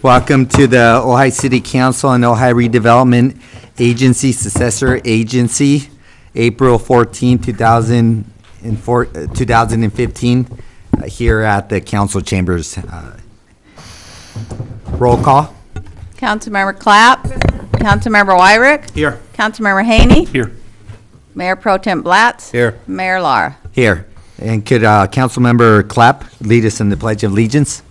Welcome to the Ojai City Council and Ojai Redevelopment Agency, successor agency, April 14, 2015, here at the council chambers. Roll call. Councilmember Clapp. Councilmember Wyrick. Here. Councilmember Haney. Here. Mayor Pro Tem Blatz. Here. Mayor Lara. Here. And could Councilmember Clapp lead us in the Pledge of Allegiance?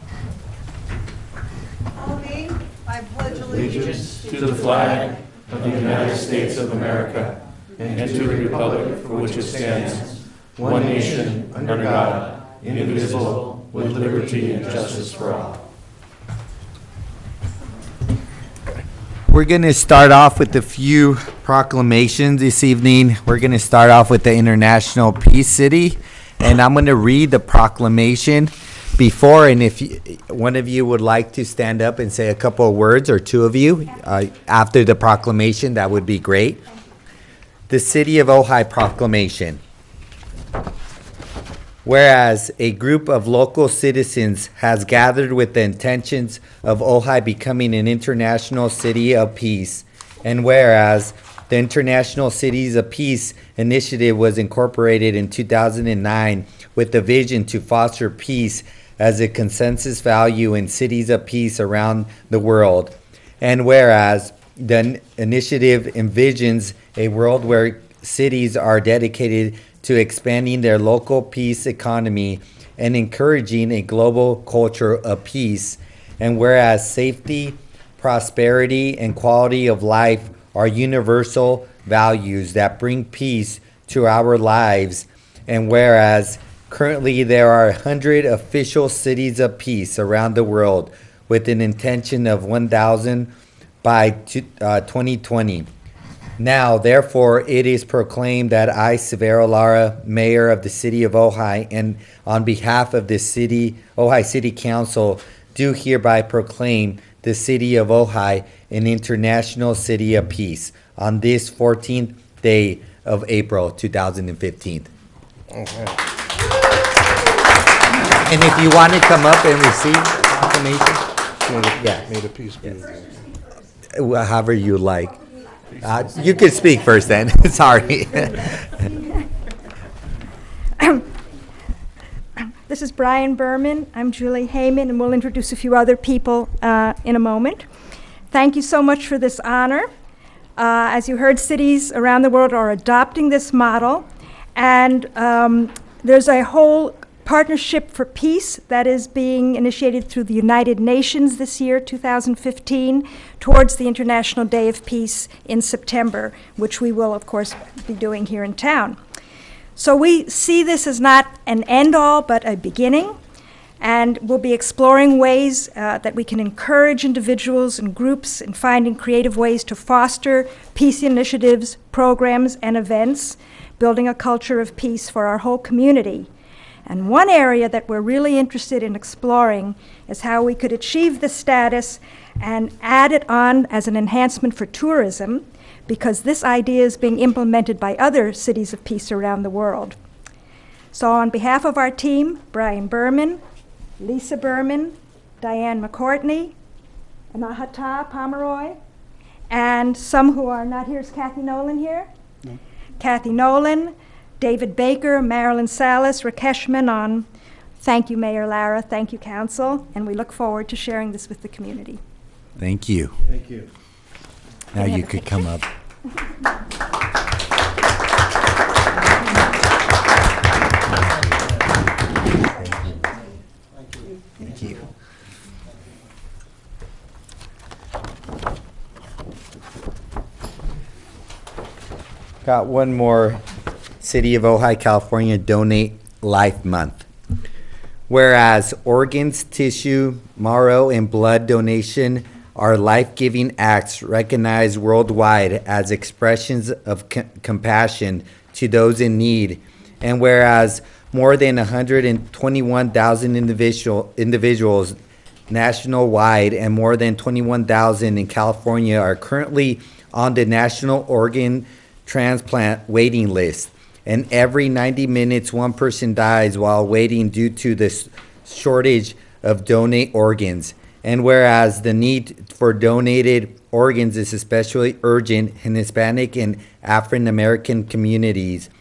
Allegiance to the flag of the United States of America and to the republic for which it stands, one nation, under God, indivisible, with liberty and justice for all. We're going to start off with a few proclamations this evening. We're going to start off with the International Peace City, and I'm going to read the proclamation before, and if one of you would like to stand up and say a couple of words, or two of you, after the proclamation, that would be great. The City of Ojai Proclamation. Whereas a group of local citizens has gathered with the intentions of Ojai becoming an international city of peace, and whereas the International Cities of Peace initiative was incorporated in 2009 with the vision to foster peace as a consensus value in cities of peace around the world. And whereas the initiative envisions a world where cities are dedicated to expanding their local peace economy and encouraging a global culture of peace. And whereas safety, prosperity, and quality of life are universal values that bring peace to our lives. And whereas currently there are 100 official cities of peace around the world with an intention of 1,000 by 2020. Now, therefore, it is proclaimed that I, Severo Lara, Mayor of the City of Ojai, and on behalf of the Ojai City Council, do hereby proclaim the City of Ojai an international city of peace on this 14th day of April 2015. And if you want to come up and receive confirmation, May the peace be with you. however you like. You can speak first then. Sorry. This is Brian Berman. I'm Julie Heyman, and we'll introduce a few other people in a moment. Thank you so much for this honor. As you heard, cities around the world are adopting this model, and there's a whole partnership for peace that is being initiated through the United Nations this year, 2015, towards the International Day of Peace in September, which we will, of course, be doing here in town. So we see this as not an end-all, but a beginning, and we'll be exploring ways that we can encourage individuals and groups in finding creative ways to foster peace initiatives, programs, and events, building a culture of peace for our whole community. And one area that we're really interested in exploring is how we could achieve this status and add it on as an enhancement for tourism, because this idea is being implemented by other cities of peace around the world. So on behalf of our team, Brian Berman, Lisa Berman, Diane McCourtney, Anahata Pomeroy, and some who are not here. Is Kathy Nolan here? No. Kathy Nolan, David Baker, Marilyn Salas, Rakesh Menon. Thank you, Mayor Lara. Thank you, Council. And we look forward to sharing this with the community. Thank you. Thank you. Now you could come up. Thank you. Got one more. City of Ojai, California, Donate Life Month. Whereas organs, tissue, marrow, and blood donation are life-giving acts recognized worldwide as expressions of compassion to those in need, and whereas more than 121,000 individuals nationwide and more than 21,000 in California are currently on the National Organ Transplant waiting list. And every 90 minutes, one person dies while waiting due to the shortage of donate organs. And whereas the need for donated organs is especially urgent in Hispanic and African American communities.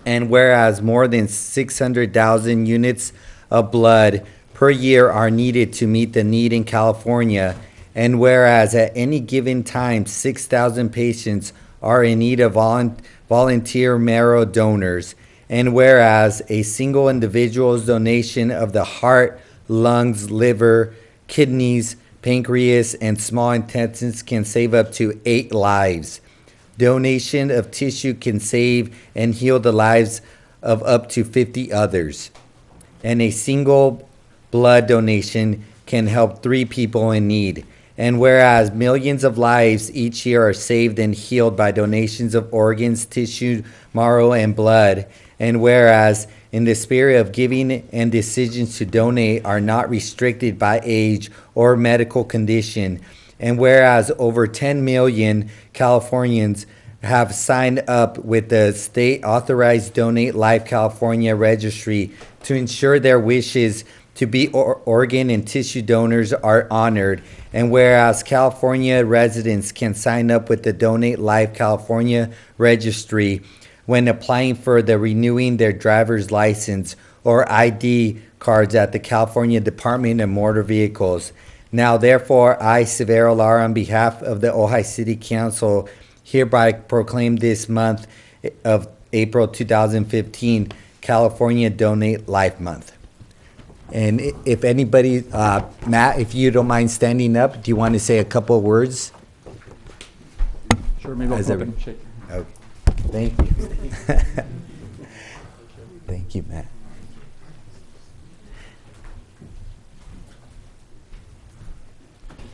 And whereas more than 600,000 units of blood per year are needed to meet the need in California. And whereas at any given time, 6,000 patients are in need of volunteer marrow donors. And whereas a single individual's donation of the heart, lungs, liver, kidneys, pancreas, and small intestines can save up to 8 lives. Donation of tissue can save and heal the lives of up to 50 others. And a single blood donation can help 3 people in need. And whereas millions of lives each year are saved and healed by donations of organs, tissue, marrow, and blood, and whereas in the spirit of giving and decisions to donate are not restricted by age or medical condition, and whereas over 10 million Californians have signed up with the state authorized Donate Life California registry to ensure their wishes to be organ and tissue donors are honored, and whereas California residents can sign up with the Donate Life California registry when applying for the renewing their driver's license or ID cards at the California Department of Motor Vehicles. Now, therefore, I, Severo Lara, on behalf of the Ojai City Council, hereby proclaim this month of April 2015 California Donate Life Month. And if anybody, Matt, if you don't mind standing up, do you want to say a couple of words? Sure, maybe I'll As come up every- and shake. Okay. Thank you. Thank you, Matt.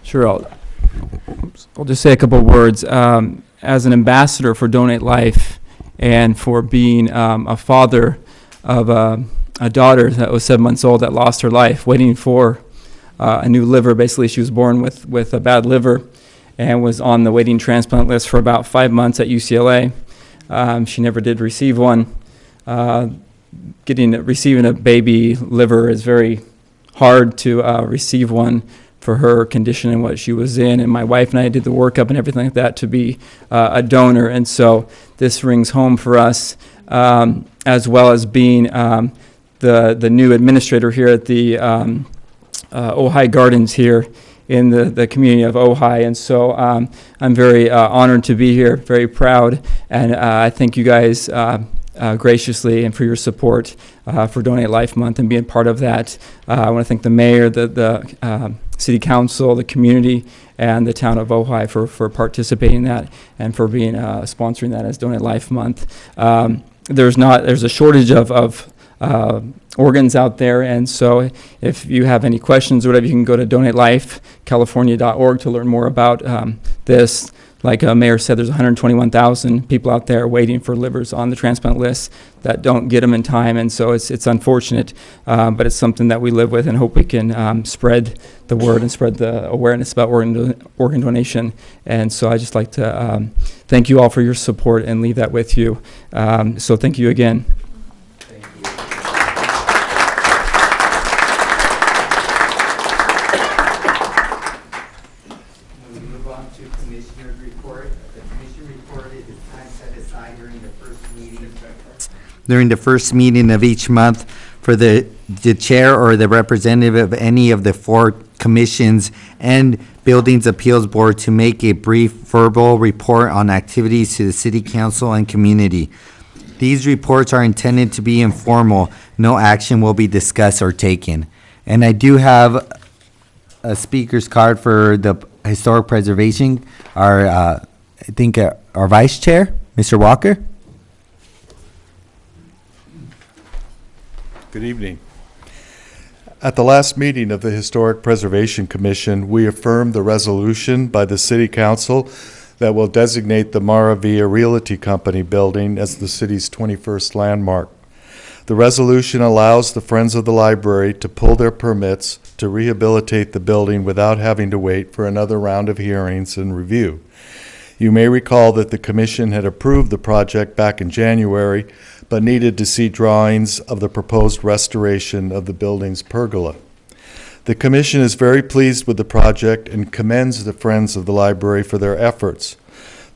Sure, I'll just say a couple of words. As an ambassador for Donate Life and for being a father of a daughter that was 7 months old that lost her life waiting for a new liver. Basically, she was born with a bad liver and was on the waiting transplant list for about 5 months at UCLA. She never did receive one. Receiving a baby liver is very hard to receive one for her condition and what she was in. And my wife and I did the workup and everything like that to be a donor. And so this rings home for us, as well as being the new administrator here at the Ojai Gardens here in the community of Ojai. And so I'm very honored to be here, very proud. And I thank you guys graciously and for your support for Donate Life Month and being part of that. I want to thank the mayor, the city council, the community, and the town of Ojai for participating in that and for being sponsoring that as Donate Life Month. There's a shortage of organs out there, and so if you have any questions or whatever, you can go to donatelifecalifornia.org to learn more about this. Like Mayor said, there's 121,000 people out there waiting for livers on the transplant list that don't get them in time, and so it's unfortunate, but it's something that we live with and hope we can spread the word and spread the awareness about organ donation. And so I just like to thank you all for your support and leave that with you. So thank you again. During the first meeting of each month for the chair or the representative of any of the 4 commissions and Buildings Appeals Board to make a brief verbal report on activities to the city council and community. These reports are intended to be informal. No action will be discussed or taken. And I do have a speaker's card for the historic preservation. Our vice chair, Mr. Walker. Good evening. At the last meeting of the Historic Preservation Commission, we affirmed the resolution by the City Council that will designate the Maravilla Realty Company building as the city's 21st landmark. The resolution allows the Friends of the Library to pull their permits to rehabilitate the building without having to wait for another round of hearings and review. You may recall that the Commission had approved the project back in January, but needed to see drawings of the proposed restoration of the building's pergola. The commission is very pleased with the project and commends the Friends of the Library for their efforts.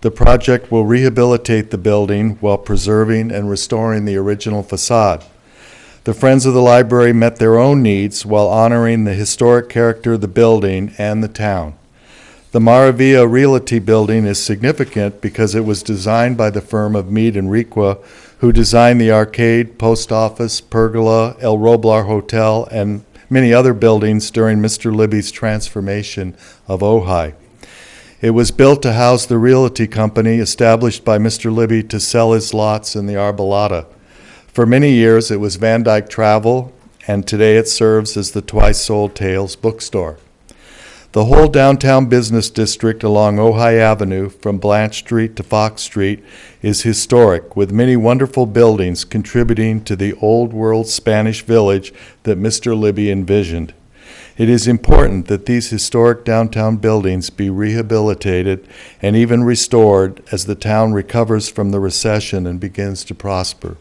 The project will rehabilitate the building while preserving and restoring the original facade. The Friends of the Library met their own needs while honoring the historic character of the building and the town. The Maravilla Realty building is significant because it was designed by the firm of Mead and Requa, who designed the arcade, post office, pergola, El Roblar Hotel, and many other buildings during Mr. Libby's transformation of Ojai. It was built to house the realty company established by Mr. Libby to sell his lots in the Arbolada. For many years, it was Van Dyke Travel, and today it serves as the Twice Sold Tales bookstore. The whole downtown business district along Ojai Avenue, from Blanche Street to Fox Street, is historic, with many wonderful buildings contributing to the old world Spanish village that Mr. Libby envisioned. It is important that these historic downtown buildings be rehabilitated and even restored as the town recovers from the recession and begins to prosper.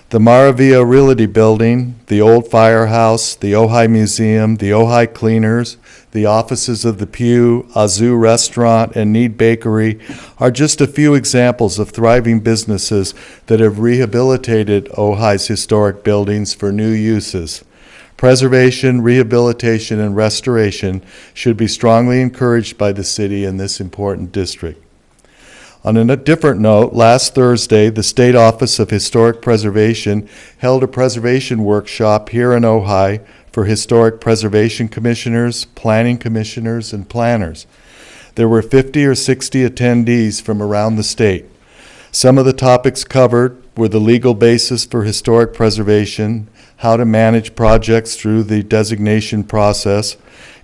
The Maravilla Realty Building, the old firehouse, the Ojai Museum, the Ojai Cleaners, the offices of the Pew, Azu Restaurant, and Need Bakery are just a few examples of thriving businesses that have rehabilitated Ojai's historic buildings for new uses. Preservation, rehabilitation, and restoration should be strongly encouraged by the city in this important district. On a different note, last Thursday, the State Office of Historic Preservation held a preservation workshop here in Ojai for historic preservation commissioners, planning commissioners, and planners. There were 50 or 60 attendees from around the state. Some of the topics covered were the legal basis for historic preservation, how to manage projects through the designation process,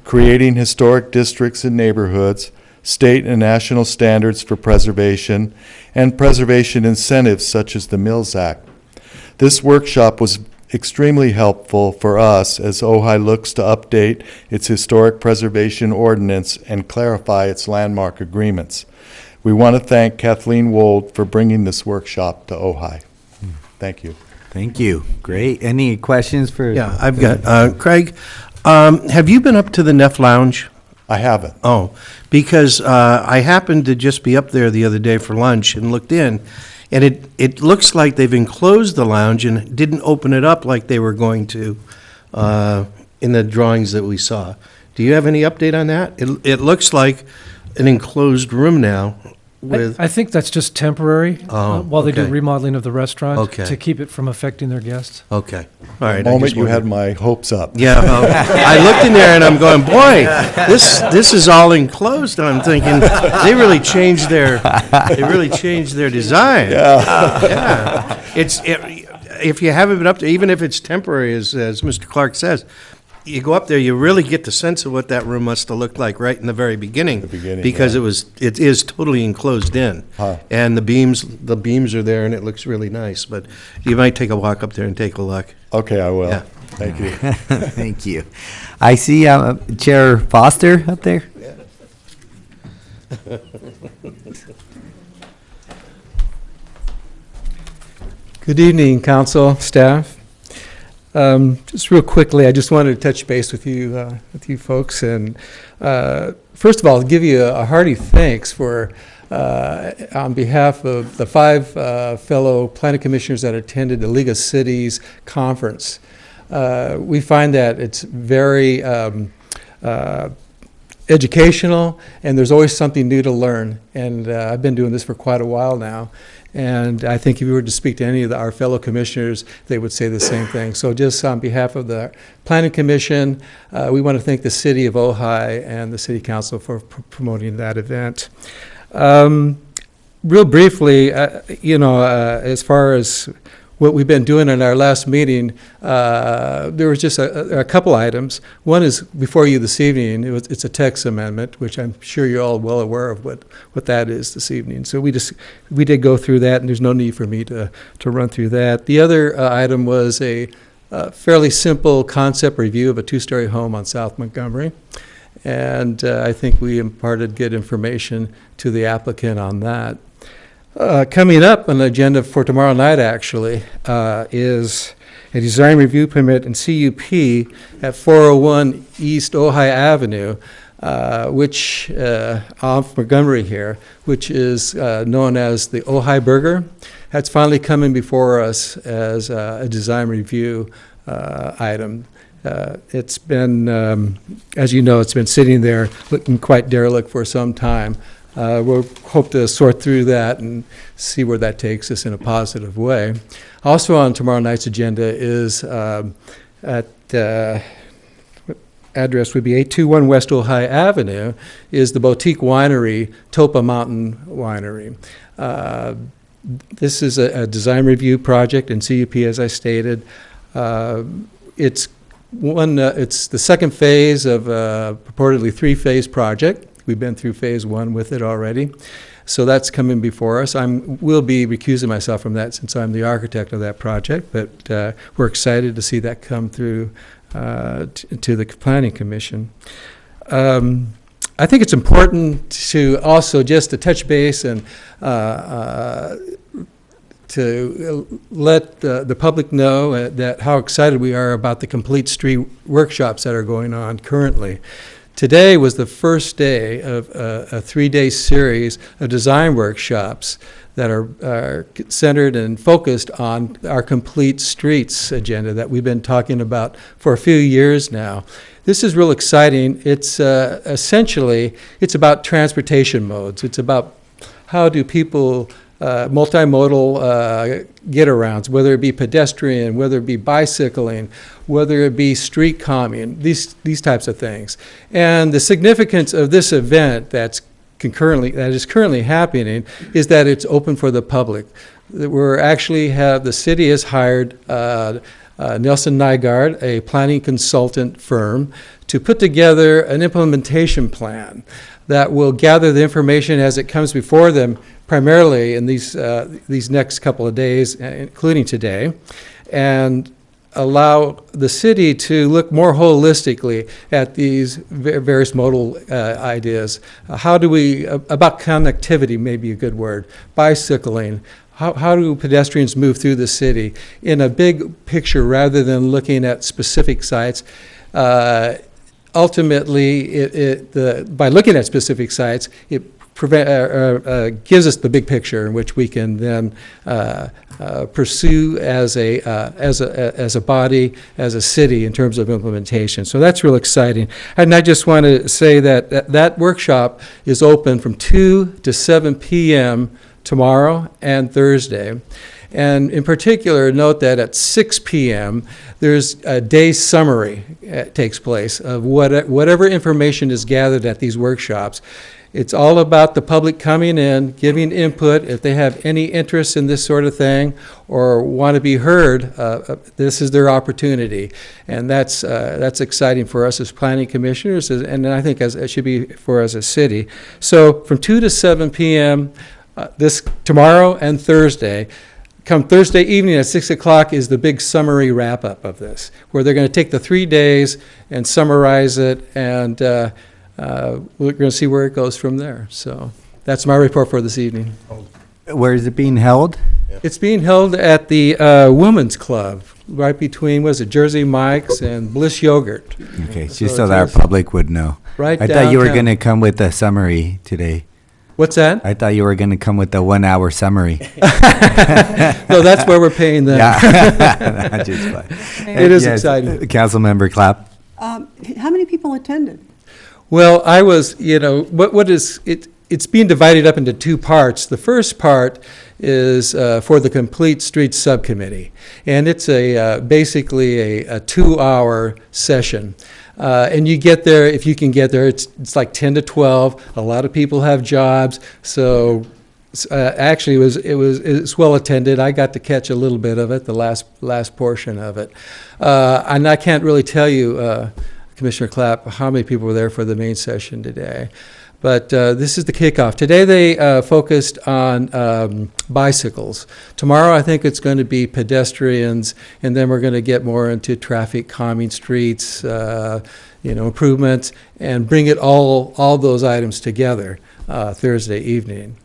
creating historic districts and neighborhoods, state and national standards for preservation, and preservation incentives such as the Mills Act. This workshop was extremely helpful for us as Ojai looks to update its historic preservation ordinance and clarify its landmark agreements. We want to thank Kathleen Wold for bringing this workshop to Ojai. Thank you. Thank you. Great. Any questions for? Yeah, I've got, Craig, have you been up to the Neff Lounge? I haven't. Oh, because I happened to just be up there the other day for lunch and looked in, and it looks like they've enclosed the lounge and didn't open it up like they were going to in the drawings that we saw. Do you have any update on that? It looks like an enclosed room now with, I think that's just temporary, while they do okay. remodeling of the restaurant, Okay. to keep it from affecting their guests. okay, all right. The I moment just you had wondered. my hopes up. Yeah, I looked in there and I'm going, boy, this is all enclosed. And I'm thinking, they really changed their design. Yeah. If you haven't been up there, even if it's temporary, as Mr. Clark says, you go up there, you really get the sense of what that room must have looked like right in the very beginning. Because yeah. it is totally enclosed in. Huh. And the beams are there and it looks really nice. But you might take a walk up there and take a look. Okay, I will. Yeah. Thank you. Thank you. I see Chair Foster up there. Good evening, council, staff. Just real quickly, I just wanted to touch base with you folks, and first of all, give you a hearty thanks for, on behalf of the 5 fellow planning commissioners that attended the League of Cities conference. We find that it's very educational, and there's always something new to learn. And I've been doing this for quite a while now. And I think if you were to speak to any of our fellow commissioners, they would say the same thing. So just on behalf of the Planning Commission, we want to thank the City of Ojai and the City Council for promoting that event. Real briefly, as far as what we've been doing in our last meeting, there was just a couple items. One is before you this evening. It's a text amendment, which I'm sure you're all well aware of what that is this evening. So we did go through that, and there's no need for me to run through that. The other item was a fairly simple concept review of a 2-story home on South Montgomery. And I think we imparted good information to the applicant on that. Coming up on the agenda for tomorrow night, actually, is a design review permit and CUP at 401 East Ojai Avenue, which, off Montgomery here, which is known as the Ojai Burger. That's finally coming before us as a design review item. It's been, as you know, it's been sitting there looking quite derelict for some time. We'll hope to sort through that and see where that takes us in a positive way. Also on tomorrow night's agenda is at address would be 821 West Ojai Avenue, is the boutique winery, Topa Mountain Winery. This is a design review project in CUP, as I stated. It's the second phase of a purportedly three-phase project. We've been through phase one with it already. So that's coming before us. Will be recusing myself from that since I'm the architect of that project, but we're excited to see that come through to the Planning Commission. I think it's important to also just to touch base and to let the public know that how excited we are about the Complete Street workshops that are going on currently. Today was the first day of a three-day series of design workshops that are centered and focused on our Complete Streets agenda that we've been talking about for a few years now. This is real exciting. It's essentially, it's about transportation modes. It's about how do people multimodal get-arounds, whether it be pedestrian, whether it be bicycling, whether it be street commune, these types of things. And the significance of this event that is currently happening is that it's open for the public. The city has hired Nelson Nygaard, a planning consultant firm, to put together an implementation plan that will gather the information as it comes before them, primarily in these next couple of days, including today, and allow the city to look more holistically at these various modal ideas. How do we, about connectivity may be a good word, bicycling, how do pedestrians move through the city in a big picture rather than looking at specific sites? Ultimately, by looking at specific sites, it gives us the big picture in which we can then pursue as a body, as a city, in terms of implementation. So that's real exciting. And I just want to say that workshop is open from 2 to 7 p.m. tomorrow and Thursday. And in particular, note that at 6 p.m., there's a day summary takes place of whatever information is gathered at these workshops. It's all about the public coming in, giving input. If they have any interest in this sort of thing or want to be heard, this is their opportunity. And that's exciting for us as planning commissioners, and I think as it should be for us as a city. So from 2 to 7 p.m. This tomorrow and Thursday. Come Thursday evening at 6 o'clock is the big summary wrap-up of this, where they're going to take the 3 days and summarize it, and we're going to see where it goes from there. So that's my report for this evening. Where is it being held? It's being held at the Women's Club, right between, Jersey Mike's and Bliss Yogurt. Okay, just so that our public would know. Right I thought you were downtown. going to come with a summary today. What's that? I thought you were going to come with a 1 hour summary. No, that's where we're paying them. Yeah. Just fine. It is Yes, exciting. Councilmember Clapp. How many people attended? Well, I was, it's being divided up into two parts. The first part is for the Complete Streets Subcommittee, and it's basically a 2-hour session. And you get there, if you can get there, it's like 10 to 12. A lot of people have jobs, so actually it was well attended. I got to catch a little bit of it, the last portion of it. And I can't really tell you, Commissioner Clapp, how many people were there for the main session today. But this is the kickoff. Today they focused on bicycles. Tomorrow I think it's going to be pedestrians, and then we're going to get more into traffic calming streets, improvements, and bring it all those items together Thursday evening.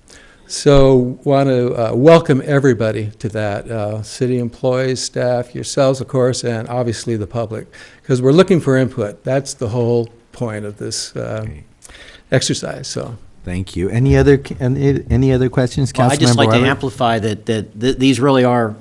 So want to welcome everybody to that, city employees, staff, yourselves, of course, and obviously the public, because we're looking for input. That's the whole point of this exercise, so. Thank you. Any other questions, Well, I'd just Councilmember like to Wyrick? amplify that these really are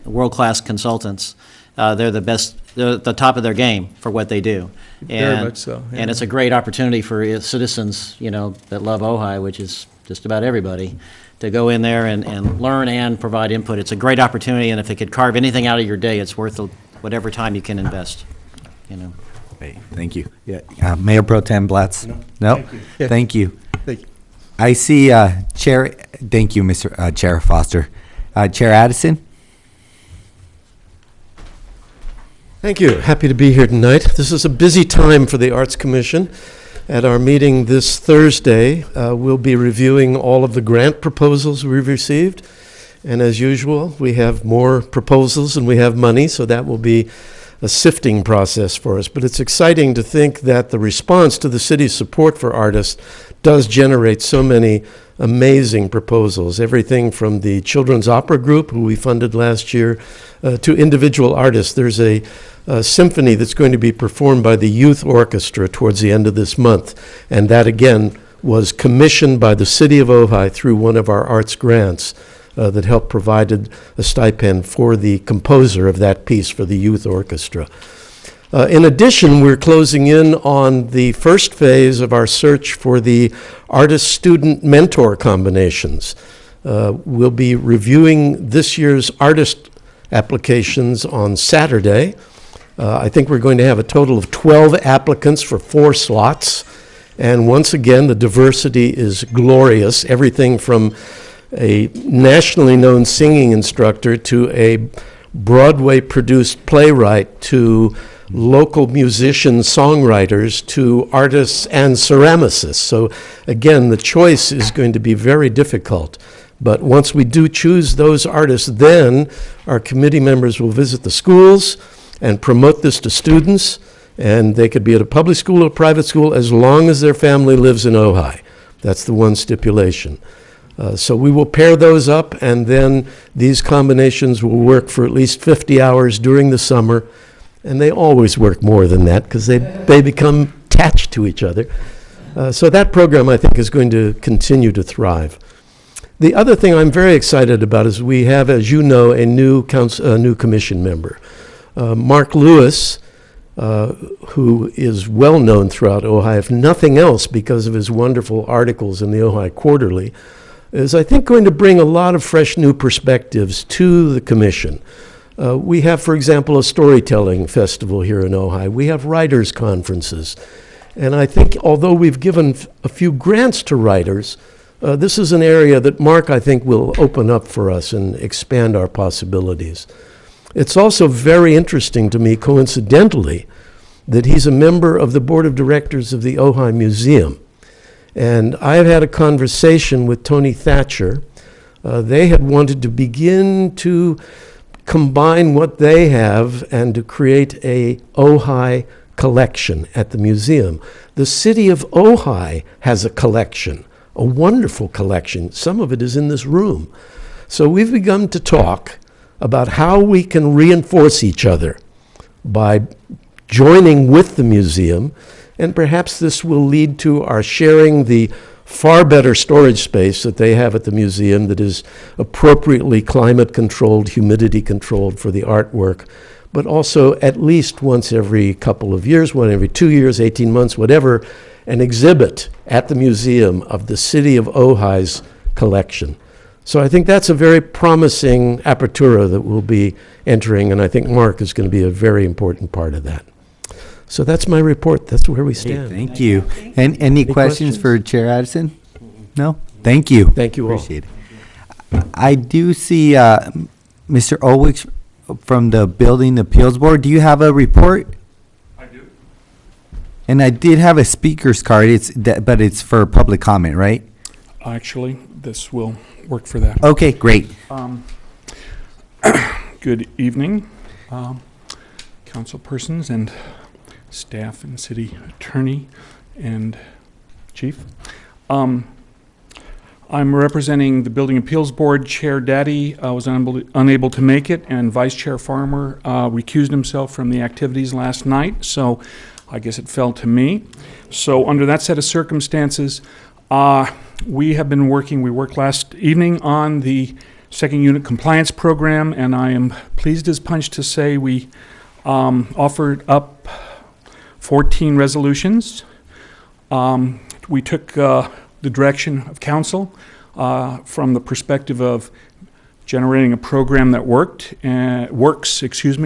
world-class consultants. They're the best, they're at the top of their game for what they do. Very much so, yeah. And it's a great opportunity for citizens, that love Ojai, which is just about everybody, to go in there and learn and provide input. It's a great opportunity, and if it could carve anything out of your day, it's worth whatever time you can invest, Great. Thank you. Yeah. Mayor Pro Tem Blatz? No? Thank you. Yeah. Thank you. Thank you. I see Chair, thank you, Mr. Chair Foster. Chair Addison? Thank you. Happy to be here tonight. This is a busy time for the Arts Commission. At our meeting this Thursday, we'll be reviewing all of the grant proposals we've received. And as usual, we have more proposals than we have money, so that will be a sifting process for us. But it's exciting to think that the response to the city's support for artists does generate so many amazing proposals. Everything from the Children's Opera Group, who we funded last year, to individual artists. There's a symphony that's going to be performed by the Youth Orchestra towards the end of this month. And that, again, was commissioned by the city of Ojai through one of our arts grants that helped provided a stipend for the composer of that piece for the youth orchestra. In addition, we're closing in on the first phase of our search for the artist-student mentor combinations. We'll be reviewing this year's artist applications on Saturday. I think we're going to have a total of 12 applicants for 4 slots. And once again, the diversity is glorious. Everything from a nationally known singing instructor to a Broadway-produced playwright to local musicians, songwriters, to artists and ceramicists. So again, the choice is going to be very difficult. But once we do choose those artists, then our committee members will visit the schools and promote this to students. And they could be at a public school or private school as long as their family lives in Ojai. That's the one stipulation. So we will pair those up, and then these combinations will work for at least 50 hours during the summer. And they always work more than that because they become attached to each other. So that program, I think, is going to continue to thrive. The other thing I'm very excited about is we have, as you know, a new commission member. Mark Lewis, who is well known throughout Ojai, if nothing else because of his wonderful articles in the Ojai Quarterly, is, I think, going to bring a lot of fresh new perspectives to the commission. We have, for example, a storytelling festival here in Ojai. We have writers' conferences. And I think although we've given a few grants to writers, this is an area that Mark, I think, will open up for us and expand our possibilities. It's also very interesting to me, coincidentally, that he's a member of the board of directors of the Ojai Museum. And I've had a conversation with Tony Thatcher. They had wanted to begin to combine what they have and to create a Ojai collection at the museum. The city of Ojai has a collection, a wonderful collection. Some of it is in this room. So we've begun to talk about how we can reinforce each other by joining with the museum, and perhaps this will lead to our sharing the far better storage space that they have at the museum that is appropriately climate-controlled, humidity-controlled for the artwork, but also at least once every couple of years, one every 2 years, 18 months, whatever, an exhibit at the museum of the city of Ojai's collection. So I think that's a very promising apertura that we'll be entering, and I think Mark is going to be a very important part of that. So that's my report. That's where we stand. Thank you. And any questions for Chair Addison? No? Thank you. Thank you all. Appreciate it. I do see Mr. Ulrich from the Building Appeals Board. Do you have a report? I do. And I did have a speaker's card, but it's for public comment, right? Actually, this will work for that. Okay, great. Good evening, council persons and staff and city attorney and chief. I'm representing the Building Appeals Board. Chair Daddy was unable to make it, and Vice Chair Farmer recused himself from the activities last night, so I guess it fell to me. So under that set of circumstances, we worked last evening on the second unit compliance program, and I am pleased as punch to say we offered up 14 resolutions. We took the direction of council from the perspective of generating a program that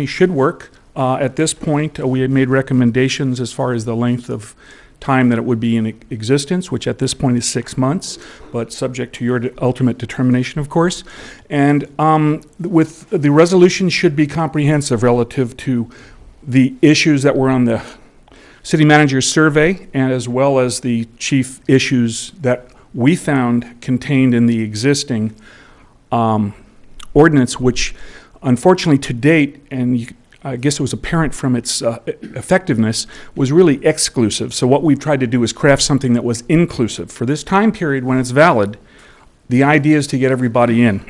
should work. At this point, we had made recommendations as far as the length of time that it would be in existence, which at this point is 6 months, but subject to your ultimate determination, of course. And with the resolution should be comprehensive relative to the issues that were on the city manager's survey, and as well as the chief issues that we found contained in the existing ordinance, which unfortunately to date, and I guess it was apparent from its effectiveness, was really exclusive. So what we've tried to do is craft something that was inclusive. For this time period when it's valid, the idea is to get everybody in.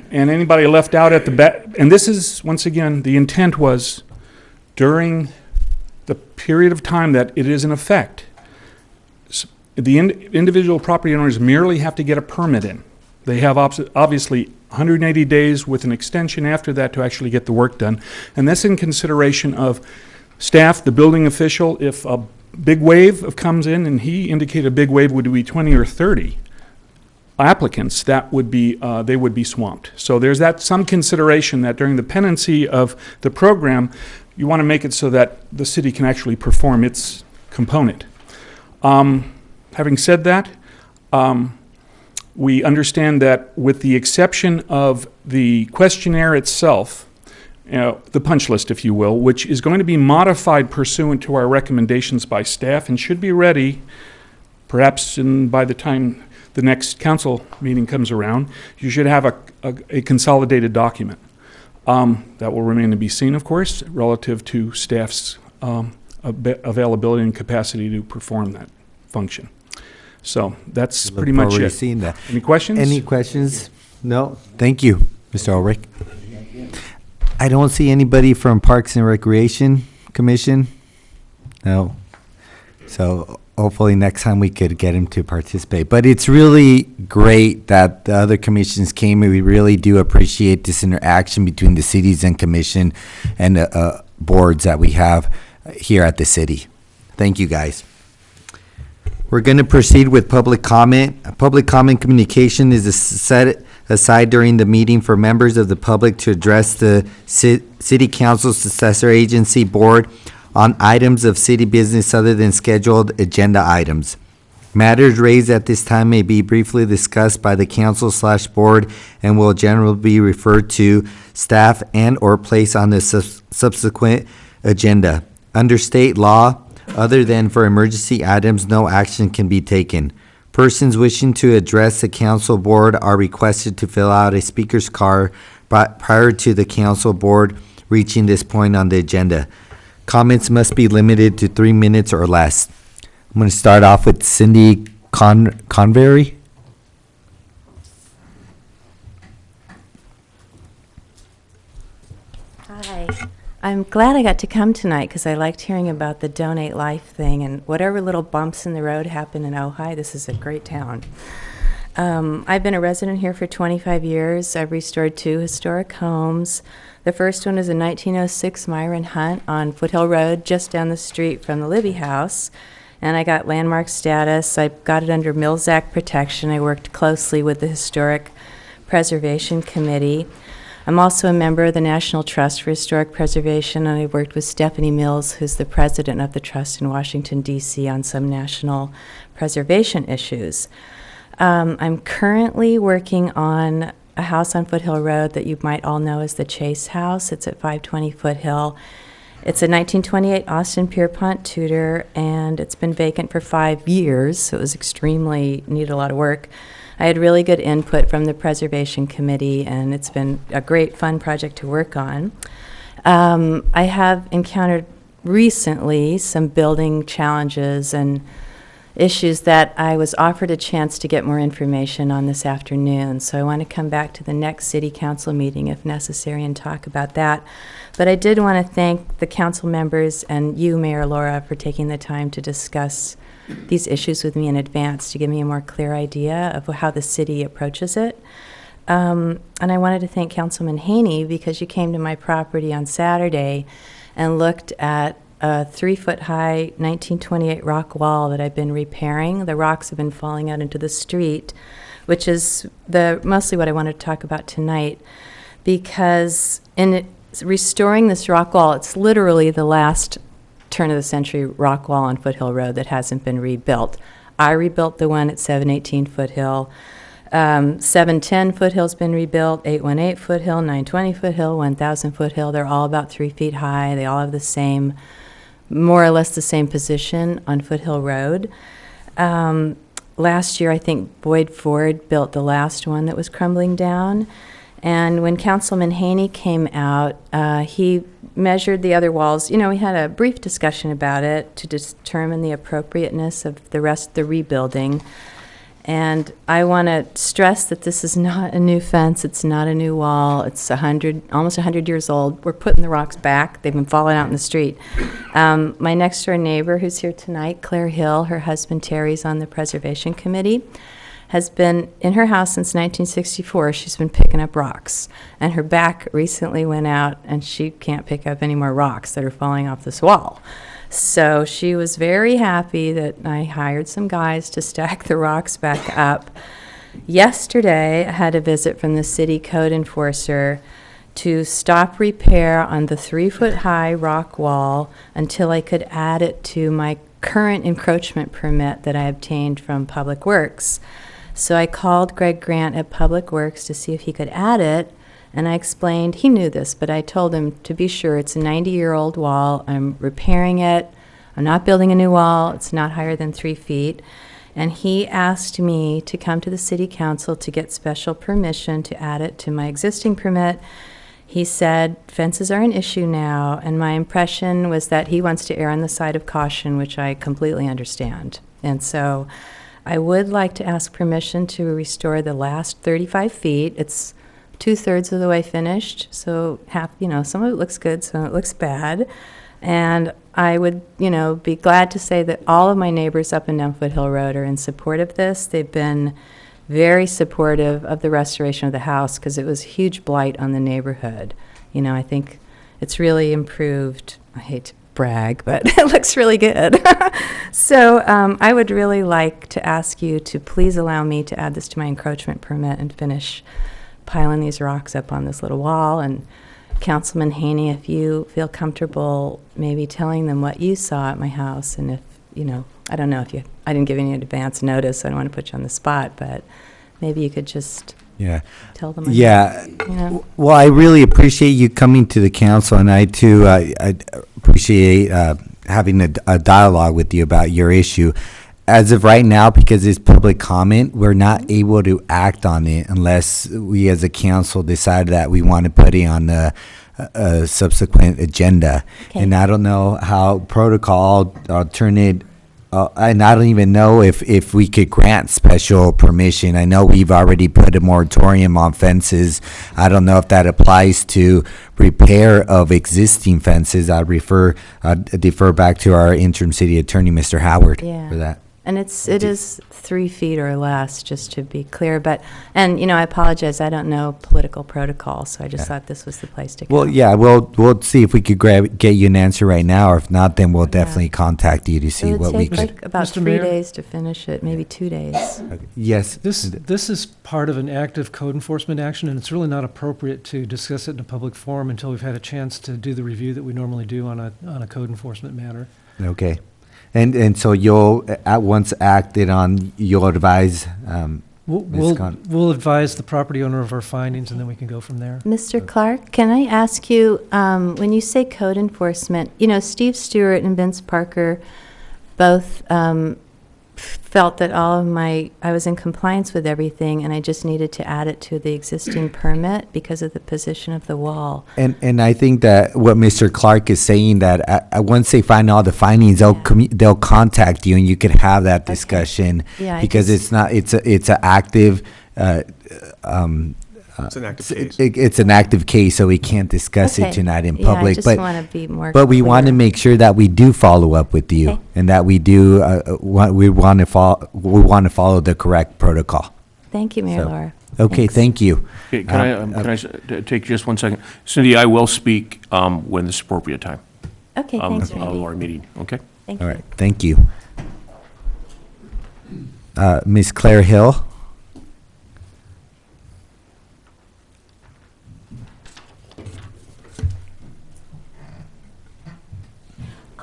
And anybody left out at the back, and this is, once again, the intent was during the period of time that it is in effect, the individual property owners merely have to get a permit in. They have obviously 180 days with an extension after that to actually get the work done. And that's in consideration of staff, the building official. If a big wave comes in, and he indicated a big wave would be 20 or 30 applicants, that would be, they would be swamped. So there's some consideration that during the pendency of the program, you want to make it so that the city can actually perform its component. Having said that, we understand that with the exception of the questionnaire itself, the punch list, if you will, which is going to be modified pursuant to our recommendations by staff and should be ready perhaps by the time the next council meeting comes around, you should have a consolidated document. That will remain to be seen, of course, relative to staff's availability and capacity to perform that function. So that's pretty much it. Seeing that. Any questions? Any questions? No? Thank you, Mr. Ulrich. I don't see anybody from Parks and Recreation Commission. No. So hopefully next time we could get him to participate. But it's really great that the other commissions came, and we really do appreciate this interaction between the cities and commission and boards that we have here at the city. Thank you, guys. We're going to proceed with public comment. Public comment communication is set aside during the meeting for members of the public to address the city council's successor agency board on items of city business other than scheduled agenda items. Matters raised at this time may be briefly discussed by the council/board and will generally be referred to staff and or placed on the subsequent agenda. Under state law, other than for emergency items, no action can be taken. Persons wishing to address the council board are requested to fill out a speaker's card prior to the council board reaching this point on the agenda. Comments must be limited to 3 minutes or less. I'm going to start off with Cindy Convery. Hi. I'm glad I got to come tonight because I liked hearing about the Donate Life thing, and whatever little bumps in the road happen in Ojai, this is a great town. I've been a resident here for 25 years. I've restored 2 historic homes. The first one is a 1906 Myron Hunt on Foothill Road, just down the street from the Libby House. And I got landmark status. I got it under Mills Act protection. I worked closely with the Historic Preservation Committee. I'm also a member of the National Trust for Historic Preservation, and I worked with Stephanie Mills, who's the president of the trust in Washington, D.C., on some national preservation issues. I'm currently working on a house on Foothill Road that you might all know as the Chase House. It's at 520 Foothill. It's a 1928 Austin Pierpont Tudor, and it's been vacant for 5 years, so it was needed a lot of work. I had really good input from the Preservation Committee, and it's been a great, fun project to work on. I have encountered recently some building challenges, and issues that I was offered a chance to get more information on this afternoon. So I want to come back to the next city council meeting if necessary and talk about that. But I did want to thank the council members and you, Mayor Laura, for taking the time to discuss these issues with me in advance to give me a more clear idea of how the city approaches it. And I wanted to thank Councilman Haney because you came to my property on Saturday and looked at a 3-foot-high 1928 rock wall that I've been repairing. The rocks have been falling out into the street, which is mostly what I wanted to talk about tonight, because restoring this rock wall, it's literally the last turn-of-the-century rock wall on Foothill Road that hasn't been rebuilt. I rebuilt the one at 718 Foothill. 710 Foothill's been rebuilt, 818 Foothill, 920 Foothill, 1000 Foothill. They're all about 3 feet high. They all have the same, more or less the same position on Foothill Road. Last year, I think Boyd Ford built the last one that was crumbling down. And when Councilman Haney came out, he measured the other walls. You know, we had a brief discussion about it to determine the appropriateness of the rebuilding. And I want to stress that this is not a new fence. It's not a new wall. It's almost 100 years old. We're putting the rocks back. They've been falling out in the street. My next door neighbor who's here tonight, Claire Hill, her husband Terry's on the Preservation Committee, has been in her house since 1964. She's been picking up rocks. And her back recently went out, and she can't pick up any more rocks that are falling off this wall. So she was very happy that I hired some guys to stack the rocks back up. Yesterday, I had a visit from the city code enforcer to stop repair on the 3-foot-high rock wall until I could add it to my current encroachment permit that I obtained from Public Works. So I called Greg Grant at Public Works to see if he could add it, and I explained, he knew this, but I told him to be sure it's a 90-year-old wall. I'm repairing it. I'm not building a new wall. It's not higher than 3 feet. And he asked me to come to the city council to get special permission to add it to my existing permit. He said fences are an issue now, and my impression was that he wants to err on the side of caution, which I completely understand. And so I would like to ask permission to restore the last 35 feet. It's 2/3 of the way finished, so some of it looks good, some of it looks bad. And I would, be glad to say that all of my neighbors up and down Foothill Road are in support of this. They've been very supportive of the restoration of the house because it was a huge blight on the neighborhood. I think it's really improved. I hate to brag, but it looks really good. So I would really like to ask you to please allow me to add this to my encroachment permit and finish piling these rocks up on this little wall. And Councilman Haney, if you feel comfortable maybe telling them what you saw at my house, and if, I don't know if I didn't give any advance notice, so I don't want to put you on the spot, but maybe you could just tell them. Yeah. Well, I really appreciate you coming to the council, and I too, I appreciate having a dialogue with you about your issue. As of right now, because it's public comment, we're not able to act on it unless we as a council decide that we want to put it on a subsequent agenda. Okay. And I don't know how protocol alternate, and I don't even know if we could grant special permission. I know we've already put a moratorium on fences. I don't know if that applies to repair of existing fences. I'd defer back to our interim city attorney, Mr. Howard, for that. And it is 3 feet or less, just to be clear. And I apologize, I don't know political protocol, so I just thought this was the place to go. Well, yeah, we'll see if we could get you an answer right now, or if not, then we'll definitely contact you to see what we It would could. take about Mr. 3 Mayor? days to finish it, maybe 2 days. Yes. This is part of an active code enforcement action, and it's really not appropriate to discuss it in a public forum until we've had a chance to do the review that we normally do on a code enforcement matter. Okay. And so you'll, once acted on, you'll advise We'll advise the property owner of our findings, and then we can go from there. Mr. Clark, can I ask you, when you say code enforcement, Steve Stewart and Vince Parker both felt that I was in compliance with everything, and I just needed to add it to the existing permit because of the position of the wall. And I think that what Mr. Clark is saying, that once they find all the findings, they'll contact you and you could have that discussion. Yeah, because it's an active It's an active case. It's an active case, so we can't discuss Okay. it tonight in Yeah, I public. just wanna be more But we want to clear. make sure that we do follow up with you, Okay. and that we do. We want to follow the correct protocol. Thank you, Mayor So, Laura. Okay, Thanks. thank you. Okay, can I take just 1 second? Cindy, I will speak when it's appropriate time. Okay, thanks, Of Randy. our meeting, okay? Thank All you. right, thank you. Ms. Claire Hill.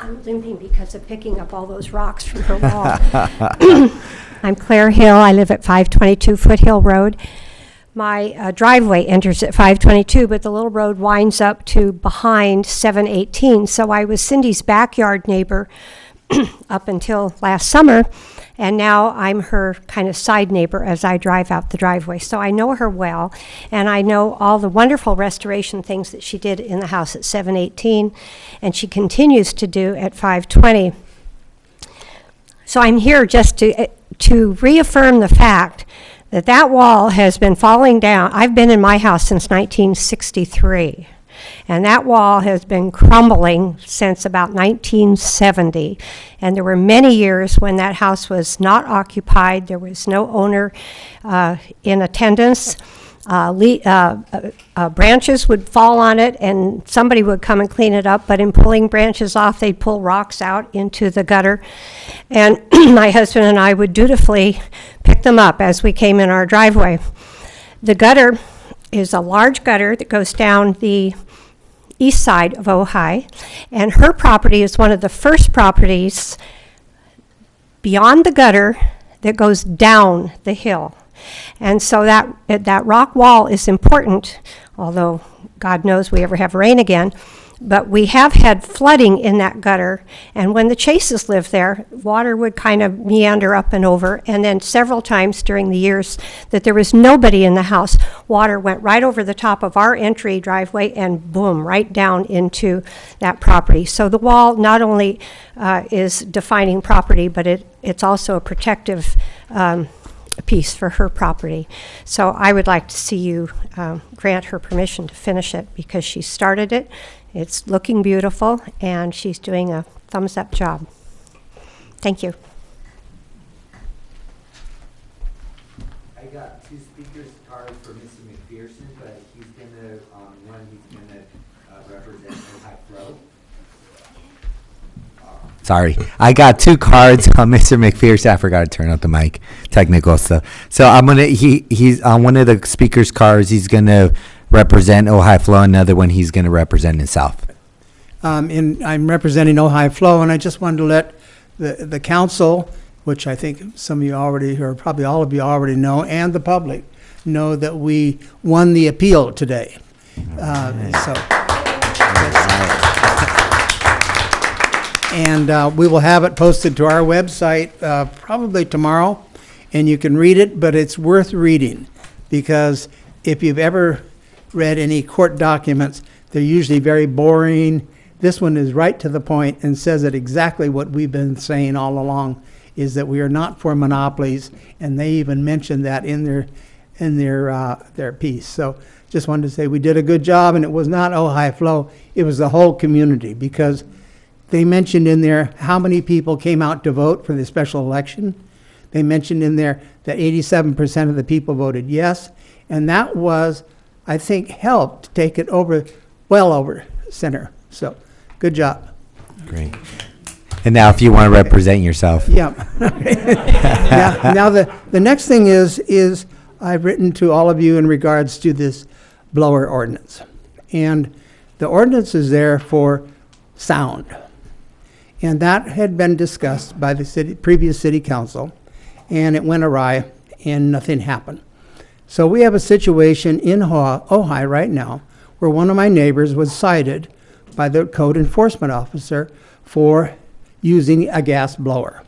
I'm limping because of picking up all those rocks from her wall. I'm Claire Hill. I live at 522 Foothill Road. My driveway enters at 522, but the little road winds up to behind 718. So I was Cindy's backyard neighbor up until last summer, and now I'm her kind of side neighbor as I drive out the driveway. So I know her well, and I know all the wonderful restoration things that she did in the house at 718, and she continues to do at 520. So I'm here just to reaffirm the fact that that wall has been falling down. I've been in my house since 1963. And that wall has been crumbling since about 1970. And there were many years when that house was not occupied. There was no owner in attendance. Branches would fall on it and somebody would come and clean it up. But in pulling branches off, they'd pull rocks out into the gutter. And my husband and I would dutifully pick them up as we came in our driveway. The gutter is a large gutter that goes down the east side of Ojai, and her property is one of the first properties beyond the gutter that goes down the hill. And so that rock wall is important, although God knows we ever have rain again. But we have had flooding in that gutter, and when the Chases lived there, water would kind of meander up and over, and then several times during the years that there was nobody in the house, water went right over the top of our entry driveway and boom, right down into that property. So the wall not only is defining property, but it's also a protective piece for her property. So I would like to see you grant her permission to finish it because she started it. It's looking beautiful, and she's doing a thumbs-up job. Thank you. I got 2 speakers cards for Mr. McPherson, but he's gonna represent Ojai Flow. Sorry, I got 2 cards on Mr. McPherson. I forgot to turn up the mic. Technical stuff. So he's on one of the speakers' cards. He's gonna represent Ojai Flow. Another one he's gonna represent himself. I'm representing Ojai Flow, and I just wanted to let the council, which I think some of you already, or probably all of you already know, and the public know that we won the appeal today. And we will have it posted to our website probably tomorrow, and you can read it, but it's worth reading, because if you've ever read any court documents, they're usually very boring. This one is right to the point and says it exactly what we've been saying all along, is that we are not for monopolies, and they even mentioned that in their piece. So just wanted to say we did a good job, and it was not Ojai Flow, it was the whole community, because they mentioned in there how many people came out to vote for the special election. They mentioned in there that 87% of the people voted yes, and that was, I think, helped take it over, well over center. So, good job. Great. And now if you want to represent yourself. Yeah. Now the next thing is I've written to all of you in regards to this blower ordinance. And the ordinance is there for sound. And that had been discussed by the previous city council, and it went awry and nothing happened. So we have a situation in Ojai right now where one of my neighbors was cited by the code enforcement officer for using a gas blower.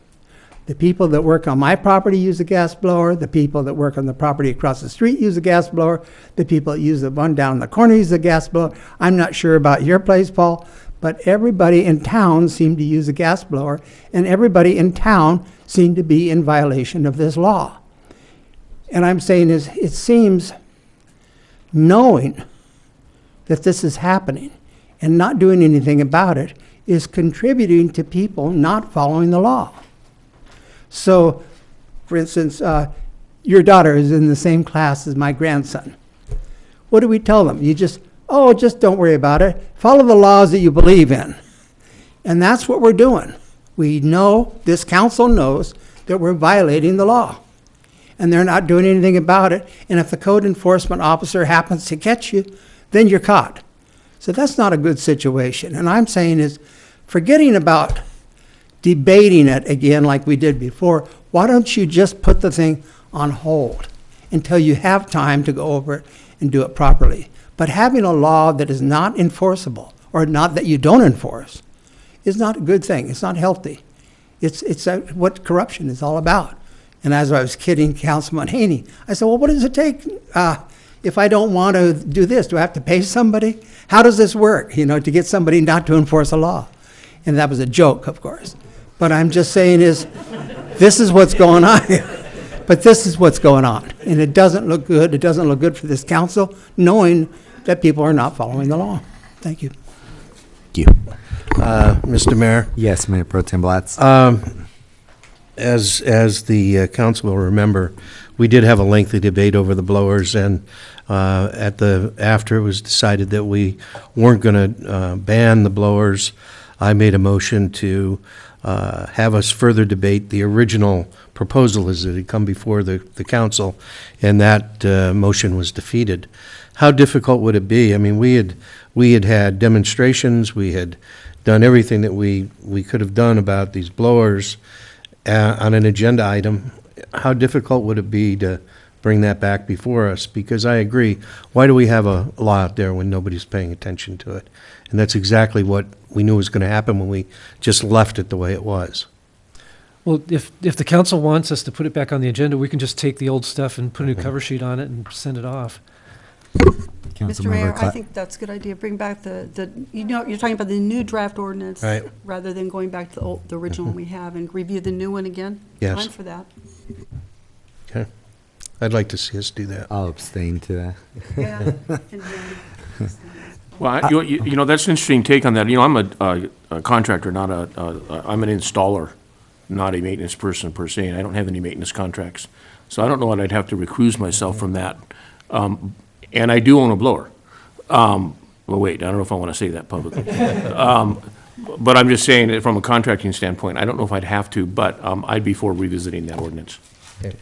The people that work on my property use a gas blower. The people that work on the property across the street use a gas blower. The people that use the one down in the corner use a gas blower. I'm not sure about your place, Paul, but everybody in town seemed to use a gas blower, and everybody in town seemed to be in violation of this law. And I'm saying is, it seems, knowing that this is happening and not doing anything about it is contributing to people not following the law. So, for instance, your daughter is in the same class as my grandson. What do we tell them? Just don't worry about it. Follow the laws that you believe in. And that's what we're doing. We know, this council knows, that we're violating the law. And they're not doing anything about it. And if the code enforcement officer happens to catch you, then you're caught. So that's not a good situation. And I'm saying is, forgetting about debating it again like we did before, why don't you just put the thing on hold until you have time to go over it and do it properly? But having a law that is not enforceable, or not that you don't enforce, is not a good thing. It's not healthy. It's what corruption is all about. And as I was kidding Councilman Haney, I said, well, what does it take if I don't want to do this? Do I have to pay somebody? How does this work, to get somebody not to enforce a law? And that was a joke, of course. But I'm just saying is, this is what's going on here. But this is what's going on. And it doesn't look good. It doesn't look good for this council, knowing that people are not following the law. Thank you. Thank you. Mr. Mayor? Yes, Mayor Pro Tem Blatz. As the council will remember, we did have a lengthy debate over the blowers, and after it was decided that we weren't going to ban the blowers, I made a motion to have us further debate the original proposal as it had come before the council, and that motion was defeated. How difficult would it be? I mean, we had demonstrations, we had done everything that we could have done about these blowers on an agenda item. How difficult would it be to bring that back before us? Because I agree, why do we have a law out there when nobody's paying attention to it? And that's exactly what we knew was going to happen when we just left it the way it was. Well, if the council wants us to put it back on the agenda, we can just take the old stuff and put a new cover sheet on it and send it off. Mr. Mayor, I think that's a good idea. Bring back you're talking about the new draft ordinance, right, rather than going back to the original one we have and review the new one again? Yes. I'm for that. Okay. I'd like to see us do that. I'll abstain to that. Yeah. Well, that's an interesting take on that. I'm a contractor, not I'm an installer, not a maintenance person per se, and I don't have any maintenance contracts. So I don't know that I'd have to recuse myself from that. And I do own a blower. Well, wait, I don't know if I want to say that publicly. But I'm just saying that from a contracting standpoint, I don't know if I'd have to, but I'd be for revisiting that ordinance. Okay.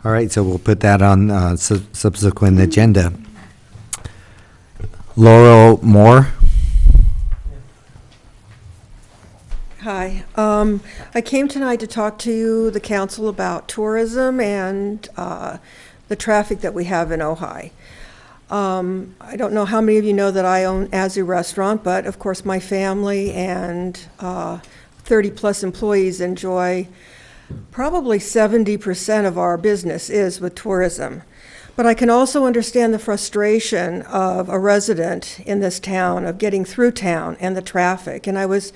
All right, so we'll put that on subsequent agenda. Laurel Moore. Hi. I came tonight to talk to the council about tourism and the traffic that we have in Ojai. I don't know how many of you know that I own Azu Restaurant, but of course my family and 30-plus employees enjoy probably 70% of our business is with tourism. But I can also understand the frustration of a resident in this town of getting through town and the traffic. And I was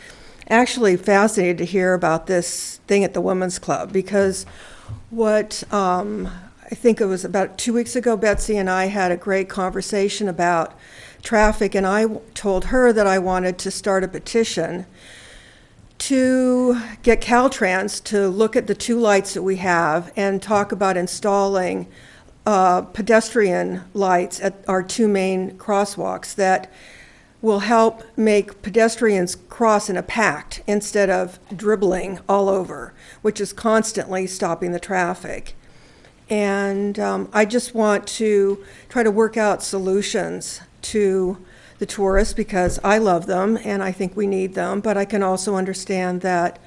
actually fascinated to hear about this thing at the Women's Club, because what I think it was about 2 weeks ago, Betsy and I had a great conversation about traffic, and I told her that I wanted to start a petition to get Caltrans to look at the two lights that we have and talk about installing pedestrian lights at our two main crosswalks that will help make pedestrians cross in a pact instead of dribbling all over, which is constantly stopping the traffic. And I just want to try to work out solutions to the tourists, because I love them and I think we need them, but I can also understand that,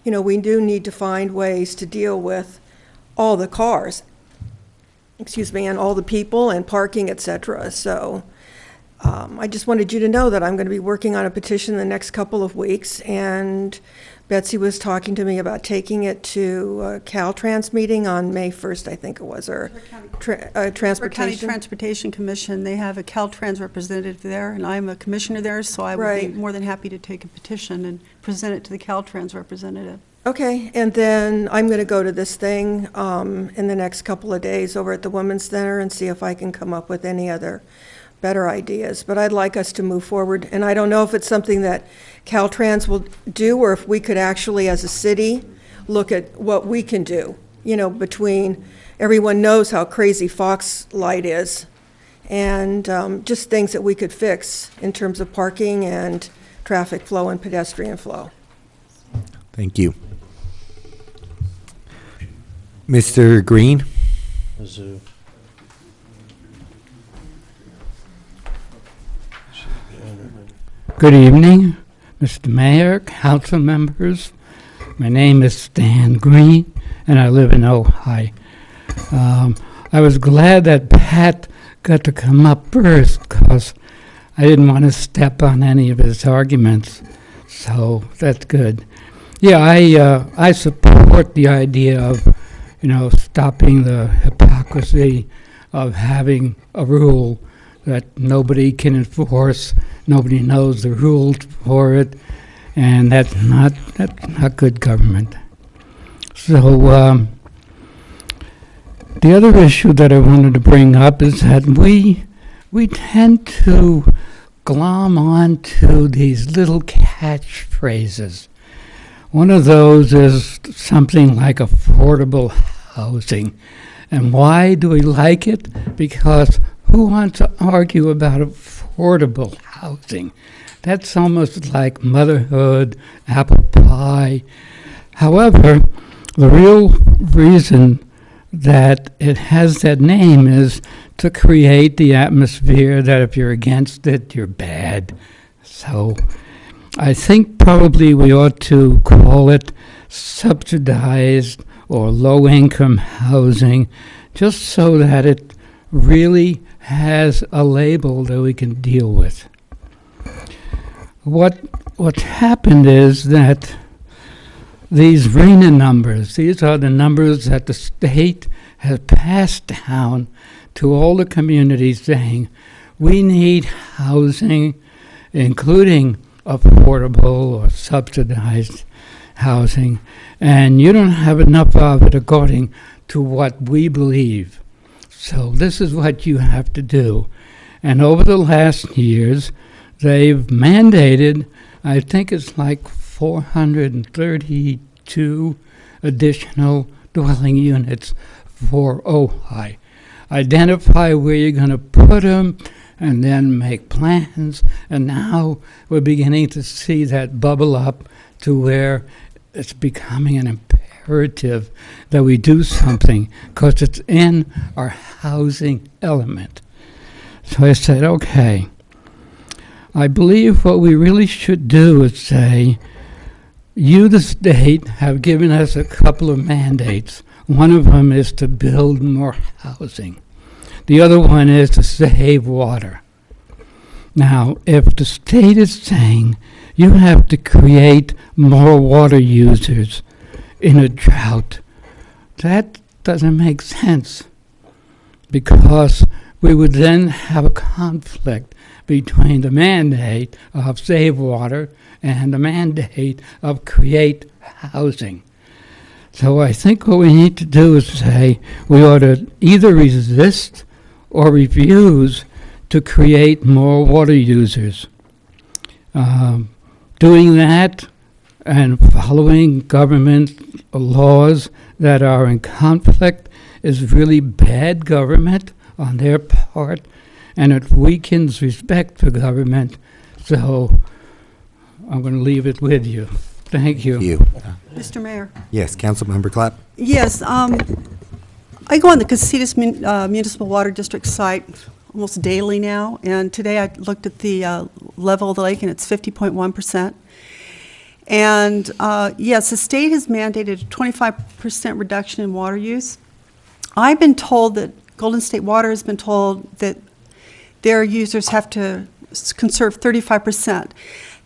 we do need to find ways to deal with all the cars, and all the people and parking, etc. So I just wanted you to know that I'm going to be working on a petition in the next couple of weeks, and Betsy was talking to me about taking it to a Caltrans meeting on May 1st, I think it was, or County transportation. Transportation Commission, they have a Caltrans representative there, and I'm a commissioner there, so I would be Right. more than happy to take a petition and present it to the Caltrans representative. Okay, and then I'm going to go to this thing in the next couple of days over at the Women's Center and see if I can come up with any other better ideas. But I'd like us to move forward, and I don't know if it's something that Caltrans will do, or if we could actually, as a city, look at what we can do, between, everyone knows how crazy Fox Light is, and just things that we could fix in terms of parking and traffic flow and pedestrian flow. Thank you. Mr. Green? Good evening, Mr. Mayor, council members. My name is Stan Green, and I live in Ojai. I was glad that Pat got to come up first, because I didn't want to step on any of his arguments, so that's good. Yeah, I support the idea of, stopping the hypocrisy of having a rule that nobody can enforce, nobody knows the rules for it, and that's not good government. So the other issue that I wanted to bring up is that we tend to glom onto these little catchphrases. One of those is something like affordable housing. And why do we like it? Because who wants to argue about affordable housing? That's almost like motherhood, apple pie. However, the real reason that it has that name is to create the atmosphere that if you're against it, you're bad. So I think probably we ought to call it subsidized or low-income housing, just so that it really has a label that we can deal with. What's happened is that these RENA numbers, these are the numbers that the state has passed down to all the communities saying, we need housing, including affordable or subsidized housing, and you don't have enough of it according to what we believe. So this is what you have to do. And over the last years, they've mandated, I think it's like 432 additional dwelling units for Ojai. Identify where you're going to put them, and then make plans. And now we're beginning to see that bubble up to where it's becoming an imperative that we do something, because it's in our housing element. So I said, okay, I believe what we really should do is say, you, the state, have given us a couple of mandates. One of them is to build more housing. The other one is to save water. Now, if the state is saying you have to create more water users in a drought, that doesn't make sense, because we would then have a conflict between the mandate of save water and the mandate of create housing. So I think what we need to do is say we ought to either resist or refuse to create more water users. Doing that and following government laws that are in conflict is really bad government on their part, and it weakens respect for government. So I'm going to leave it with you. Thank you. Mr. Mayor. Yes, Councilmember Clapp. Yes, I go on the Casitas Municipal Water District site almost daily now, and today I looked at the level of the lake, and it's 50.1%. And yes, the state has mandated a 25% reduction in water use. I've been told that Golden State Water has been told that their users have to conserve 35%.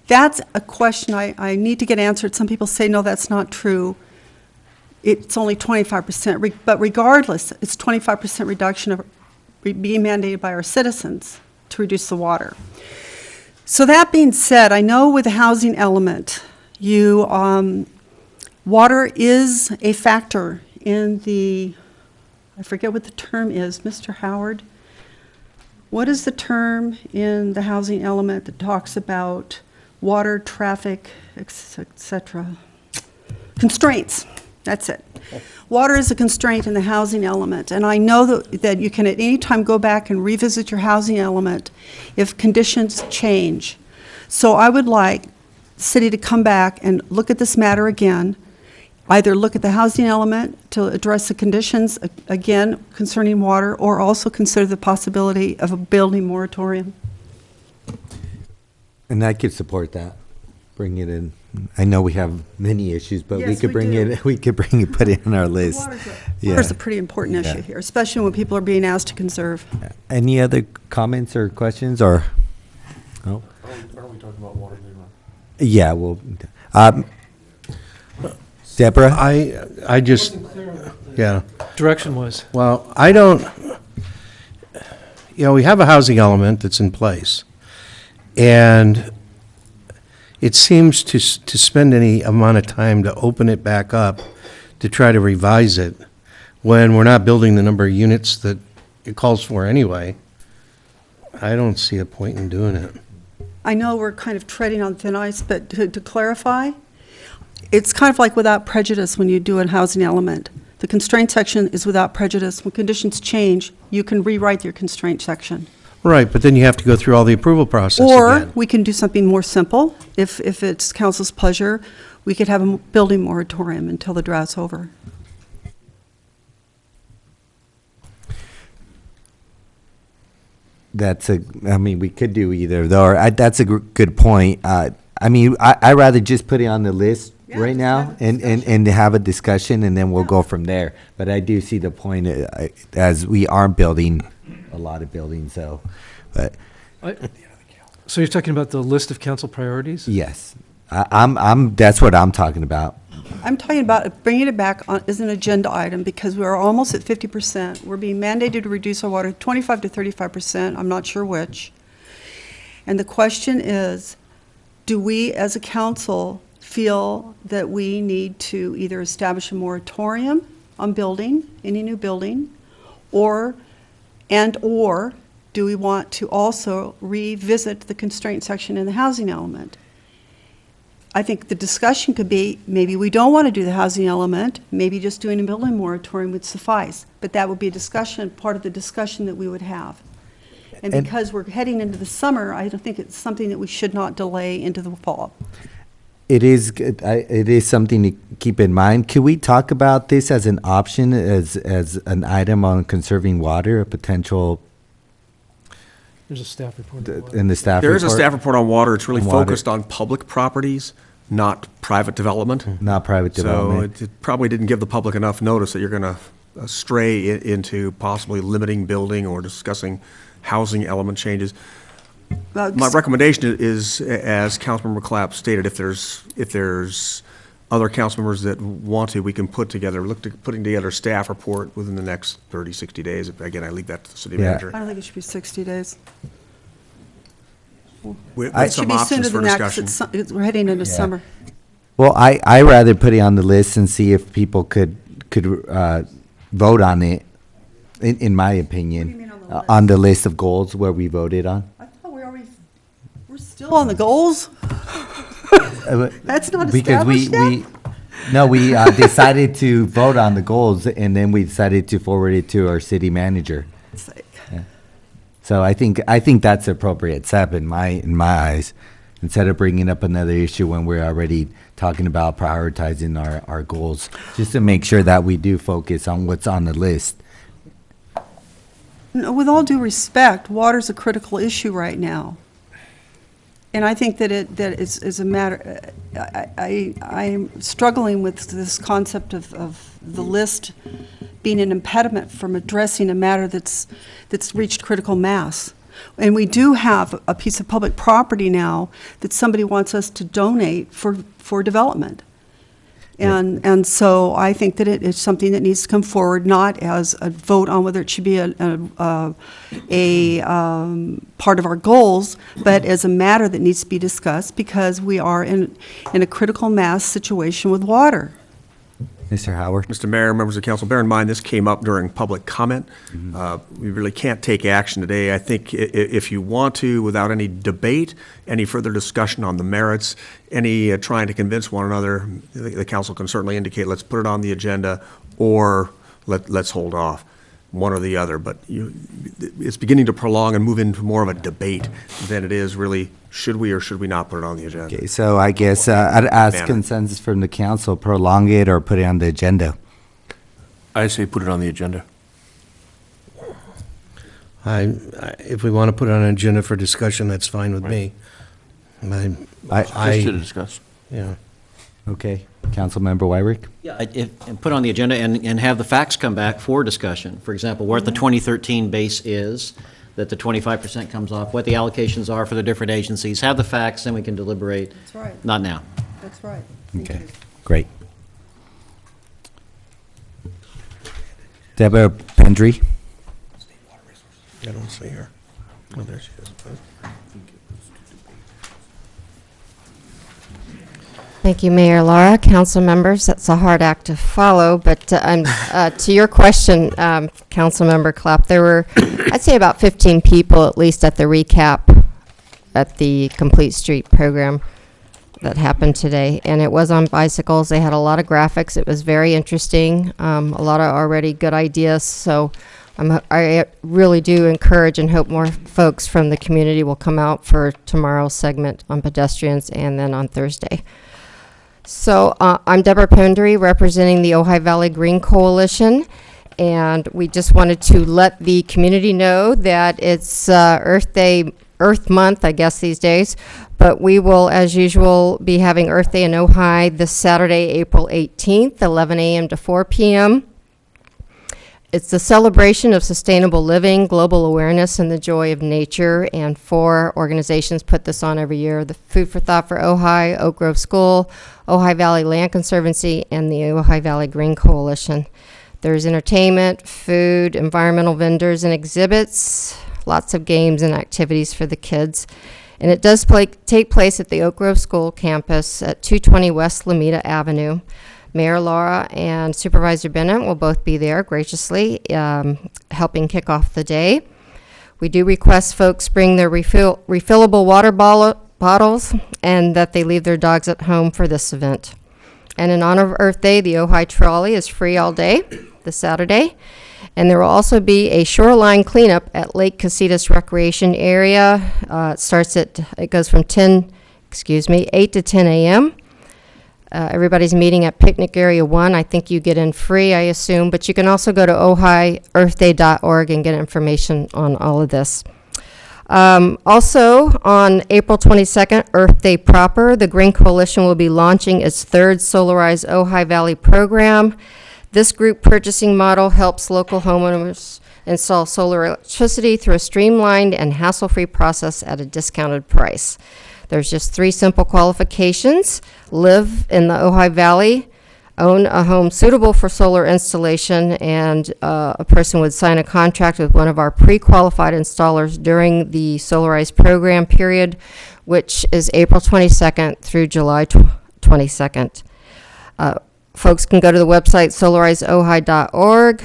That's a question I need to get answered. Some people say, no, that's not true. It's only 25%, but regardless, it's 25% reduction of being mandated by our citizens to reduce the water. So that being said, I know with the housing element, water is a factor in the, I forget what the term is, Mr. Howard. What is the term in the housing element that talks about water, traffic, etc.? Constraints. That's it. Water is a constraint in the housing element, and I know that you can at any time go back and revisit your housing element if conditions change. So I would like the city to come back and look at this matter again, either look at the housing element to address the conditions, again, concerning water, or also consider the possibility of a building moratorium. And I could support that. Bring it in. I know we have many issues, but we Yes, could we bring do. it. We could bring it, put it on our list. Water's a pretty important Yeah. issue here, especially when people are being asked to conserve. Any other comments or questions, or? No. Are we talking about water later on? Yeah. Well, Deborah. I just, yeah. Direction was. Well, I don't, we have a housing element that's in place. And it seems to spend any amount of time to open it back up, to try to revise it, when we're not building the number of units that it calls for anyway. I don't see a point in doing it. I know we're kind of treading on thin ice, but to clarify, it's kind of like without prejudice when you do a housing element. The constraint section is without prejudice. When conditions change, you can rewrite your constraint section. Right, but then you have to go through all the approval process Or again. we can do something more simple. If it's council's pleasure, we could have a building moratorium until the drought's over. We could do either, though. That's a good point. I'd rather just put it on the list right now and have a discussion, and then we'll go from there. But I do see the point, as we are building a lot of buildings, so, but. So you're talking about the list of council priorities? Yes. That's what I'm talking about. I'm talking about bringing it back on as an agenda item because we're almost at 50%. We're being mandated to reduce our water 25 to 35%. I'm not sure which. And the question is, do we as a council feel that we need to either establish a moratorium on building, any new building, or do we want to also revisit the constraint section in the housing element? I think the discussion could be, maybe we don't want to do the housing element, maybe just doing a building moratorium would suffice. But that would be a discussion, part of the discussion that we would have. And because we're heading into the summer, I don't think it's something that we should not delay into the fall. It is something to keep in mind. Could we talk about this as an option, as an item on conserving water, a potential? There's a staff report. In the staff report? There is a staff report on water. It's really On water. focused on public properties, not private development. Not private development. So it probably didn't give the public enough notice that you're going to stray into possibly limiting building or discussing housing element changes. My recommendation is, as Councilmember Clapp stated, if there's other council members that want to, we can look to putting together a staff report within the next 30, 60 days. Again, I leave that to the city manager. I don't think it should be 60 days. With It some should be options sooner for than that, 'cause discussion. we're heading into summer. Well, I rather put it on the list and see if people could vote on it, in my opinion, on the list of goals where we voted on. I thought we're still on the goals? That's not established yet? We decided to vote on the goals, and then we decided to forward it to our city manager. Yeah. So I think that's appropriate step in my eyes, instead of bringing up another issue when we're already talking about prioritizing our goals, just to make sure that we do focus on what's on the list. No, with all due respect, water's a critical issue right now. And I think that that is a matter, I'm struggling with this concept of the list being an impediment from addressing a matter that's reached critical mass. And we do have a piece of public property now that somebody wants us to donate for development. And so I think that it is something that needs to come forward, not as a vote on whether it should be a part of our goals, but as a matter that needs to be discussed because we are in a critical mass situation with water. Mr. Howard? Mr. Mayor, members of council, bear in mind, this came up during public comment. We really can't take action today. I think if you want to, without any debate, any further discussion on the merits, any trying to convince one another, the council can certainly indicate, let's put it on the agenda, or let's hold off, one or the other. But it's beginning to prolong and move into more of a debate than it is really, should we or should we not put it on the agenda? Okay, so I guess I'd ask Manner. consensus from the council, prolong it or put it on the agenda. I say put it on the agenda. If we want to put it on an agenda for discussion, that's fine with me. Just to discuss. Yeah. Okay, Councilmember Wyrick? Yeah, and put on the agenda and have the facts come back for discussion. For example, what the 2013 base is, that the 25% comes off, what the allocations are for the different agencies. Have the facts, then we can deliberate. That's right. Not now. That's right. Okay, great. Deborah Pendry? I don't see her. Oh, there she is. Thank you, Mayor Laura, council members. That's a hard act to follow, but to your question, Councilmember Clapp, there were, I'd say about 15 people at least at the recap at the Complete Street program that happened today, and it was on bicycles. They had a lot of graphics. It was very interesting, a lot of already good ideas, so I really do encourage and hope more folks from the community will come out for tomorrow's segment on pedestrians and then on Thursday. So I'm Deborah Pendry, representing the Ojai Valley Green Coalition, and we just wanted to let the community know that it's Earth Month, I guess these days, but we will, as usual, be having Earth Day in Ojai this Saturday, April 18th, 11 a.m. to 4 p.m. It's the celebration of sustainable living, global awareness, and the joy of nature, and 4 organizations put this on every year: the Food for Thought for Ojai, Oak Grove School, Ojai Valley Land Conservancy, and the Ojai Valley Green Coalition. There's entertainment, food, environmental vendors, and exhibits, lots of games and activities for the kids. And it does take place at the Oak Grove School campus at 220 West Lameda Avenue. Mayor Laura and Supervisor Bennett will both be there graciously helping kick off the day. We do request folks bring their refillable water bottles and that they leave their dogs at home for this event. And in honor of Earth Day, the Ojai Trolley is free all day this Saturday. And there will also be a shoreline cleanup at Lake Casitas Recreation Area. It goes from 8 to 10 a.m. Everybody's meeting at Picnic Area 1. I think you get in free, I assume, but you can also go to OjaiEarthDay.org and get information on all of this. Also, on April 22nd, Earth Day proper, the Green Coalition will be launching its 3rd Solarize Ojai Valley program. This group purchasing model helps local homeowners install solar electricity through a streamlined and hassle-free process at a discounted price. There's just 3 simple qualifications: live in the Ojai Valley, own a home suitable for solar installation, and a person would sign a contract with one of our pre-qualified installers during the Solarize program period, which is April 22nd through July 22nd. Folks can go to the website solarizeojai.org.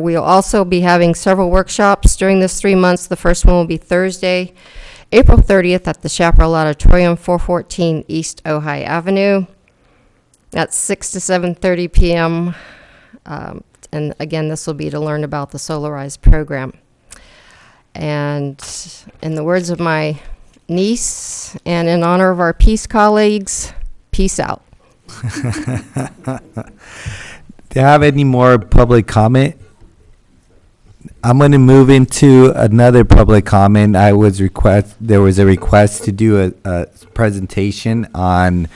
We'll also be having several workshops during this 3 months. The first one will be Thursday, April 30th at the Chaparral Auditorium, 414 East Ojai Avenue. That's 6 to 7:30 p.m. And again, this will be to learn about the Solarize program. And in the words of my niece, and in honor of our peace colleagues, peace out. Do you have any more public comment? I'm going to move into another public comment. There was a request to do a presentation on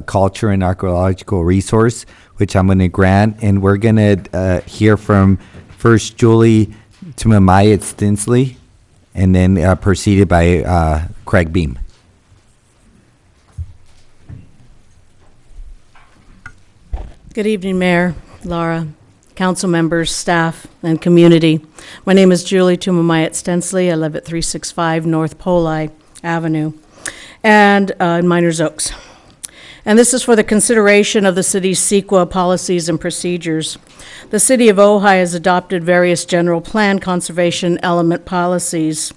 culture and archaeological resource, which I'm going to grant, and we're going to hear from first Julie Tumamaya Stinsley. and then preceded by Craig Beam. Good evening, Mayor, Laura, council members, staff, and community. My name is Julie Tumamaya Stensley. I live at 365 North Poli Avenue and in Miners Oaks. And this is for the consideration of the city's CEQA policies and procedures. The city of Ojai has adopted various general plan conservation element policies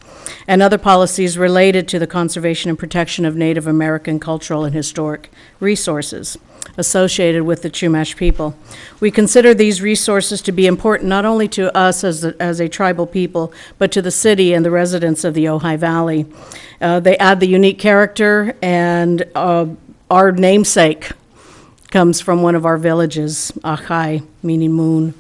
and other policies related to the conservation and protection of Native American cultural and historic resources associated with the Chumash people. We consider these resources to be important not only to us as a tribal people, but to the city and the residents of the Ojai Valley. They add the unique character, and our namesake comes from one of our villages, Ojai, meaning moon.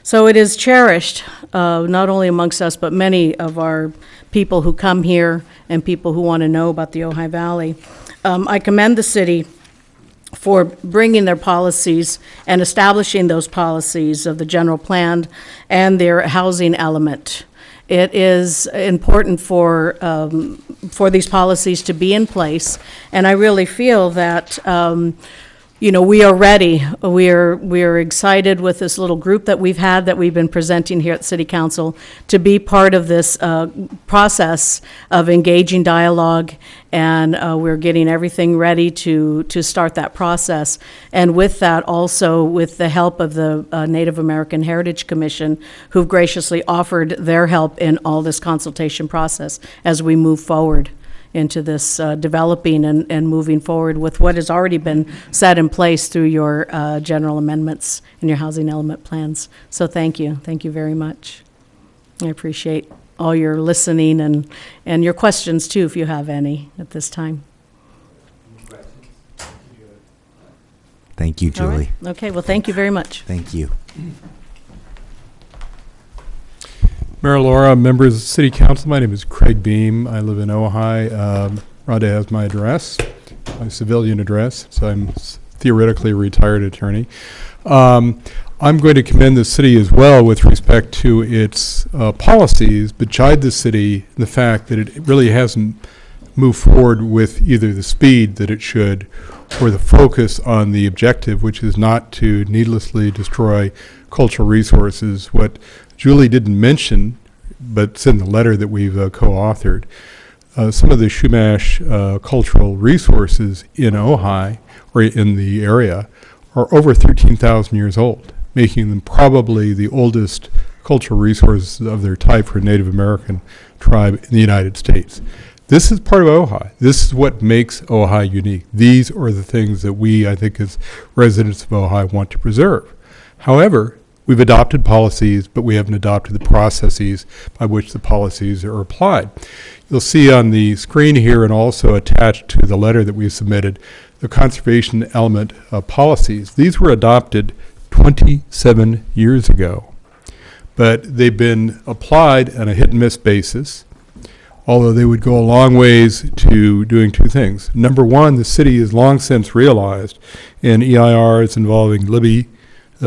So it is cherished, not only amongst us, but many of our people who come here and people who want to know about the Ojai Valley. I commend the city for bringing their policies and establishing those policies of the general plan and their housing element. It is important for these policies to be in place, and I really feel that we are ready. We are excited with this little group that we've been presenting here at City Council to be part of this process of engaging dialogue, and we're getting everything ready to start that process. And with that, also with the help of the Native American Heritage Commission, who've graciously offered their help in all this consultation process as we move forward into this developing and moving forward with what has already been set in place through your general amendments and your housing element plans. So thank you. Thank you very much. I appreciate all your listening and your questions too, if you have any at this time. Thank you, Julie. All right. Okay, well, thank you very much. Thank you. Mayor Laura, members of the City Council, my name is Craig Beam. I live in Ojai. Rhonda has my address, my civilian address, so I'm theoretically a retired attorney. I'm going to commend the city as well with respect to its policies, but chide the city in the fact that it really hasn't moved forward with either the speed that it should or the focus on the objective, which is not to needlessly destroy cultural resources. What Julie didn't mention, but it's in the letter that we've co-authored, some of the Chumash cultural resources in Ojai, or in the area, are over 13,000 years old, making them probably the oldest cultural resources of their type for a Native American tribe in the United States. This is part of Ojai. This is what makes Ojai unique. These are the things that we, I think, as residents of Ojai want to preserve. However, we've adopted policies, but we haven't adopted the processes by which the policies are applied. You'll see on the screen here and also attached to the letter that we submitted, the conservation element policies. These were adopted 27 years ago, but they've been applied on a hit and miss basis, although they would go a long ways to doing two things. Number one, the city has long since realized in EIRs involving the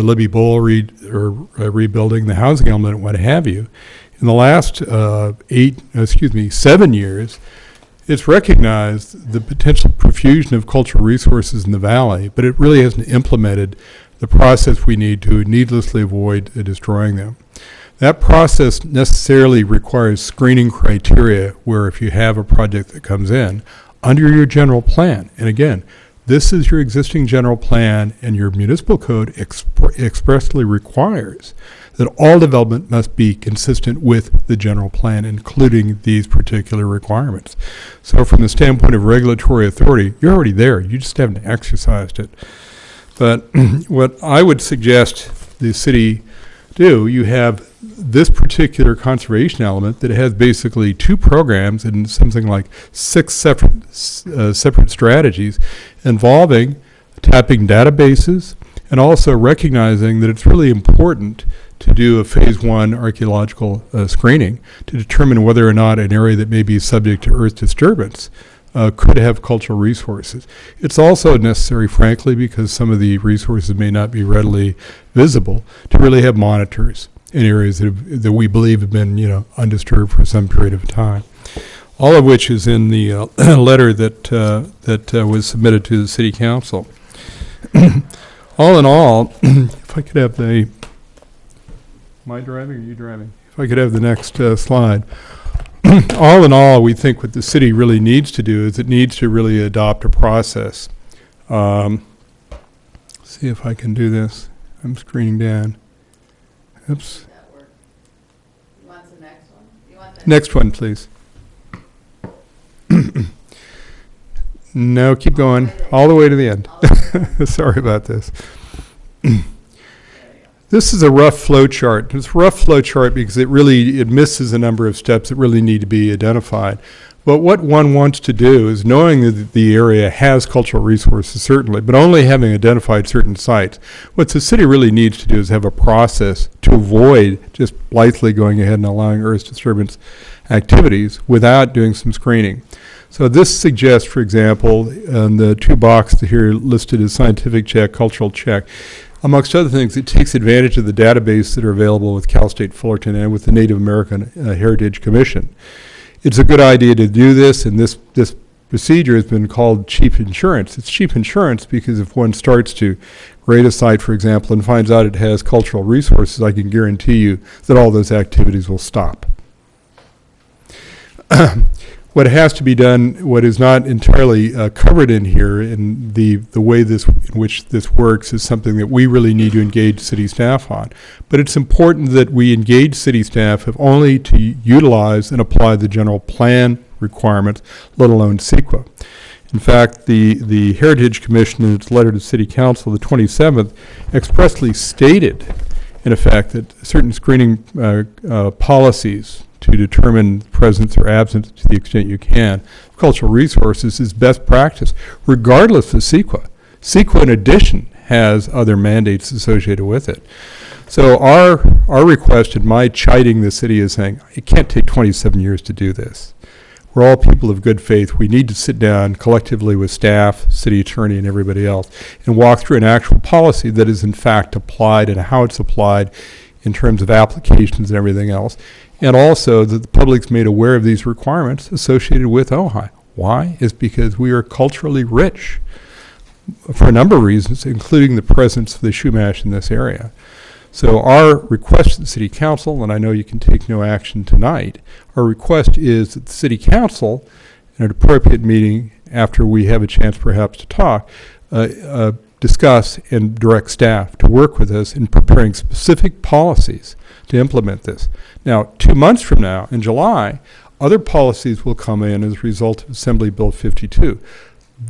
Libby Bowl rebuilding, the housing element, and what have you. In the last 7 years, it's recognized the potential profusion of cultural resources in the valley, but it really hasn't implemented the process we need to needlessly avoid destroying them. That process necessarily requires screening criteria where if you have a project that comes in under your general plan, and again, this is your existing general plan, and your municipal code expressly requires that all development must be consistent with the general plan, including these particular requirements. So from the standpoint of regulatory authority, you're already there. You just haven't exercised it. But what I would suggest the city do, you have this particular conservation element that has basically two programs and something like 6 separate strategies involving tapping databases and also recognizing that it's really important to do a phase 1 archaeological screening to determine whether or not an area that may be subject to earth disturbance could have cultural resources. It's also necessary, frankly, because some of the resources may not be readily visible, to really have monitors. in areas that we believe have been, undisturbed for some period of time. All of which is in the letter that was submitted to the City Council. All in all, if I could have am I driving or are you driving? If I could have the next slide. All in all, we think what the city really needs to do is it needs to really adopt a process. See if I can do this. I'm screening down. Oops. Next one, please. No, keep going. All the way to the end. Sorry about this. This is a rough flow chart. It's a rough flow chart because it misses a number of steps that really need to be identified. But what one wants to do is, knowing that the area has cultural resources, certainly, but only having identified certain sites, what the city really needs to do is have a process to avoid just blithely going ahead and allowing earth disturbance activities without doing some screening. So this suggests, for example, the two boxes here listed as scientific check, cultural check. Amongst other things, it takes advantage of the database that are available with Cal State Fullerton and with the Native American Heritage Commission. It's a good idea to do this, and this procedure has been called cheap insurance. It's cheap insurance because if one starts to grade a site, for example, and finds out it has cultural resources, I can guarantee you that all those activities will stop. What has to be done, what is not entirely covered in here, in the way in which this works, is something that we really need to engage city staff on. But it's important that we engage city staff if only to utilize and apply the general plan requirements, let alone CEQA. In fact, the Heritage Commission, in its letter to City Council, the 27th, expressly stated, in effect, that certain screening policies to determine presence or absence, to the extent you can, of cultural resources is best practice, regardless of CEQA. CEQA, in addition, has other mandates associated with it. So our request and my chiding the city is saying, it can't take 27 years to do this. We're all people of good faith. We need to sit down collectively with staff, city attorney, and everybody else and walk through an actual policy that is in fact applied and how it's applied in terms of applications and everything else. And also that the public's made aware of these requirements associated with Ojai. Why? Is because we are culturally rich for a number of reasons, including the presence of the Chumash in this area. So our request to the City Council, and I know you can take no action tonight, our request is that the City Council, in an appropriate meeting after we have a chance perhaps to talk, discuss and direct staff to work with us in preparing specific policies to implement this. Now, 2 months from now, in July, other policies will come in as a result of Assembly Bill 52.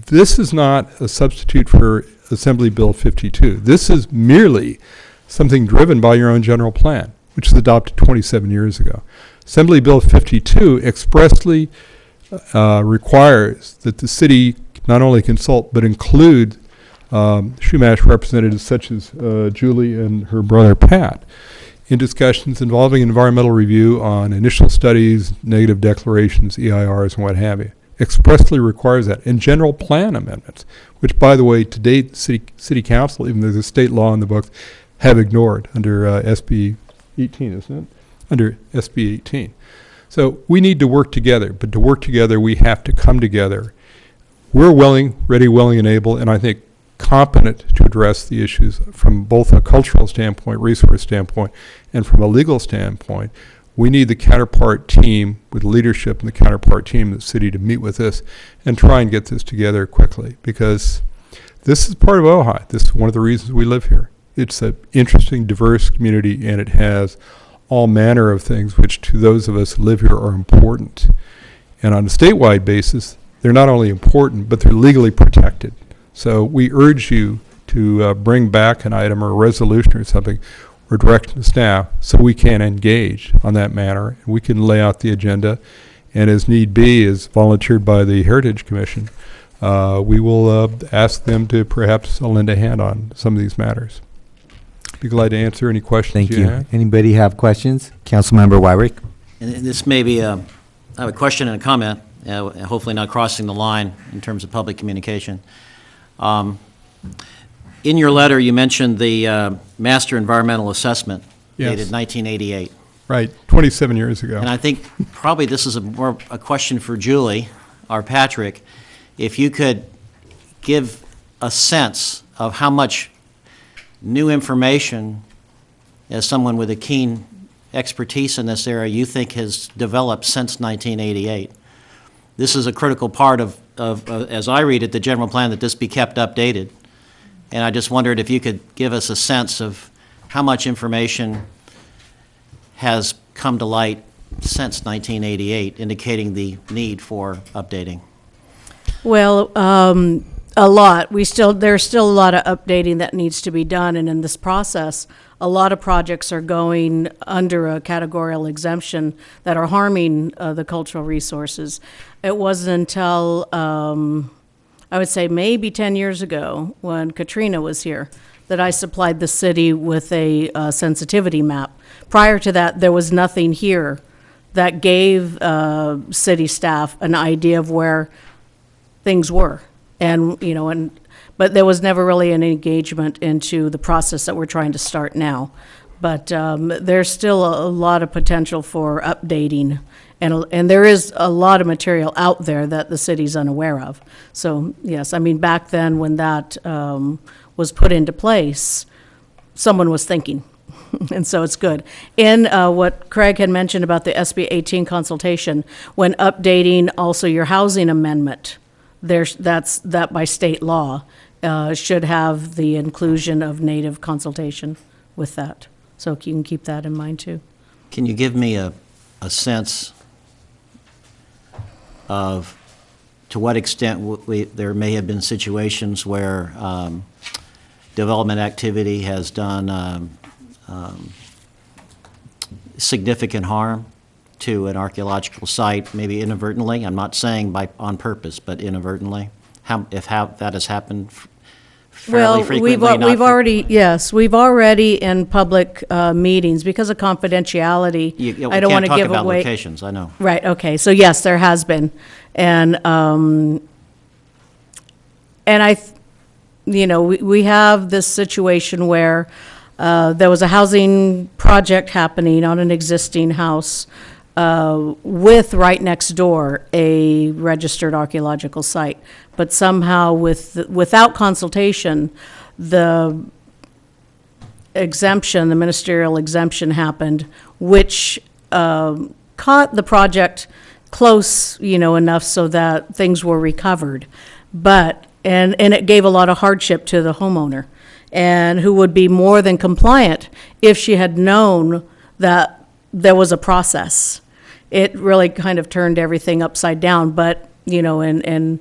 This is not a substitute for Assembly Bill 52. This is merely something driven by your own general plan, which was adopted 27 years ago. Assembly Bill 52 expressly requires that the city not only consult but include Chumash representatives such as Julie and her brother Pat in discussions involving environmental review on initial studies, negative declarations, EIRs, and what have you. Expressly requires that. And general plan amendments, which, by the way, to date, City Council, even though there's a state law in the books, have ignored under SB 18, isn't it? Under SB 18. So we need to work together, but to work together, we have to come together. We're ready, willing, and able, and I think competent to address the issues from both a cultural standpoint, resource standpoint, and from a legal standpoint. We need the counterpart team with leadership and the counterpart team in the city to meet with us and try and get this together quickly, because this is part of Ojai. This is one of the reasons we live here. It's an interesting, diverse community, and it has all manner of things which to those of us who live here are important. And on a statewide basis, they're not only important, but they're legally protected. So we urge you to bring back an item or a resolution or something or direction to staff so we can engage on that matter. And we can lay out the agenda, and as need be, as volunteered by the Heritage Commission, we will ask them to perhaps lend a hand on some of these matters. Be glad to answer any questions. Thank you. have. Anybody have questions? Councilmember Wyrick. And this may be, I have a question and a comment, hopefully not crossing the line in terms of public communication. In your letter, you mentioned the master environmental assessment Yes. dated 1988. Right, 27 years ago. And I think probably this is more a question for Julie or Patrick. If you could give a sense of how much new information, as someone with a keen expertise in this area, you think has developed since 1988. This is a critical part of, as I read it, the general plan, that this be kept updated. And I just wondered if you could give us a sense of how much information has come to light since 1988, indicating the need for updating. Well, a lot. There's still a lot of updating that needs to be done, and in this process, a lot of projects are going under a categorical exemption that are harming the cultural resources. It wasn't until, I would say maybe 10 years ago, when Katrina was here, that I supplied the city with a sensitivity map. Prior to that, there was nothing here that gave city staff an idea of where things were. But there was never really an engagement into the process that we're trying to start now. But there's still a lot of potential for updating, and there is a lot of material out there that the city's unaware of. So yes, I mean, back then when that was put into place, someone was thinking. And so it's good. In what Craig had mentioned about the SB 18 consultation, when updating also your housing amendment, that by state law should have the inclusion of native consultation with that. So you can keep that in mind too. Can you give me a sense of to what extent there may have been situations where development activity has done significant harm to an archaeological site, maybe inadvertently? I'm not saying on purpose, but inadvertently. If that has happened fairly frequently? We've already in public meetings, because of confidentiality, I don't want to give away. We can't talk about locations, I know. Right, okay, so yes, there has been. And we have this situation where there was a housing project happening on an existing house with right next door a registered archaeological site. But somehow without consultation, the ministerial exemption happened, which caught the project close, enough so that things were recovered. But, and it gave a lot of hardship to the homeowner, and who would be more than compliant if she had known that there was a process. It really kind of turned everything upside down. But, in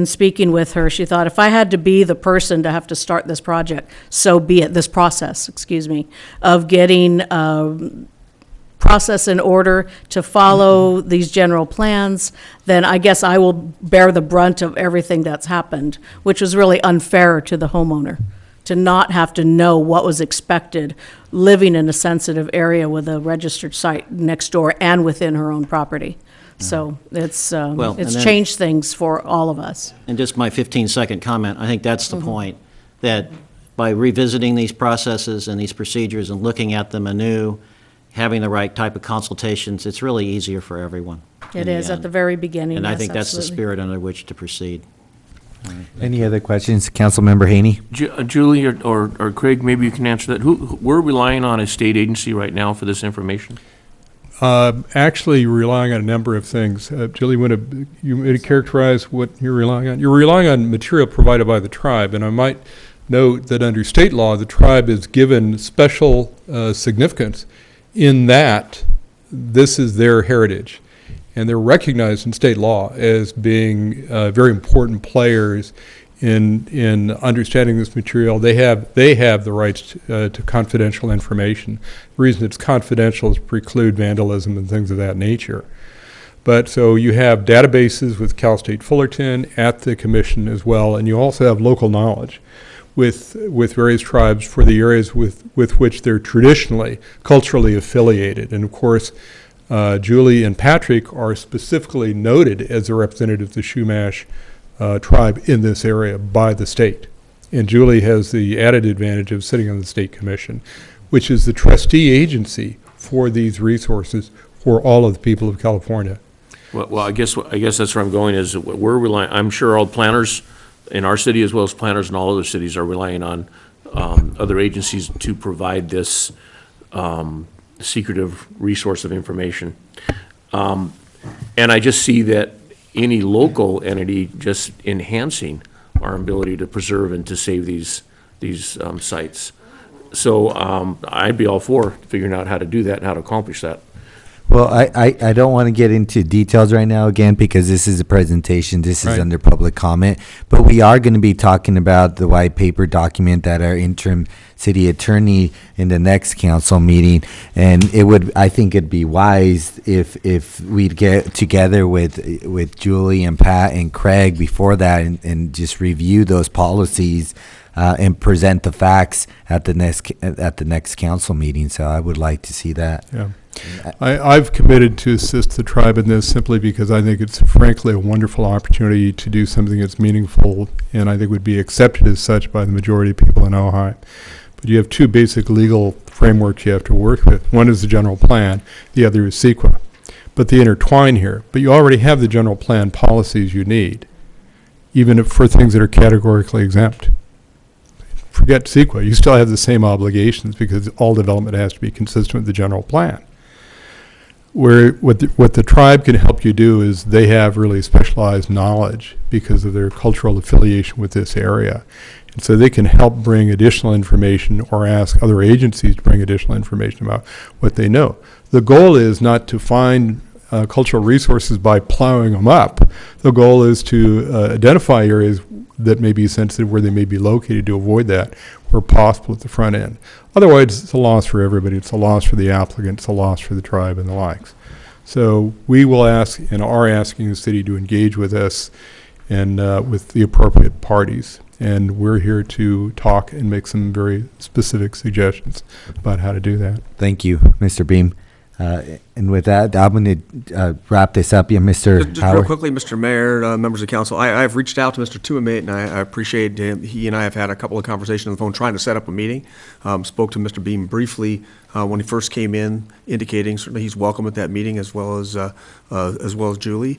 speaking with her, she thought, if I had to be the person to have to start this project, so be it, this process, of getting process in order to follow these general plans, then I guess I will bear the brunt of everything that's happened, which was really unfair to the homeowner, to not have to know what was expected living in a sensitive area with a registered site next door and within her own property. So it's changed things for all of us. And just my 15-second comment, I think that's the point, that by revisiting these processes and these procedures and looking at them anew, having the right type of consultations, it's really easier for everyone. It is at the very beginning. And I think that's absolutely. the spirit under which to proceed. Any other questions, Councilmember Haney? Julie or Craig, maybe you can answer that. We're relying on a state agency right now for this information? Actually, relying on a number of things. Julie, you may characterize what you're relying on. You're relying on material provided by the tribe, and I might note that under state law, the tribe is given special significance in that this is their heritage. And they're recognized in state law as being very important players in understanding this material. They have the rights to confidential information. The reason it's confidential is to preclude vandalism and things of that nature. But so you have databases with Cal State Fullerton at the commission as well, and you also have local knowledge with various tribes for the areas with which they're traditionally, culturally affiliated. And of course, Julie and Patrick are specifically noted as a representative of the Chumash tribe in this area by the state. And Julie has the added advantage of sitting on the State Commission, which is the trustee agency for these resources for all of the people of California. Well, I guess that's where I'm going is we're relying, I'm sure all planners in our city as well as planners in all other cities are relying on other agencies to provide this secretive resource of information. And I just see that any local entity just enhancing our ability to preserve and to save these sites. So I'd be all for figuring out how to do that and how to accomplish that. Well, I don't want to get into details right now again because this is a presentation. This is Right. under public comment. But we are going to be talking about the white paper document that our interim city attorney in the next council meeting. And I think it'd be wise if we'd get together with Julie and Pat and Craig before that and just review those policies and present the facts at the next council meeting. So I would like to see that. Yeah. I've committed to assist the tribe in this simply because I think it's frankly a wonderful opportunity to do something that's meaningful and I think would be accepted as such by the majority of people in Ojai. But you have two basic legal frameworks you have to work with. One is the general plan, the other is CEQA. But they intertwine here. But you already have the general plan policies you need, even for things that are categorically exempt. Forget CEQA, you still have the same obligations because all development has to be consistent with the general plan. What the tribe can help you do is they have really specialized knowledge because of their cultural affiliation with this area. And so they can help bring additional information or ask other agencies to bring additional information about what they know. The goal is not to find cultural resources by plowing them up. The goal is to identify areas that may be sensitive where they may be located to avoid that where possible at the front end. Otherwise, it's a loss for everybody. It's a loss for the applicant. It's a loss for the tribe and the likes. So we will ask and are asking the city to engage with us and with the appropriate parties. And we're here to talk and make some very specific suggestions about how to do that. Thank you, Mr. Beam. And with that, I'm going to wrap this up. Yeah, Mr. Just Howard. real quickly, Mr. Mayor, members of council, I've reached out to Mr. Tuamate, and I appreciate him. He and I have had a couple of conversations on the phone trying to set up a meeting. Spoke to Mr. Beam briefly when he first came in, indicating certainly he's welcome at that meeting as well as Julie.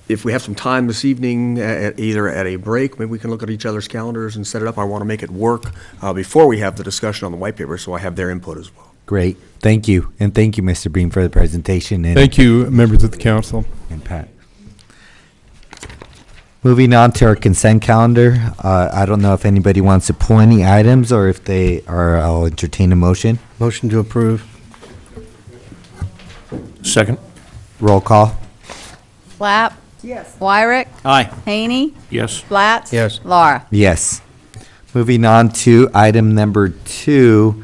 If we have some time this evening, either at a break, maybe we can look at each other's calendars and set it up. I want to make it work before we have the discussion on the white paper, so I have their input as well. Great. Thank you. And thank you, Mr. Beam, for the presentation. And Thank you, members of the council. And Pat. Moving on to our consent calendar. I don't know if anybody wants to pull any items or if they are, I'll entertain a motion. Motion to approve. Second. Roll call. Flap. Yes. Wyrick. Aye. Haney. Yes. Blatz. Yes. Laura. Yes. Moving on to item number 2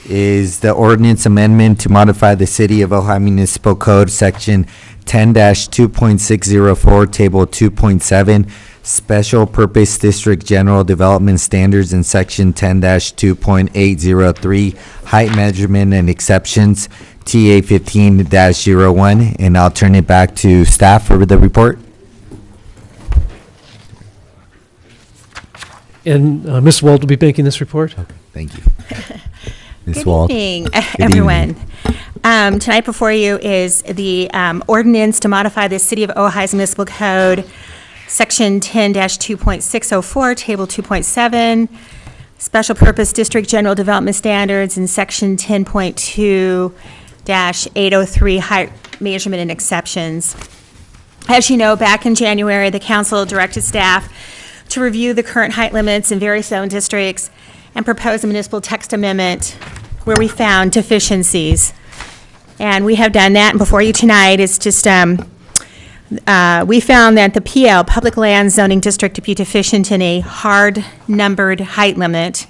is the ordinance amendment to modify the City of Ojai Municipal Code, Section 10-2.604, Table 2.7, Special Purpose District General Development Standards, and Section 10-2.803, Height Measurement and Exceptions, TA 15-01. And I'll turn it back to staff for the report. And Ms. Wald will be making this report. Thank you. Good evening, everyone. Tonight before you is the ordinance to modify the City of Ojai's Municipal Code, Section 10-2.604, Table 2.7, Special Purpose District General Development Standards, and Section 10.2-803, Height Measurement and Exceptions. As you know, back in January, the council directed staff to review the current height limits in various zone districts and propose a municipal text amendment where we found deficiencies. And we have done that, and before you tonight is just, we found that the PL, Public Land Zoning District, to be deficient in a hard numbered height limit.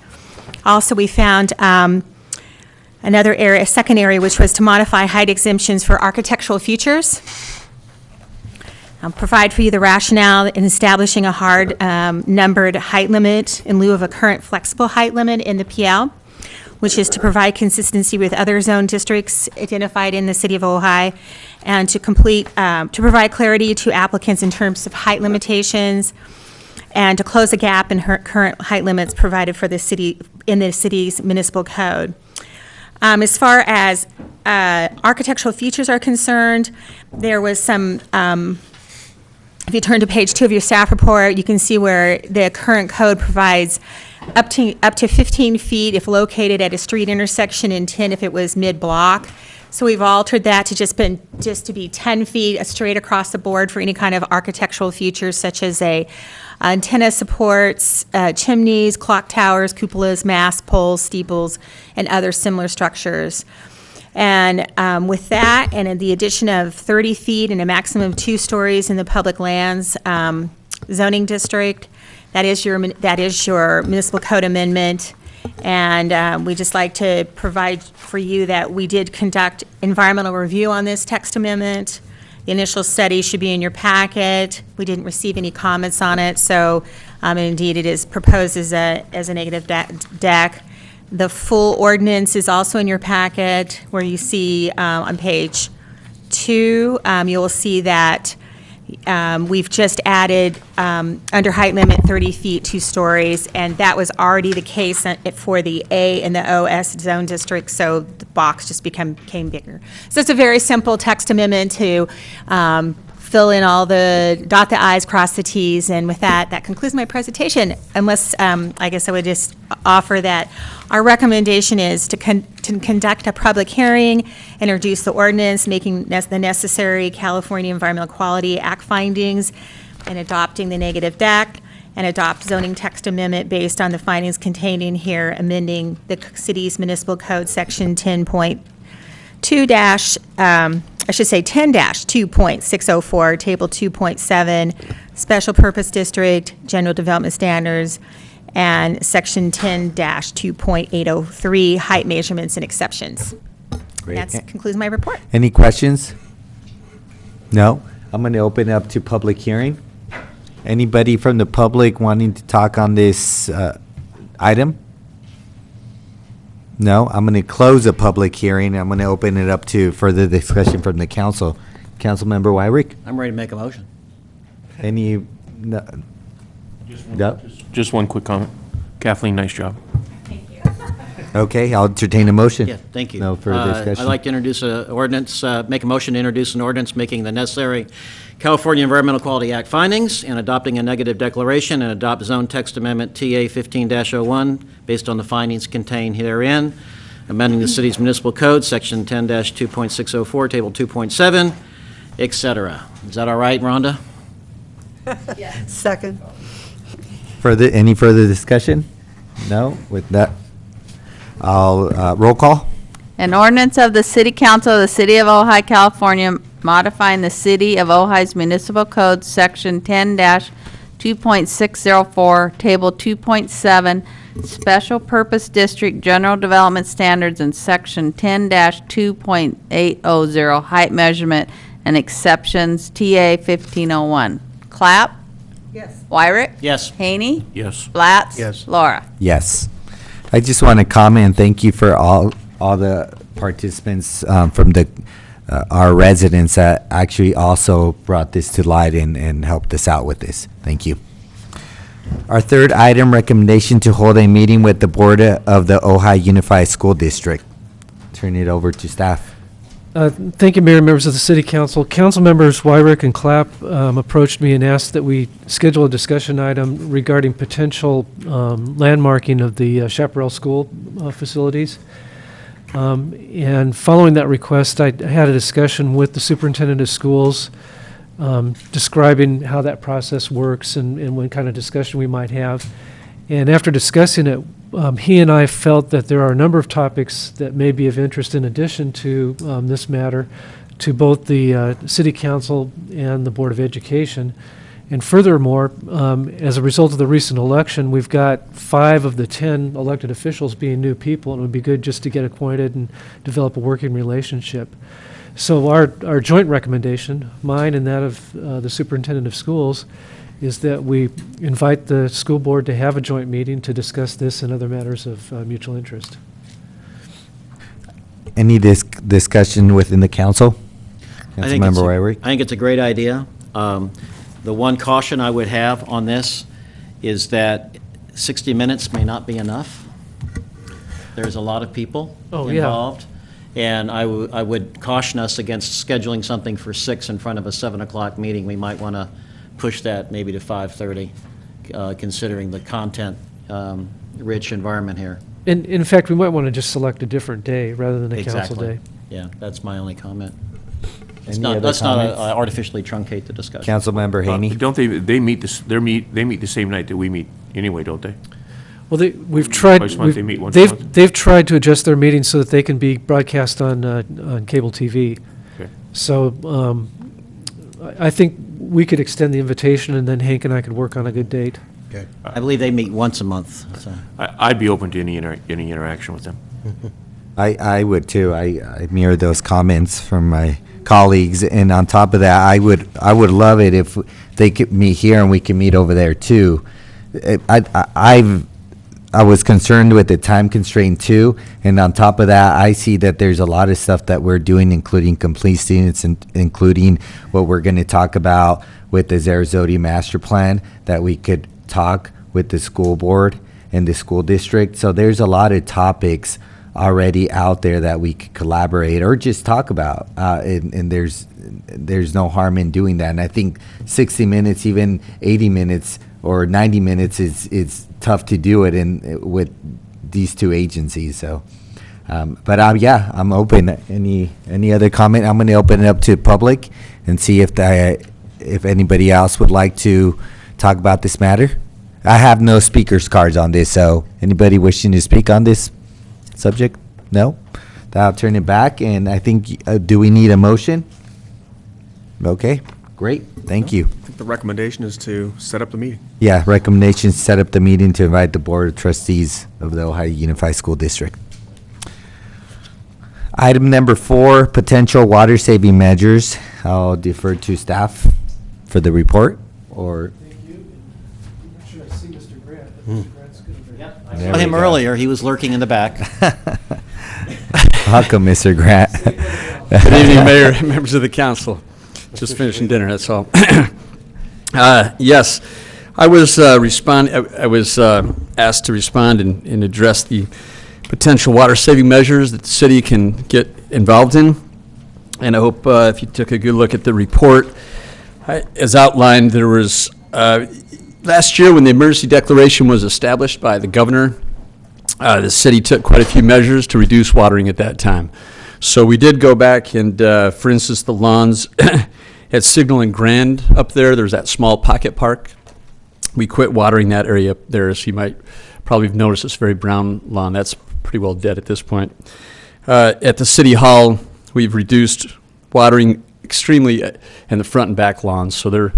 Also, we found another area, a second area, which was to modify height exemptions for architectural features. I'll provide for you the rationale in establishing a hard numbered height limit in lieu of a current flexible height limit in the PL, which is to provide consistency with other zone districts identified in the City of Ojai, and to provide clarity to applicants in terms of height limitations, and to close a gap in her current height limits provided for the city, in the city's municipal code. As far as architectural features are concerned, there was some, if you turn to page 2 of your staff report, you can see where the current code provides up to 15 feet if located at a street intersection and 10 if it was mid-block. So we've altered that to just to be 10 feet straight across the board for any kind of architectural features such as antenna supports, chimneys, clock towers, cupolas, masts, poles, steeples, and other similar structures. And with that, and in the addition of 30 feet and a maximum of 2 stories in the public lands zoning district, that is your municipal code amendment. And we just like to provide for you that we did conduct environmental review on this text amendment. The initial study should be in your packet. We didn't receive any comments on it, so indeed it is proposed as a negative deck. The full ordinance is also in your packet, where you see on page 2, you will see that we've just added under height limit 30 feet, 2 stories, and that was already the case for the A and the OS zone district, so the box just became bigger. So it's a very simple text amendment to fill in all dot the i's, cross the t's, and with that, that concludes my presentation. Unless, I guess I would just offer that our recommendation is to conduct a public hearing, introduce the ordinance, making the necessary California Environmental Quality Act findings, and adopting the negative deck, and adopt zoning text amendment based on the findings contained in here, amending the city's municipal code section 10.2-2.604, table 2.7, special purpose district, general development standards, and section 10-2.803, height measurements and exceptions. Great. That concludes my report. Any questions? No? I'm going to open it up to public hearing. Anybody from the public wanting to talk on this item? No? I'm going to close the public hearing. I'm going to open it up to further discussion from the council. Councilmember Wyrick? I'm ready to make a motion. Any? No? No? Just one quick comment. Kathleen, nice job. Okay, I'll entertain a motion. Yeah, thank you. No further discussion. I'd like to introduce an ordinance, make a motion to introduce an ordinance making the necessary California Environmental Quality Act findings and adopting a negative declaration and adopt zone text amendment TA 15-01 based on the findings contained herein, amending the city's municipal code, section 10-2.604, table 2.7, et cetera. Is that all right, Rhonda? Second. Any further discussion? No? With that, I'll roll call. An ordinance of the City Council of the City of Ojai, California, modifying the City of Ojai's Municipal Code, Section 10-2.604, Table 2.7, Special Purpose District General Development Standards, and Section 10-2.800, Height Measurement and Exceptions, TA 1501. Clapp? Yes. Wyrick? Yes. Haney? Yes. Blatz? Yes. Laura? Yes. I just want to comment and thank you for all the participants from our residents that actually also brought this to light and helped us out with this. Thank you. Our third item, recommendation to hold a meeting with the Board of the Ojai Unified School District. Turn it over to staff. Thank you, Mayor and members of the City Council. Council members Wyrick and Clapp approached me and asked that we schedule a discussion item regarding potential landmarking of the Chaparral School facilities. And following that request, I had a discussion with the superintendent of schools describing how that process works and what kind of discussion we might have. And after discussing it, he and I felt that there are a number of topics that may be of interest in addition to this matter to both the City Council and the Board of Education. And furthermore, as a result of the recent election, we've got 5 of the 10 elected officials being new people, and it would be good just to get acquainted and develop a working relationship. So our joint recommendation, mine and that of the superintendent of schools, is that we invite the school board to have a joint meeting to discuss this and other matters of mutual interest. Any discussion within the council? Councilmember Wyrick? I think it's a great idea. The one caution I would have on this is that 60 minutes may not be enough. There's a lot of people involved. And I would caution us against scheduling something for 6 in front of a 7 o'clock meeting. We might want to push that maybe to 5:30, considering the content-rich environment here. And in fact, we might want to just select a different day rather than a council Exactly. day. Yeah, that's my only comment. Let's Any not, other let's not comments? artificially truncate the discussion. Councilmember Haney? Don't they meet the same night that we meet anyway, don't they? Well, we've tried. Twice a month, they meet once a they've month? they've tried to adjust their meetings so that they can be broadcast on cable TV. Okay. So I think we could extend the invitation, and then Hank and I could work on a good date. Okay. I believe they meet once a month, so. I'd be open to any interaction with them. I would too. I mirror those comments from my colleagues, and on top of that, I would love it if they could meet here and we can meet over there too. I was concerned with the time constraint too, and on top of that, I see that there's a lot of stuff that we're doing, including complete students, and including what we're going to talk about with the Zarazoti master plan, that we could talk with the school board and the school district. So there's a lot of topics already out there that we could collaborate or just talk about, and there's no harm in doing that. And I think 60 minutes, even 80 minutes or 90 minutes is tough to do it with these two agencies. So, but yeah, I'm open. Any other comment? I'm going to open it up to public and see if anybody else would like to talk about this matter. I have no speakers cards on this, so anybody wishing to speak on this subject? No? I'll turn it back, and I think, do we need a motion? Okay, great, thank you. I think the recommendation is to set up the meeting. Yeah, recommendations, set up the meeting to invite the Board of Trustees of the Ojai Unified School District. Item number 4, potential water-saving measures. I'll defer to staff for the report, or... I saw him earlier, he was lurking in the back. Welcome, Mr. Grant. Good evening, Mayor, members of the council. Just finishing dinner, that's all. Yes, I was asked to respond and address the potential water-saving measures that the city can get involved in. And I hope if you took a good look at the report, as outlined, there was last year, when the emergency declaration was established by the governor, the city took quite a few measures to reduce watering at that time. So we did go back and, for instance, the lawns at Signal and Grand up there's that small pocket park. We quit watering that area up there, as you might probably have noticed. It's very brown lawn. That's pretty well dead at this point. At the city hall, we've reduced watering extremely in the front and back lawns. So they're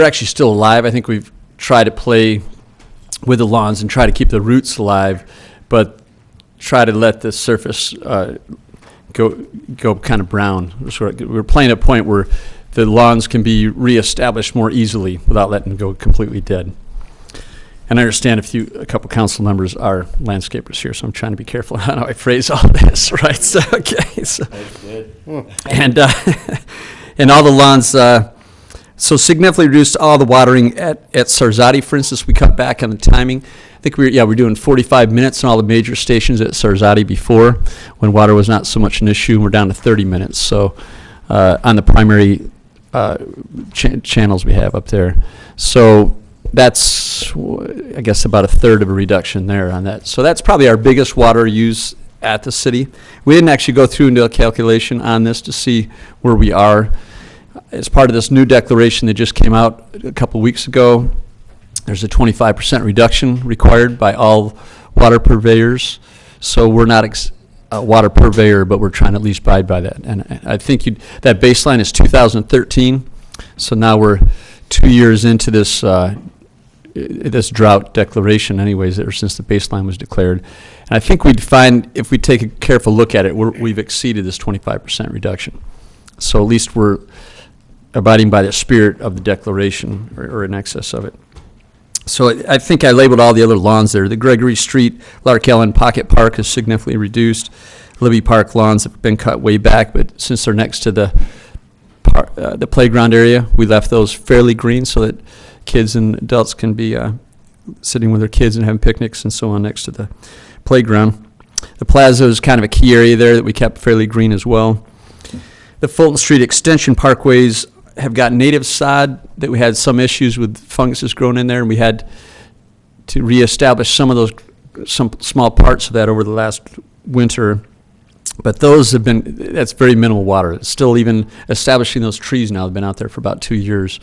actually still alive. I think we've try to play with the lawns and try to keep the roots alive, but try to let the surface go kind of brown. So we're playing at a point where the lawns can be reestablished more easily without letting them go completely dead. And I understand a couple council members are landscapers here, so I'm trying to be careful how I phrase all this, right? So, okay. So, and all the lawns, so significantly reduced all the watering at Zarazoti, for instance. We cut back on the timing. I think we're doing 45 minutes on all the major stations at Zarazoti before, when water was not so much an issue, and we're down to 30 minutes. So on the primary channels we have up there. So that's, I guess, about a third of a reduction there on that. So that's probably our biggest water use at the city. We didn't actually go through and do a calculation on this to see where we are. As part of this new declaration that just came out a couple weeks ago, there's a 25% reduction required by all water purveyors. So we're not a water purveyor, but we're trying to at least abide by that. And I think that baseline is 2013. So now we're 2 years into this this drought declaration anyways, ever since the baseline was declared. And I think we'd find, if we take a careful look at it, we've exceeded this 25% reduction. So at least we're abiding by the spirit of the declaration, or in excess of it. So I think I labeled all the other lawns there. The Gregory Street, Lark Ellen Pocket Park is significantly reduced. Libby Park lawns have been cut way back, but since they're next to the playground area, we left those fairly green so that kids and adults can be sitting with their kids and having picnics and so on next to the playground. The plaza is kind of a key area there that we kept fairly green as well. The Fulton Street Extension parkways have got native sod that we had some issues with funguses growing in there, and we had to reestablish some small parts of that over the last winter. But those have been, that's very minimal water. It's still even establishing those trees now. They've been out there for about 2 years.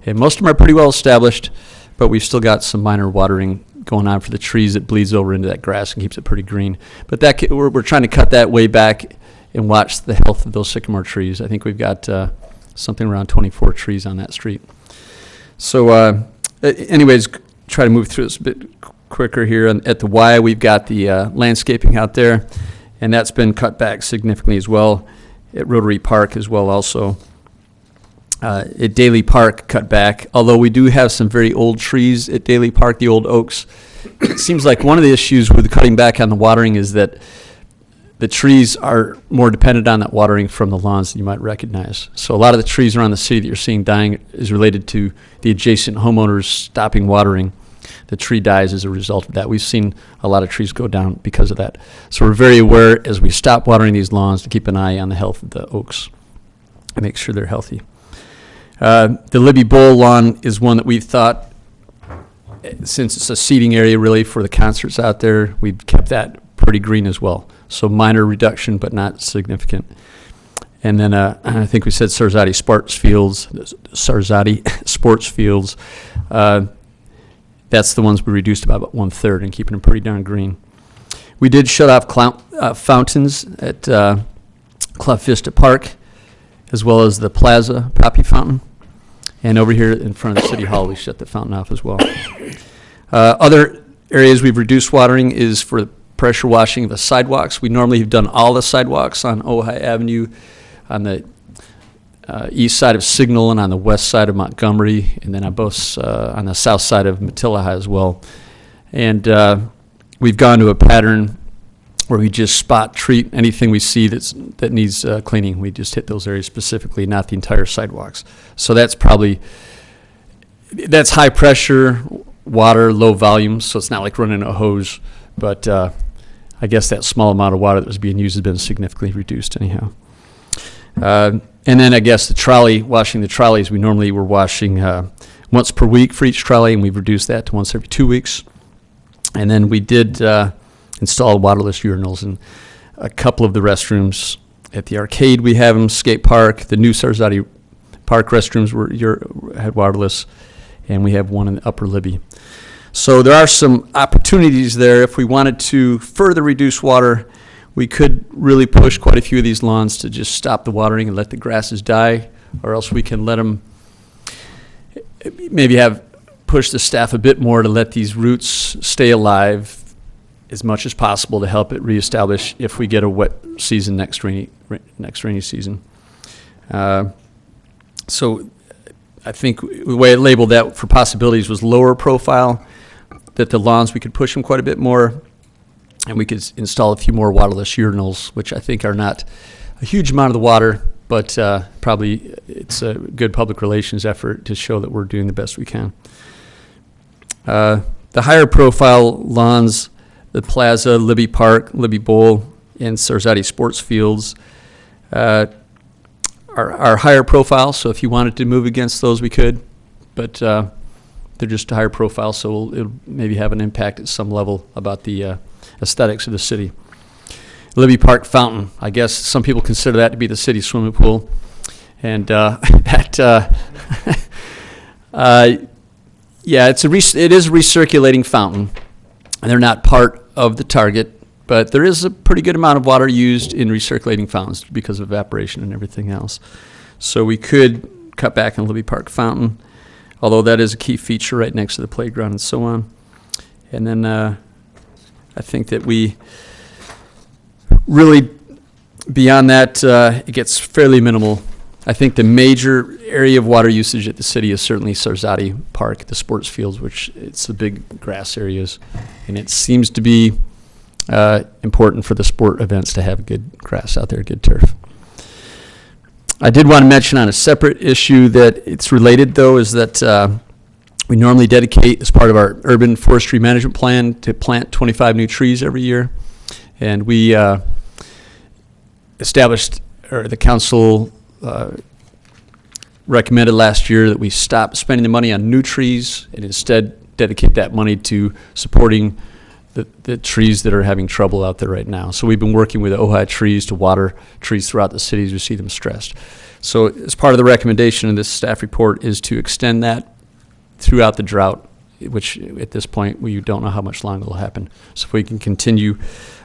And most of them are pretty well established, but we've still got some minor watering going on for the trees that bleeds over into that grass and keeps it pretty green. But that we're trying to cut that way back and watch the health of those sycamore trees. I think we've got something around 24 trees on that street. So anyways, try to move through this a bit quicker here. At the Y, we've got the landscaping out there, and that's been cut back significantly as well. At Rotary Park as well also. At Daly Park, cut back, although we do have some very old trees at Daly Park, the old oaks. It seems like one of the issues with cutting back on the watering is that the trees are more dependent on that watering from the lawns than you might recognize. So a lot of the trees around the city that you're seeing dying is related to the adjacent homeowners stopping watering. The tree dies as a result of that. We've seen a lot of trees go down because of that. So we're very aware as we stop watering these lawns to keep an eye on the health of the oaks and make sure they're healthy. The Libby Bowl lawn is one that we've thought, since it's a seating area really for the concerts out there, we've kept that pretty green as well. So minor reduction, but not significant. And then I think we said Sarzati Sports Fields. That's the ones we reduced by about 1/3 and keeping them pretty darn green. We did shut off fountains at Clough Vista Park, as well as the Plaza Poppy Fountain. And over here in front of the City Hall, we shut the fountain off as well. Other areas we've reduced watering is for pressure washing of the sidewalks. We normally have done all the sidewalks on Ojai Avenue, on the east side of Signal and on the west side of Montgomery, and then on both on the south side of Matilla as well. And we've gone to a pattern where we just spot treat anything we see that needs cleaning. We just hit those areas specifically, not the entire sidewalks. So that's high pressure water, low volume, so it's not like running a hose, but I guess that small amount of water that was being used has been significantly reduced anyhow. And then I guess washing the trolleys, we normally were washing once per week for each trolley, and we've reduced that to once every 2 weeks. And then we did install waterless urinals in a couple of the restrooms. At the arcade, we have them, skate park. The new Sarzati Park restrooms had waterless, and we have one in the Upper Libby. So there are some opportunities there. If we wanted to further reduce water, we could really push quite a few of these lawns to just stop the watering and let the grasses die, or else we can let them maybe push the staff a bit more to let these roots stay alive as much as possible to help it reestablish if we get a wet season next rainy season. So I think the way I labeled that for possibilities was lower profile, that the lawns, we could push them quite a bit more, and we could install a few more waterless urinals, which I think are not a huge amount of the water, but probably it's a good public relations effort to show that we're doing the best we can. The higher profile lawns, the Plaza, Libby Park, Libby Bowl, and Sarzati Sports Fields are higher profile, so if you wanted to move against those, we could, but they're just a higher profile, so it'll maybe have an impact at some level about the aesthetics of the city. Libby Park Fountain, I guess some people consider that to be the city swimming pool, and yeah, it is a recirculating fountain, and they're not part of the target, but there is a pretty good amount of water used in recirculating fountains because of evaporation and everything else. So we could cut back on Libby Park Fountain, although that is a key feature right next to the playground and so on. And then I think that we really, beyond that, it gets fairly minimal. I think the major area of water usage at the city is certainly Sarzati Park, the sports fields, which it's the big grass areas, and it seems to be important for the sport events to have good grass out there, good turf. I did want to mention on a separate issue that it's related, though, is that We normally dedicate, as part of our urban forestry management plan, to plant 25 new trees every year. And we established, or the council recommended last year that we stop spending the money on new trees and instead dedicate that money to supporting the trees that are having trouble out there right now. So we've been working with Ojai Trees to water trees throughout the city as we see them stressed. So as part of the recommendation in this staff report is to extend that throughout the drought, which at this point we don't know how much longer will happen. So if we can continue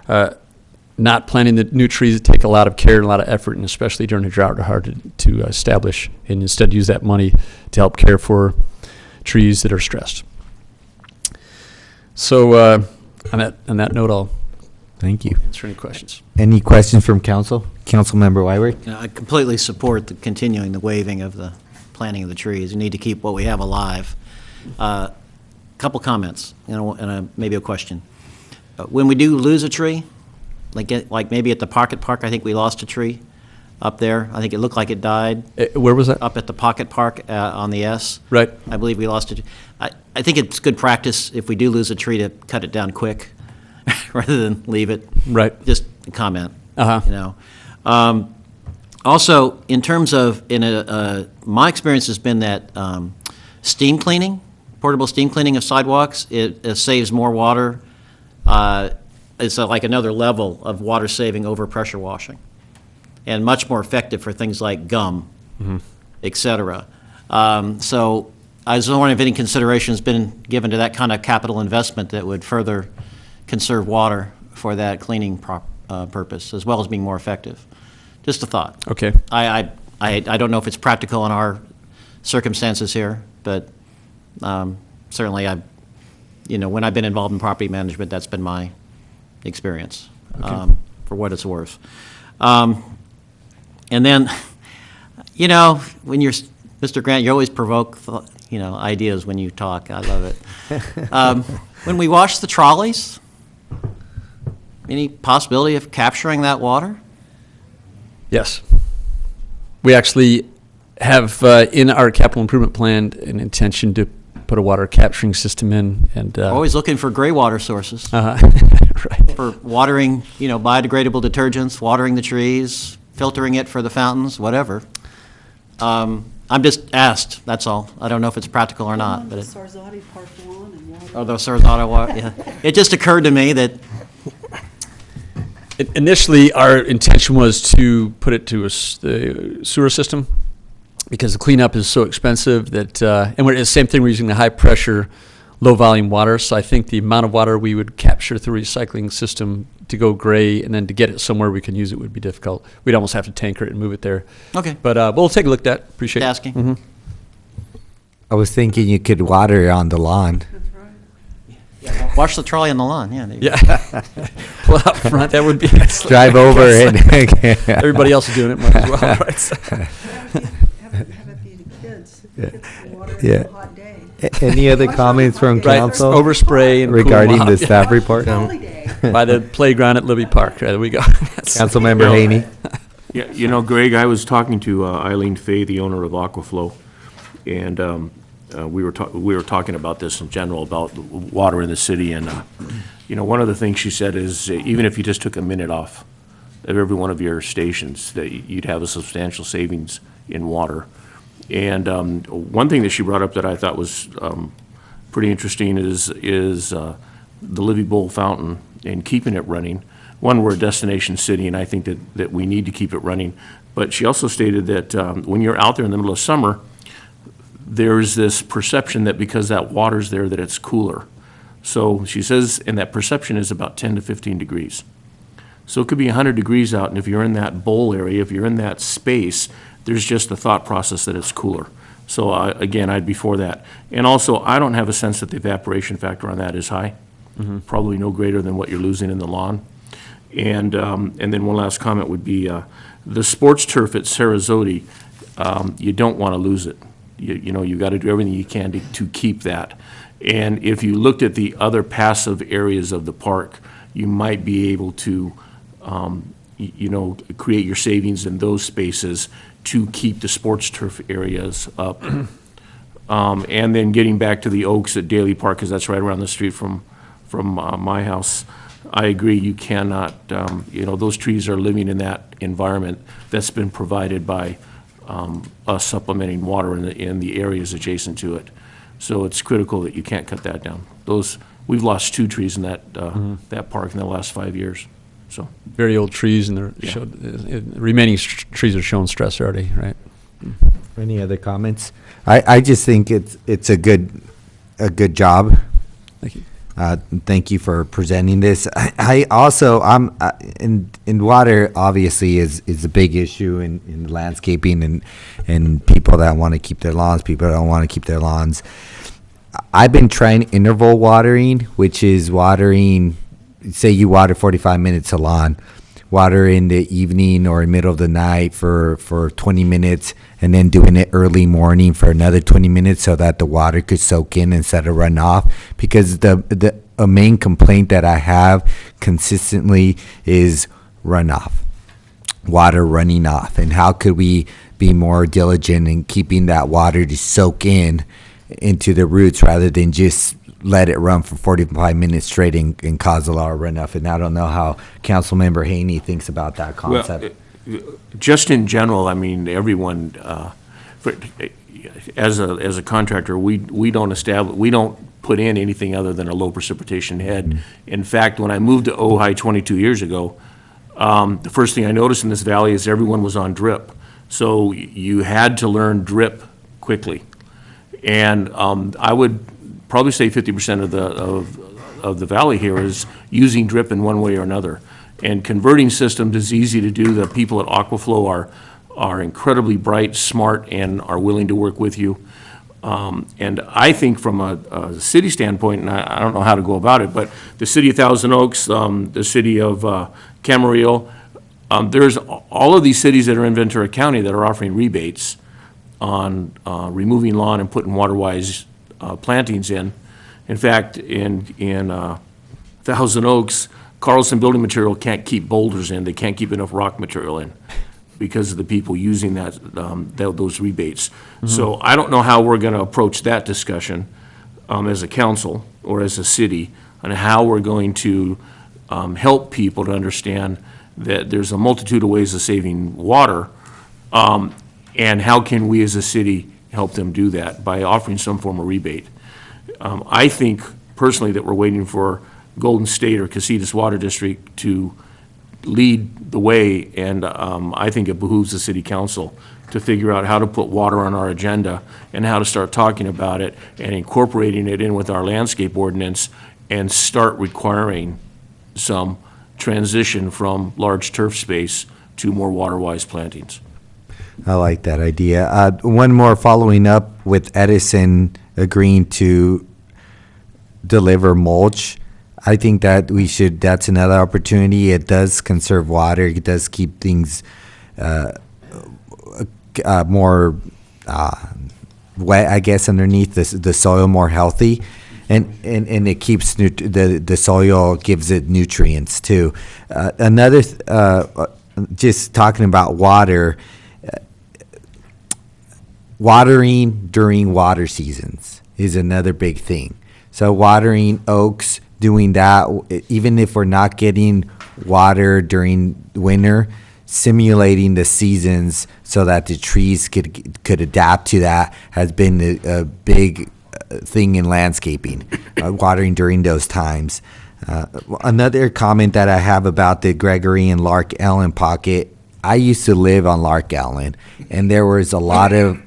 not planting the new trees that take a lot of care and a lot of effort, and especially during the drought, are hard to establish, and instead use that money to help care for trees that are stressed. So on that note, I'll Thank you. answer any questions. Any questions from council? Councilmember Wyrick? I completely support the continuing the waiving of the planting of the trees. We need to keep what we have alive. Couple comments, and maybe a question. When we do lose a tree, like maybe at the Pocket Park, I think we lost a tree up there. I think it looked like it died. Where was that? Up at the Pocket Park on the S. Right. I believe we lost it. I think it's good practice if we do lose a tree to cut it down quick rather than leave it. Right. Just a comment. Uh-huh. Also, in terms of, my experience has been that steam cleaning, portable steam cleaning of sidewalks, it saves more water. It's like another level of water saving over pressure washing, and much more effective for things like gum, et cetera. So I was wondering if any consideration has been given to that kind of capital investment that would further conserve water for that cleaning purpose, as well as being more effective. Just a thought. Okay. I don't know if it's practical in our circumstances here, but certainly when I've been involved in property management, that's been my experience, for what it's worth. And then, when you're, Mr. Grant, you always provoke, ideas when you talk. I love it. When we wash the trolleys, any possibility of capturing that water? Yes. We actually have in our capital improvement plan an intention to put a water capturing system in, and Always looking for gray water sources. Right. For watering, biodegradable detergents, watering the trees, filtering it for the fountains, whatever. I'm just asked, that's all. I don't know if it's practical or not. But Sarzati Park lawn and water. Oh, the Sarzati water, yeah. It just occurred to me that initially our intention was to put it to the sewer system, because the cleanup is so expensive that, and it's the same thing, we're using the high pressure, low volume water. So I think the amount of water we would capture through a recycling system to go gray and then to get it somewhere we can use it would be difficult. We'd almost have to tanker it and move it there. Okay. But we'll take a look at that. Appreciate it. asking. Mhm. I was thinking you could water on the lawn. Wash the trolley on the lawn, yeah. there you go. Yeah. Pull out front, that would be excellent. Drive over and Everybody else is doing it, might as well, right? Have it be the kids. Yeah. Kids can water Yeah. on a hot day. Any other comments from Right, council? overspray and cool regarding them the off. staff report? By the playground at Libby Park. There we go. Councilmember Haney. Yeah, Greg, I was talking to Eileen Fay, the owner of Aquaflow, and we were talking about this in general, about water in the city, and one of the things she said is even if you just took a minute off of every one of your stations, that you'd have a substantial savings in water. And one thing that she brought up that I thought was pretty interesting is the Livy Bowl fountain and keeping it running. One, we're a destination city, and I think that we need to keep it running. But she also stated that when you're out there in the middle of summer, there's this perception that because that water's there, that it's cooler. So she says, and that perception is about 10 to 15 degrees. So it could be 100 degrees out, and if you're in that bowl area, if you're in that space, there's just the thought process that it's cooler. So again, I'd be for that. And also, I don't have a sense that the evaporation factor on that is high. Probably no greater than what you're losing in the lawn. And then one last comment would be the sports turf at Sarasota, you don't want to lose it. You got to do everything you can to keep that. And if you looked at the other passive areas of the park, you might be able to, create your savings in those spaces to keep the sports turf areas up. And then getting back to the Oaks at Daly Park, because that's right around the street from my house. I agree, you cannot, those trees are living in that environment that's been provided by us supplementing water in the areas adjacent to it. So it's critical that you can't cut that down. We've lost 2 trees in that park in the last 5 years, so. Very old trees, and Yeah. remaining trees are showing stress already, right? Any other comments? I just think it's a good job. Thank you. Thank you for presenting this. I also, in water obviously is a big issue in landscaping and people that want to keep their lawns, people that don't want to keep their lawns. I've been trying interval watering, which is watering, say you water 45 minutes a lawn, water in the evening or middle of the night for 20 minutes, and then doing it early morning for another 20 minutes so that the water could soak in instead of run off. Because a main complaint that I have consistently is runoff, water running off. And how could we be more diligent in keeping that water to soak into the roots rather than just let it run for 45 minutes straight and cause a lot of runoff? And I don't know how Councilmember Haney thinks about that concept. Well, just in general, I mean, everyone, as a contractor, we don't put in anything other than a low precipitation head. Mm-hmm. In fact, when I moved to Ojai 22 years ago, the first thing I noticed in this valley is everyone was on drip. So you had to learn drip quickly. And I would probably say 50% of the valley here is using drip in one way or another. And converting systems is easy to do. The people at Aquaflow are incredibly bright, smart, and are willing to work with you. And I think from a city standpoint, and I don't know how to go about it, but the city of Thousand Oaks, the city of Camarillo, there's all of these cities that are in Ventura County that are offering rebates on removing lawn and putting water-wise plantings in. In fact, in Thousand Oaks, Carlson Building Material can't keep boulders in. They can't keep enough rock material in because of the people using those rebates. Mm-hmm. So I don't know how we're going to approach that discussion as a council or as a city on how we're going to help people to understand that there's a multitude of ways of saving water, and how can we as a city help them do that by offering some form of rebate. I think personally that we're waiting for Golden State or Casitas Water District to lead the way, and I think it behooves the city council to figure out how to put water on our agenda and how to start talking about it and incorporating it in with our landscape ordinance and start requiring some transition from large turf space to more water-wise plantings. I like that idea. One more following up with Edison agreeing to deliver mulch. I think that that's another opportunity. It does conserve water. It does keep things more wet, I guess, underneath the soil, more healthy. And it keeps the soil, gives it nutrients too. Just talking about water, watering during water seasons is another big thing. So watering oaks, doing that, even if we're not getting water during winter, simulating the seasons so that the trees could adapt to that has been a big thing in landscaping, watering during those times. Another comment that I have about the Gregory and Lark Ellen pocket, I used to live on Lark Ellen, and there was a lot of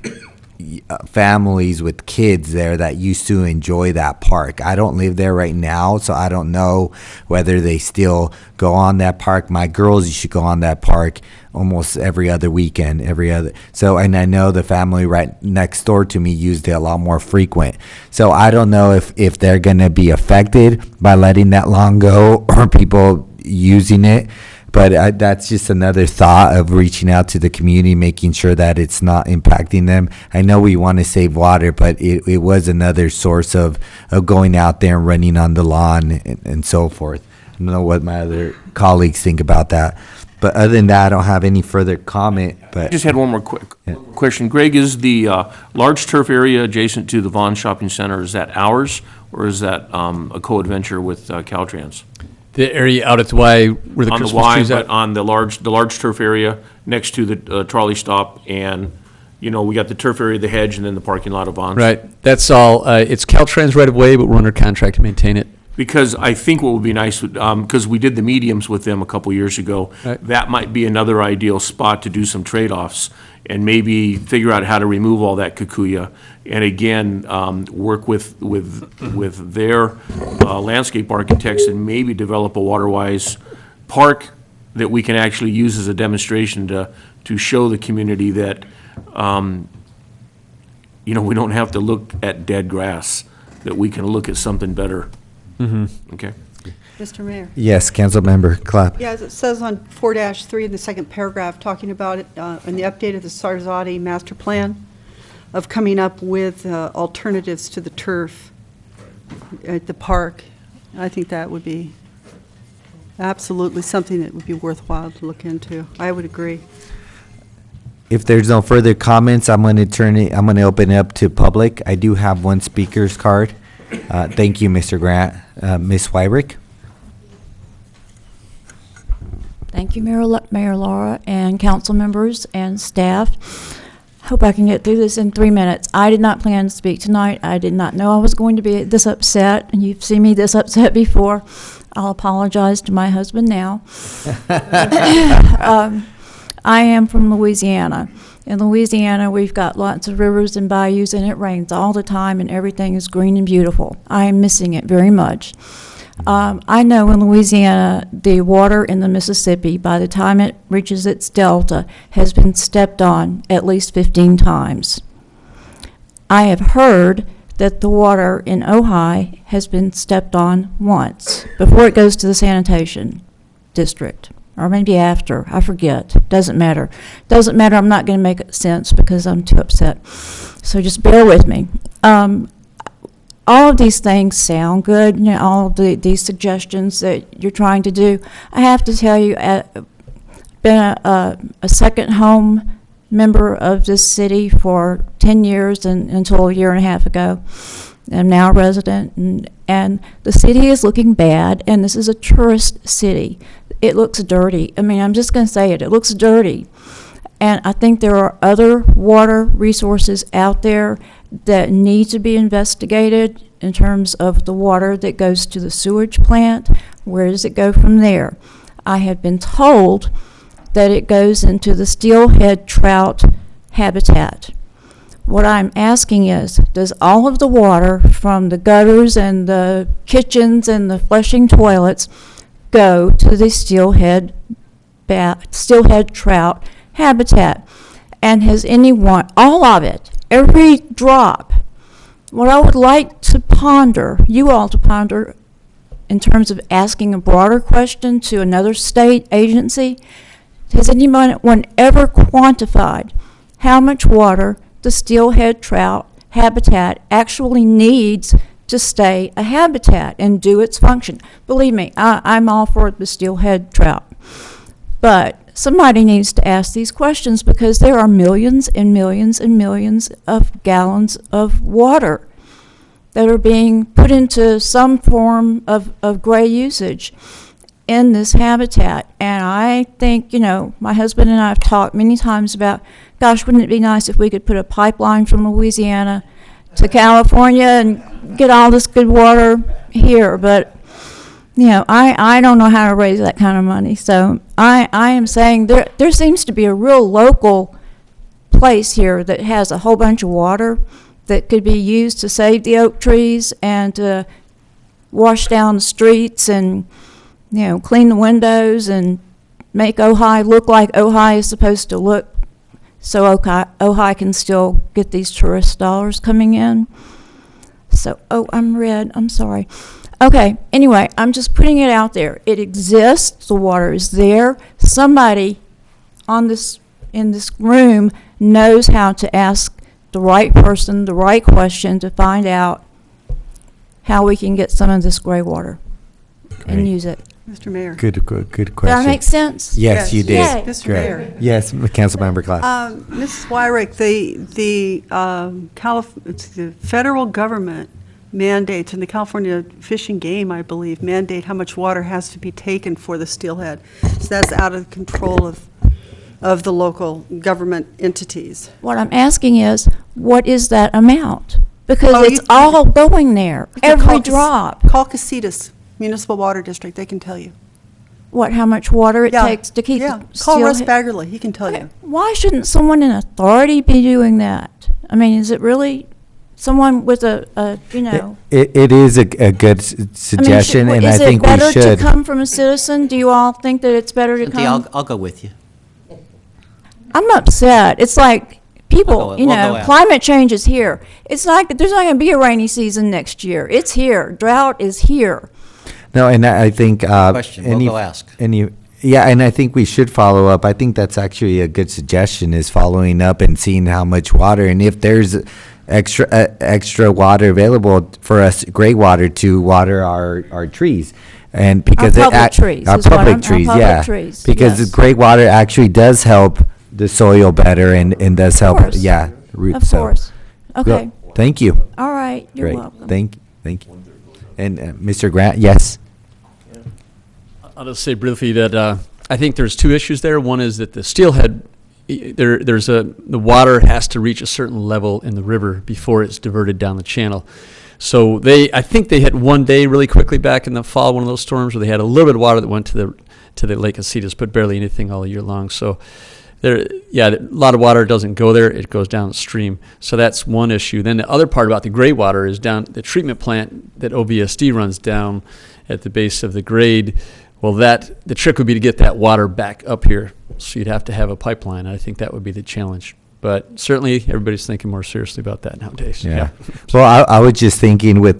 families with kids there that used to enjoy that park. I don't live there right now, so I don't know whether they still go on that park. My girls used to go on that park almost every other weekend, and I know the family right next door to me used it a lot more frequent. So I don't know if they're going to be affected by letting that lawn go or people using it. But that's just another thought of reaching out to the community, making sure that it's not impacting them. I know we want to save water, but it was another source of going out there and running on the lawn and so forth. I don't know what my other colleagues think about that. But other than that, I don't have any further comment, I but. just had one more quick question. Greg, is the large turf area adjacent to the Vaughn Shopping Center, is that ours, or is that a co-adventure with Caltrans? The area out at the Y where the On the Christmas Y, trees but at. on the large turf area next to the trolley stop, and, you know, we got the turf area, the hedge, and then the parking lot of Vaughn's. Right, that's all, it's Caltrans right of way, but we're under contract to maintain it. Because I think what would be nice, because we did the mediums with them a couple years ago, Right. that might be another ideal spot to do some trade-offs and maybe figure out how to remove all that kikuya. And again, work with their landscape architects and maybe develop a water-wise park that we can actually use as a demonstration to show the community that, you know, we don't have to look at dead grass, that we can look at something better. Okay. Mr. Mayor. Yes, Councilmember Clapp. Yeah, as it says on 4-3 in the second paragraph, talking about it in the update of the Sarzati master plan of coming up with alternatives to the turf at the park. I think that would be absolutely something that would be worthwhile to look into. I would agree. If there's no further comments, I'm going to open it up to public. I do have one speaker's card. Thank you, Mr. Grant. Ms. Wyrick? Thank you, Mayor Laura, and council members and staff. Hope I can get through this in 3 minutes. I did not plan to speak tonight. I did not know I was going to be this upset, and you've seen me this upset before. I'll apologize to my husband now. I am from Louisiana. In Louisiana, we've got lots of rivers and bayous, and it rains all the time, and everything is green and beautiful. I am missing it very much. I know in Louisiana, the water in the Mississippi, by the time it reaches its delta, has been stepped on at least 15 times. I have heard that the water in Ojai has been stepped on once before it goes to the sanitation district. Or maybe after, I forget, doesn't matter. Doesn't matter, I'm not going to make sense because I'm too upset. So just bear with me. All of these things sound good, you know, all of these suggestions that you're trying to do. I have to tell you, been a second home member of this city for 10 years until a year and a half ago. I'm now a resident, and the city is looking bad, and this is a tourist city. It looks dirty. I mean, I'm just going to say it. It looks dirty. And I think there are other water resources out there that need to be investigated in terms of the water that goes to the sewage plant. Where does it go from there? I have been told that it goes into the steelhead trout habitat. What I'm asking is, does all of the water from the gutters and the kitchens and the flushing toilets go to the steelhead trout habitat? And has anyone, all of it, every drop, what I would like to ponder, you all to ponder, in terms of asking a broader question to another state agency, has anyone ever quantified how much water the steelhead trout habitat actually needs to stay a habitat and do its function? Believe me, I'm all for the steelhead trout. But somebody needs to ask these questions because there are millions and millions and millions of gallons of water that are being put into some form of gray usage in this habitat. And I think, you know, my husband and I have talked many times about, gosh, wouldn't it be nice if we could put a pipeline from Louisiana to California and get all this good water here? But, you know, I don't know how to raise that kind of money. So I am saying there seems to be a real local place here that has a whole bunch of water that could be used to save the oak trees and to wash down the streets and, you know, clean the windows and make Ojai look like Ojai is supposed to look, so Ojai can still get these tourist dollars coming in. So, I'm red, I'm sorry. Okay, anyway, I'm just putting it out there. It exists, the water is there. Somebody in this room knows how to ask the right person the right question to find out how we can get some of this gray water and use it. Mr. Mayor. Good Does question. that make sense? Yes, you did. Yay. Mr. Great. Mayor. Yes, Councilmember Clark. Mrs. Wyrick, it's the federal government mandates, and the California Fish and Game, I believe, mandate how much water has to be taken for the steelhead. So that's out of control of the local government entities. What I'm asking is, what is that amount? Because Oh, it's all going there, every Call drop. Casitas Municipal Water District, they can tell you. What, how much water it Yeah, takes to keep yeah. the Call Russ steelhead? Baggerly, he can tell you. Why shouldn't someone in authority be doing that? I mean, is it really someone with a you know? It is a good suggestion, and I think we Is it better should. to come from a citizen? Do you all think that it's better to Cynthia, come? I'll go with you. I'm upset. It's like people, We'll you go know, out. climate change is here. It's like there's not going to be a rainy season next year. It's here. Drought is here. No, and I think Question, we'll go ask. Yeah, and I think we should follow up. I think that's actually a good suggestion, is following up and seeing how much water, and if there's extra water available for us, gray water, to water our trees. And because Our public trees our is what public I'm- trees, our public yeah, trees, because yes. the gray water actually does help the soil better and does help, course. yeah. Of course. Okay. Thank you. All right. You're Great. welcome. Thank you. And Mr. Grant, yes. I'll just say briefly that I think there's two issues there. One is that the steelhead, the water has to reach a certain level in the river before it's diverted down the channel. So I think they had one day really quickly back in the fall, one of those storms where they had a little bit of water that went to the Lake Casitas, but barely anything all year long. So a lot of water doesn't go there; it goes downstream. So that's one issue. Then the other part about the gray water is down the treatment plant that OVSD runs down at the base of the grade. Well, the trick would be to get that water back up here. So you'd have to have a pipeline. I think that would be the challenge. But certainly, everybody's thinking more seriously about that nowadays. Yeah. Well, I was just thinking with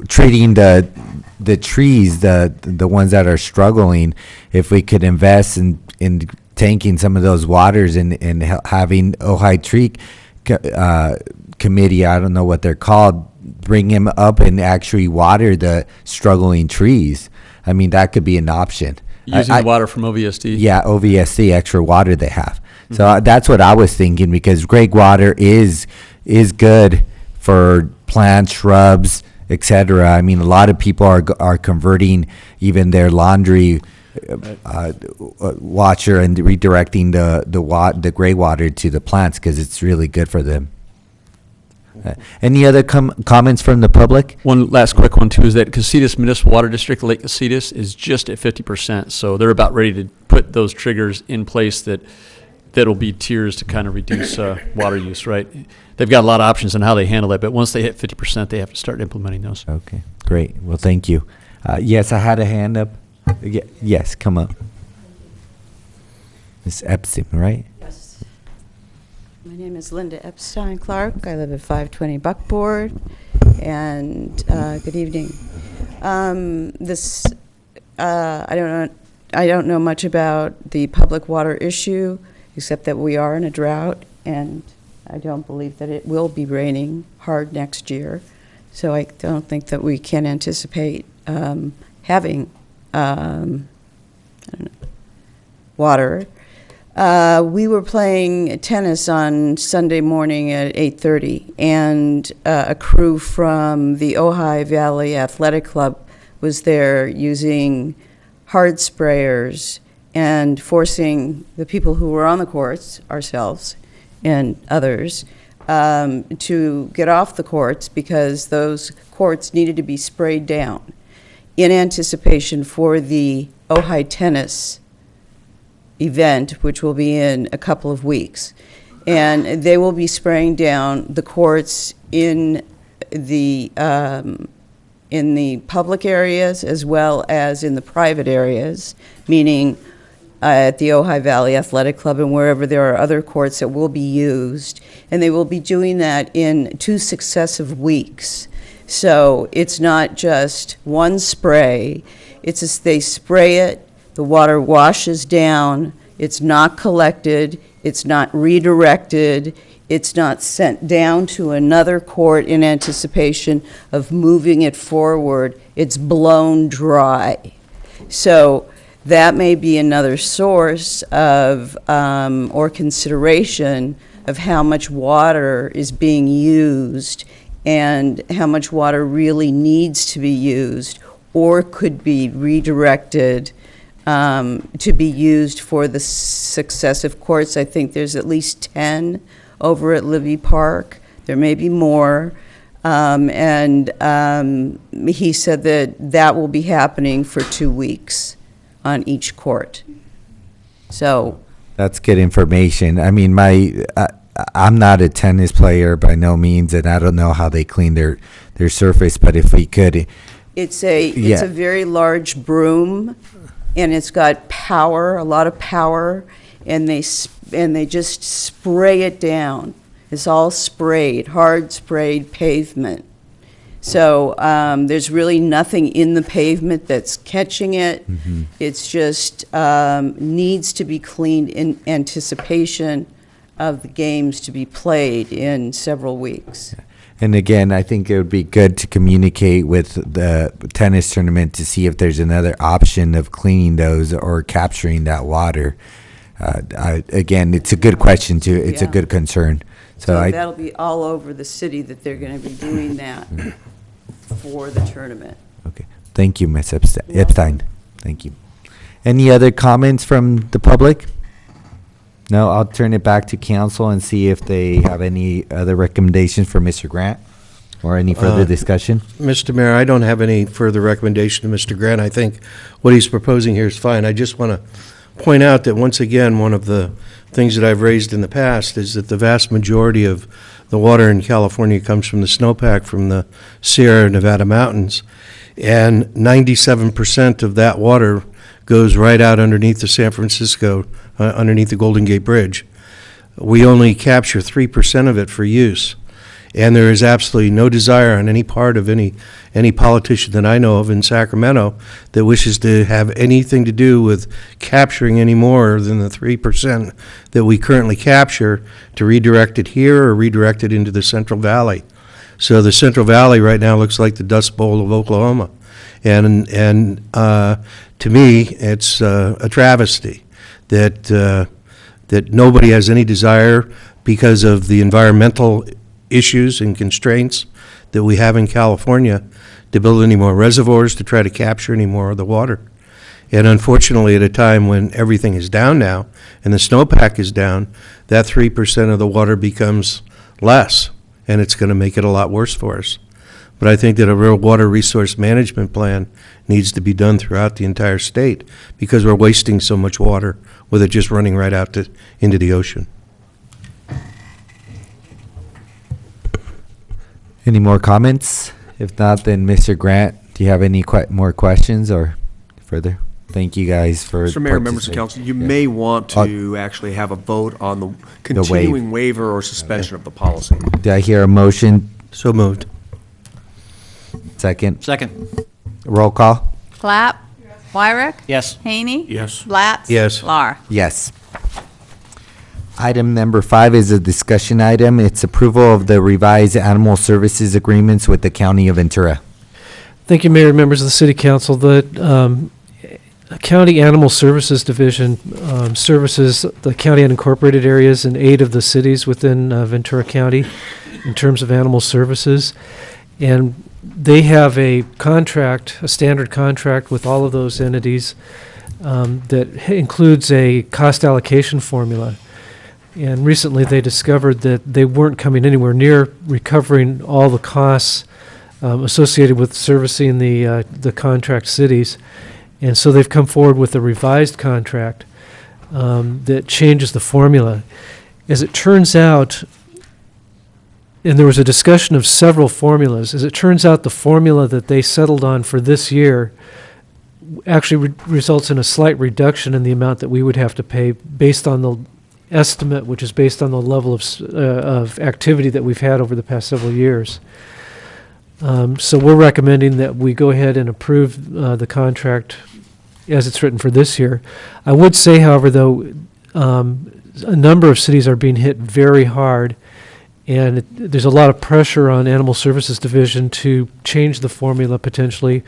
treating the trees, the ones that are struggling, if we could invest in tanking some of those waters and having Ojai Tree Committee, I don't know what they're called, bring them up and actually water the struggling trees. I mean, that could be an option. Using the water from OVSD? Yeah, OVSD, extra water they have. So that's what I was thinking, because gray water is good for plants, shrubs, etc. I mean, a lot of people are converting even their laundry washer and redirecting the gray water to the plants because it's really good for them. Any other comments from the public? One last quick one, too, is that Casitas Municipal Water District, Lake Casitas, is just at 50%. So they're about ready to put those triggers in place that'll be tiers to kind of reduce water use, right? They've got a lot of options on how they handle that, but once they hit 50%, they have to start implementing those. Okay, great. Well, thank you. Yes, I had a hand up. Yes, come up. Ms. Epstein, right? Yes. My name is Linda Epstein Clark. I live at 520 Buckboard. And good evening. I don't know much about the public water issue, except that we are in a drought, and I don't believe that it will be raining hard next year. So I don't think that we can anticipate having water. We were playing tennis on Sunday morning at 8:30, and a crew from the Ojai Valley Athletic Club was there using hard sprayers and forcing the people who were on the courts, ourselves and others, to get off the courts because those courts needed to be sprayed down in anticipation for the Ojai tennis event, which will be in a couple of weeks. And they will be spraying down the courts in the public areas as well as in the private areas, meaning at the Ojai Valley Athletic Club and wherever there are other courts that will be used. And they will be doing that in 2 successive weeks. So it's not just one spray. It's just they spray it, the water washes down, it's not collected, it's not redirected, it's not sent down to another court in anticipation of moving it forward. It's blown dry. So that may be another source of, or consideration of how much water is being used and how much water really needs to be used or could be redirected to be used for the successive courts. I think there's at least 10 over at Libby Park. There may be more. He said that that will be happening for 2 weeks on each court. So That's good information. I mean, I'm not a tennis player by no means, and I don't know how they clean their surface, but if we could. it's a very large broom, and it's got power, a lot of power, and they just spray it down. It's all sprayed, hard sprayed pavement. So there's really nothing in the pavement that's catching it. Mhm. It's just needs to be cleaned in anticipation of the games to be played in several weeks. And again, I think it would be good to communicate with the tennis tournament to see if there's another option of cleaning those or capturing that water. Again, it's a good question too. It's a good concern. So that'll be all over the city that they're going to be doing that for the tournament. Okay. Thank you, Ms. Epstein. Thank you. Any other comments from the public? No, I'll turn it back to council and see if they have any other recommendations for Mr. Grant or any further discussion. Mr. Mayor, I don't have any further recommendation to Mr. Grant. I think what he's proposing here is fine. I just want to point out that once again, one of the things that I've raised in the past is that the vast majority of the water in California comes from the snowpack from the Sierra Nevada mountains, and 97% of that water goes right out underneath the San Francisco, underneath the Golden Gate Bridge. We only capture 3% of it for use. And there is absolutely no desire on any part of any politician that I know of in Sacramento that wishes to have anything to do with capturing any more than the 3% that we currently capture to redirect it here or redirect it into the Central Valley. So the Central Valley right now looks like the Dust Bowl of Oklahoma. And to me, it's a travesty that nobody has any desire because of the environmental issues and constraints that we have in California to build any more reservoirs to try to capture any more of the water. And unfortunately, at a time when everything is down now and the snowpack is down, that 3% of the water becomes less, and it's going to make it a lot worse for us. But I think that a real water resource management plan needs to be done throughout the entire state because we're wasting so much water with it just running right out into the ocean. Any more comments? If not, then Mr. Grant, do you have any more questions or further? Thank you guys for Mr. Mayor, members of council, you may want to actually have a vote on the continuing waiver or suspension of the policy. Do I hear a motion? So moved. Second? Second. Roll call? Clapp? Wyrick? Yes. Haney? Yes. Blatz? Yes. Laura? Yes. Item number 5 is a discussion item. It's approval of the revised animal services agreements with the County of Ventura. Thank you, Mayor and members of the City Council. The County Animal Services Division services the county unincorporated areas in 8 of the cities within Ventura County in terms of animal services. And they have a contract, a standard contract with all of those entities that includes a cost allocation formula. And recently they discovered that they weren't coming anywhere near recovering all the costs associated with servicing the contract cities. And so they've come forward with a revised contract that changes the formula. As it turns out, and there was a discussion of several formulas, as it turns out the formula that they settled on for this year actually results in a slight reduction in the amount that we would have to pay based on the estimate, which is based on the level of activity that we've had over the past several years. So we're recommending that we go ahead and approve the contract as it's written for this year. I would say, however, though, a number of cities are being hit very hard, and there's a lot of pressure on Animal Services Division to change the formula potentially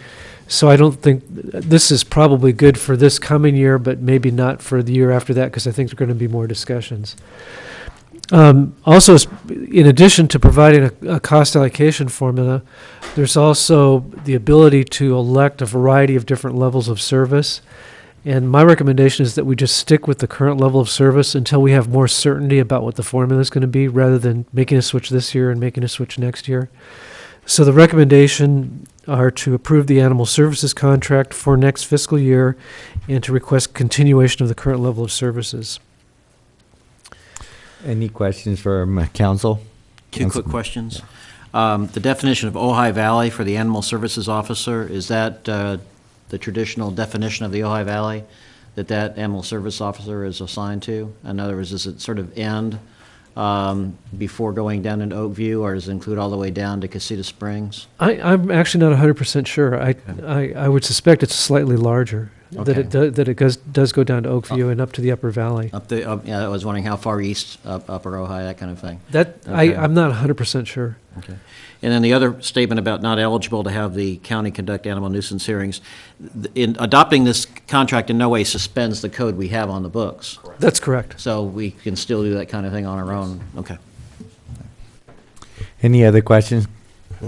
So I don't think, this is probably good for this coming year, but maybe not for the year after that, because I think there are going to be more discussions. Also, in addition to providing a cost allocation formula, there's also the ability to elect a variety of different levels of service. And my recommendation is that we just stick with the current level of service until we have more certainty about what the formula is going to be, rather than making a switch this year and making a switch next year. So the recommendation are to approve the animal services contract for next fiscal year and to request continuation of the current level of services. Any questions from council? Two quick questions. The definition of Ojai Valley for the animal services officer, is that the traditional definition of the Ojai Valley that animal service officer is assigned to? In other words, does it sort of end before going down into Oakview, or does it include all the way down to Casita Springs? I'm actually not 100% sure. I would suspect it's slightly larger, that it does go down to Oakview and up to the Upper Valley. Yeah, I was wondering how far east, Upper Ojai, that kind of thing. I'm not 100% sure. Okay. And then the other statement about not eligible to have the county conduct animal nuisance hearings, in adopting this contract in no way suspends the code we have on the books. That's correct. So we can still do that kind of thing on our own. Okay. Any other questions?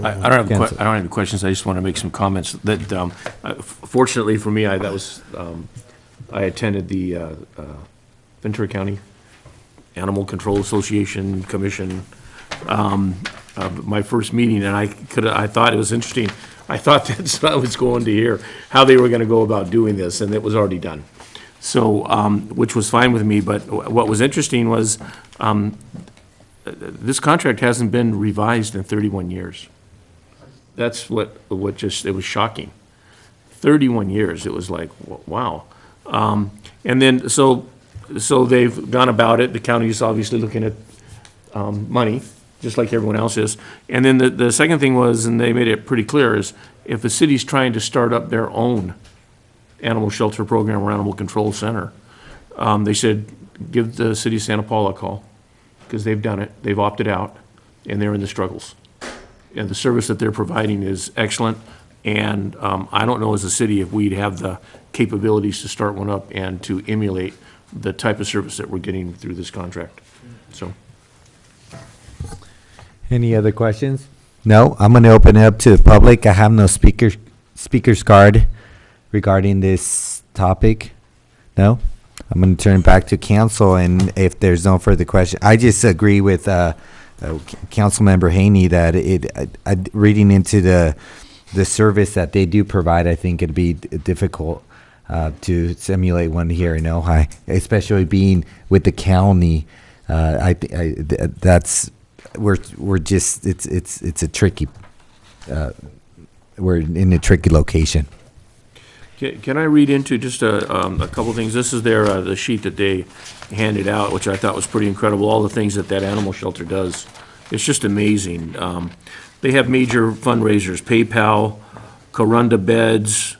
I don't have any questions. I just want to make some comments. That fortunately for me, I attended the Ventura County Animal Control Association Commission. My first meeting, and I thought it was interesting. I thought that's what I was going to hear, how they were going to go about doing this, and it was already done. So, which was fine with me, but what was interesting was this contract hasn't been revised in 31 years. That's what it was shocking. 31 years, it was like, wow. And then, so they've gone about it. The county is obviously looking at money, just like everyone else is. And then the second thing was, and they made it pretty clear, is if a city's trying to start up their own animal shelter program or animal control center, they said, give the city of Santa Paula a call, because they've done it, they've opted out, and they're in the struggles. And the service that they're providing is excellent, and I don't know as a city if we'd have the capabilities to start one up and to emulate the type of service that we're getting through this contract, so. Any other questions? No, I'm going to open it up to the public. I have no speaker's card regarding this topic. No? I'm going to turn it back to council, and if there's no further question, I just agree with Councilmember Haney that reading into the service that they do provide, I think it'd be difficult to simulate one here in Ojai, especially being with the county. We're just it's a tricky we're in a tricky location. Can I read into just a couple things? This is the sheet that they handed out, which I thought was pretty incredible, all the things that animal shelter does. It's just amazing. They have major fundraisers, PayPal, Corunda beds,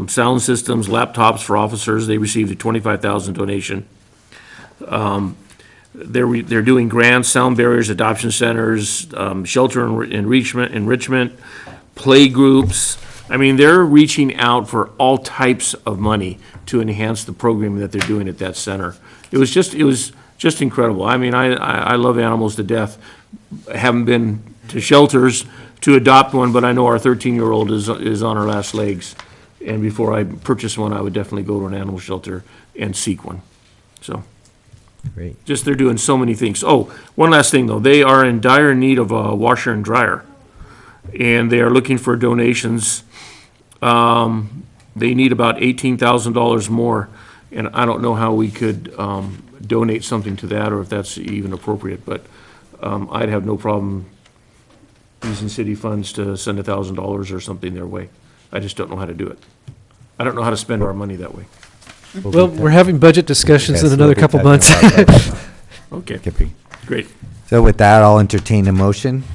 sound systems, laptops for officers. They received a $25,000 donation. They're doing grants, sound barriers, adoption centers, shelter enrichment, play groups. I mean, they're reaching out for all types of money to enhance the programming that they're doing at that center. It was just incredible. I mean, I love animals to death. I haven't been to shelters to adopt one, but I know our 13-year-old is on her last legs. And before I purchase one, I would definitely go to an animal shelter and seek one. So. Great. Just they're doing so many things. Oh, one last thing though. They are in dire need of a washer and dryer, and they are looking for donations. They need about $18,000 more, and I don't know how we could donate something to that, or if that's even appropriate. But I'd have no problem using city funds to send $1,000 or something their way. I just don't know how to do it. I don't know how to spend our money that way. Well, we're having budget discussions in another couple months. Okay, great. So with that, I'll entertain a motion.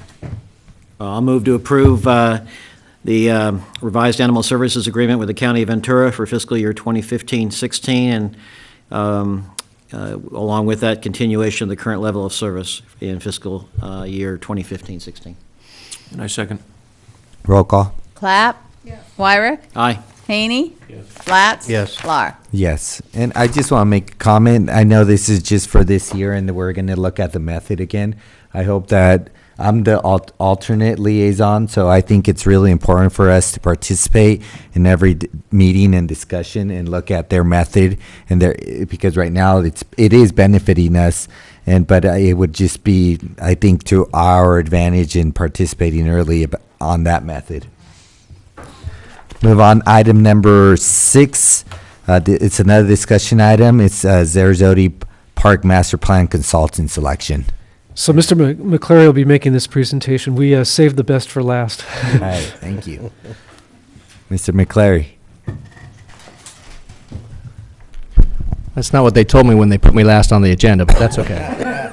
I'll move to approve the revised animal services agreement with the County of Ventura for fiscal year 2015-16, and along with that, continuation of the current level of service in fiscal year 2015-16. And I second. Roll call. Clap. Wyrick? Aye. Haney? Flats? Yes. Lar? Yes, and I just want to make a comment. I know this is just for this year, and we're going to look at the method again. I hope that I'm the alternate liaison, so I think it's really important for us to participate in every meeting and discussion and look at their method and because right now it is benefiting us, but it would just be, I think, to our advantage in participating early on that method. Move on, item number 6. It's another discussion item. It's Zarzoti Park Master Plan Consultant Selection. So Mr. McCleary will be making this presentation. We saved the best for last. All right, thank you. Mr. McCleary. That's not what they told me when they put me last on the agenda, but that's okay.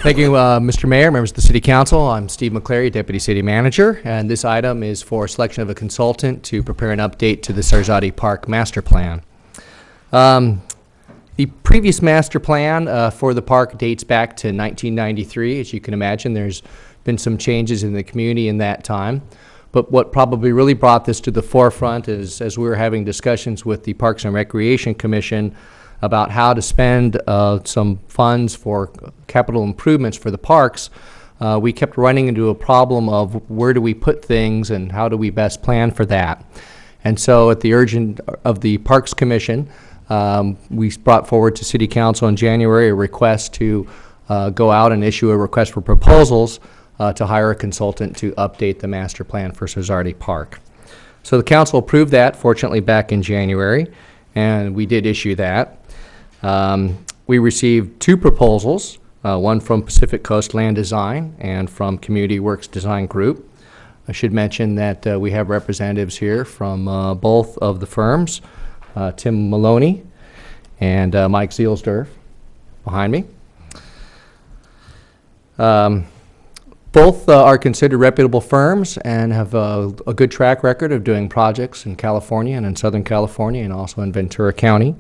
Thank you, Mr. Mayor, members of the City Council. I'm Steve McCleary, Deputy City Manager, and this item is for selection of a consultant to prepare an update to the Zarzoti Park Master Plan. The previous master plan for the park dates back to 1993. As you can imagine, there's been some changes in the community in that time. But what probably really brought this to the forefront is as we were having discussions with the Parks and Recreation Commission about how to spend some funds for capital improvements for the parks, we kept running into a problem of where do we put things and how do we best plan for that. And so at the urgent of the Parks Commission, we brought forward to City Council in January a request to go out and issue a request for proposals to hire a consultant to update the master plan for Zarzoti Park. So the council approved that, fortunately, back in January, and we did issue that. We received 2 proposals, one from Pacific Coast Land Design and from Community Works Design Group. I should mention that we have representatives here from both of the firms, Tim Maloney and Mike Zielsdorf behind me. Both are considered reputable firms and have a good track record of doing projects in California and in Southern California and also in Ventura County.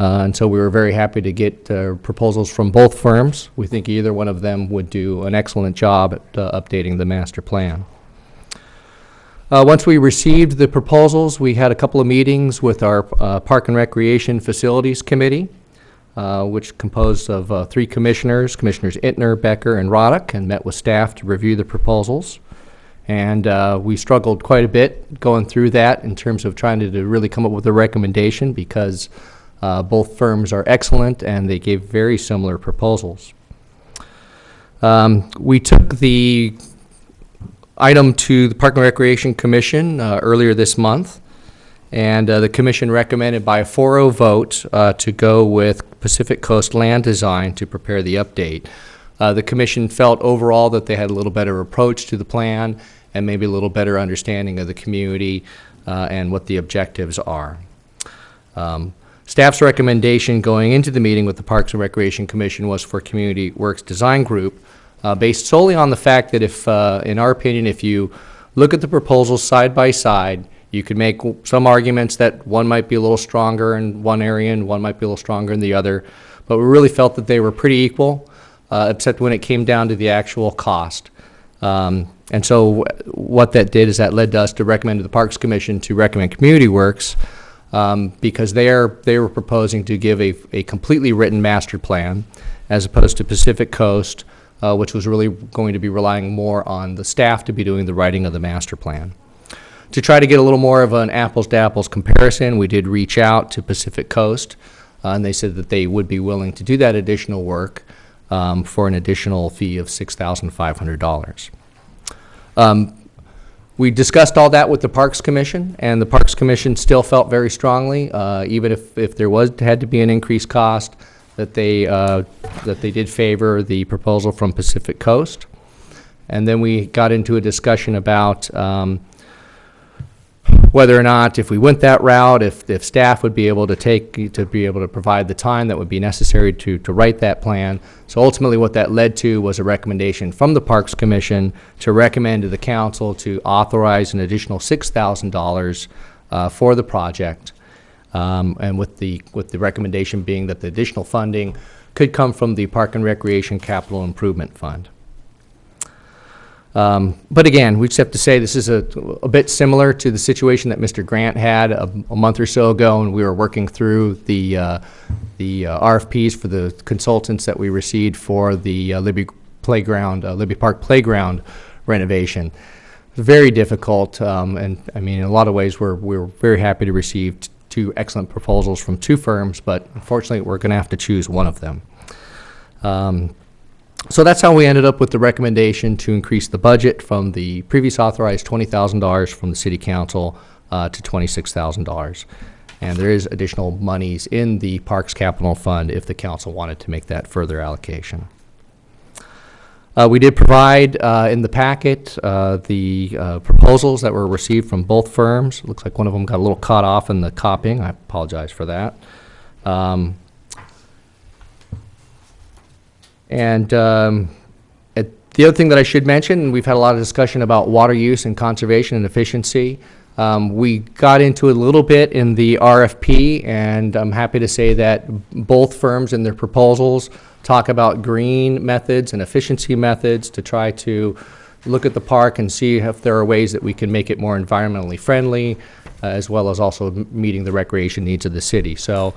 And so we were very happy to get proposals from both firms. We think either one of them would do an excellent job at updating the master plan. Once we received the proposals, we had a couple of meetings with our Park and Recreation Facilities Committee, which composed of 3 commissioners, Commissioners Ittner, Becker, and Roddick, and met with staff to review the proposals. And we struggled quite a bit going through that in terms of trying to really come up with a recommendation because both firms are excellent and they gave very similar proposals. We took the item to the Park and Recreation Commission earlier this month, and the commission recommended by a 4-0 vote to go with Pacific Coast Land Design to prepare the update. The commission felt overall that they had a little better approach to the plan and maybe a little better understanding of the community and what the objectives are. Staff's recommendation going into the meeting with the Parks and Recreation Commission was for Community Works Design Group, based solely on the fact that if, in our opinion, if you look at the proposals side by side, you could make some arguments that one might be a little stronger in one area and one might be a little stronger in the other, but we really felt that they were pretty equal, except when it came down to the actual cost. And so what that did is that led us to recommend to the Parks Commission to recommend Community Works because they were proposing to give a completely written master plan as opposed to Pacific Coast, which was really going to be relying more on the staff to be doing the writing of the master plan. To try to get a little more of an apples-to-apples comparison, we did reach out to Pacific Coast, and they said that they would be willing to do that additional work for an additional fee of $6,500. We discussed all that with the Parks Commission, and the Parks Commission still felt very strongly, even if there had to be an increased cost, that they did favor the proposal from Pacific Coast. And then we got into a discussion about whether or not, if we went that route, if staff would be able to provide the time that would be necessary to write that plan. So ultimately what that led to was a recommendation from the Parks Commission to recommend to the council to authorize an additional $6,000 for the project, and with the recommendation being that the additional funding could come from the Park and Recreation Capital Improvement Fund. But again, we just have to say this is a bit similar to the situation that Mr. Grant had a month or so ago, and we were working through the RFPs for the consultants that we received for the Libby Park Playground renovation. Very difficult, and I mean, in a lot of ways, we're very happy to receive two excellent proposals from two firms, but unfortunately, we're going to have to choose one of them. So that's how we ended up with the recommendation to increase the budget from the previous authorized $20,000 from the City Council to $26,000. And there is additional monies in the Parks Capital Fund if the council wanted to make that further allocation. We did provide in the packet the proposals that were received from both firms. It looks like one of them got a little caught off in the copying. I apologize for that. The other thing that I should mention, we've had a lot of discussion about water use and conservation and efficiency. We got into it a little bit in the RFP, and I'm happy to say that both firms in their proposals talk about green methods and efficiency methods to try to look at the park and see if there are ways that we can make it more environmentally friendly, as well as also meeting the recreation needs of the city. So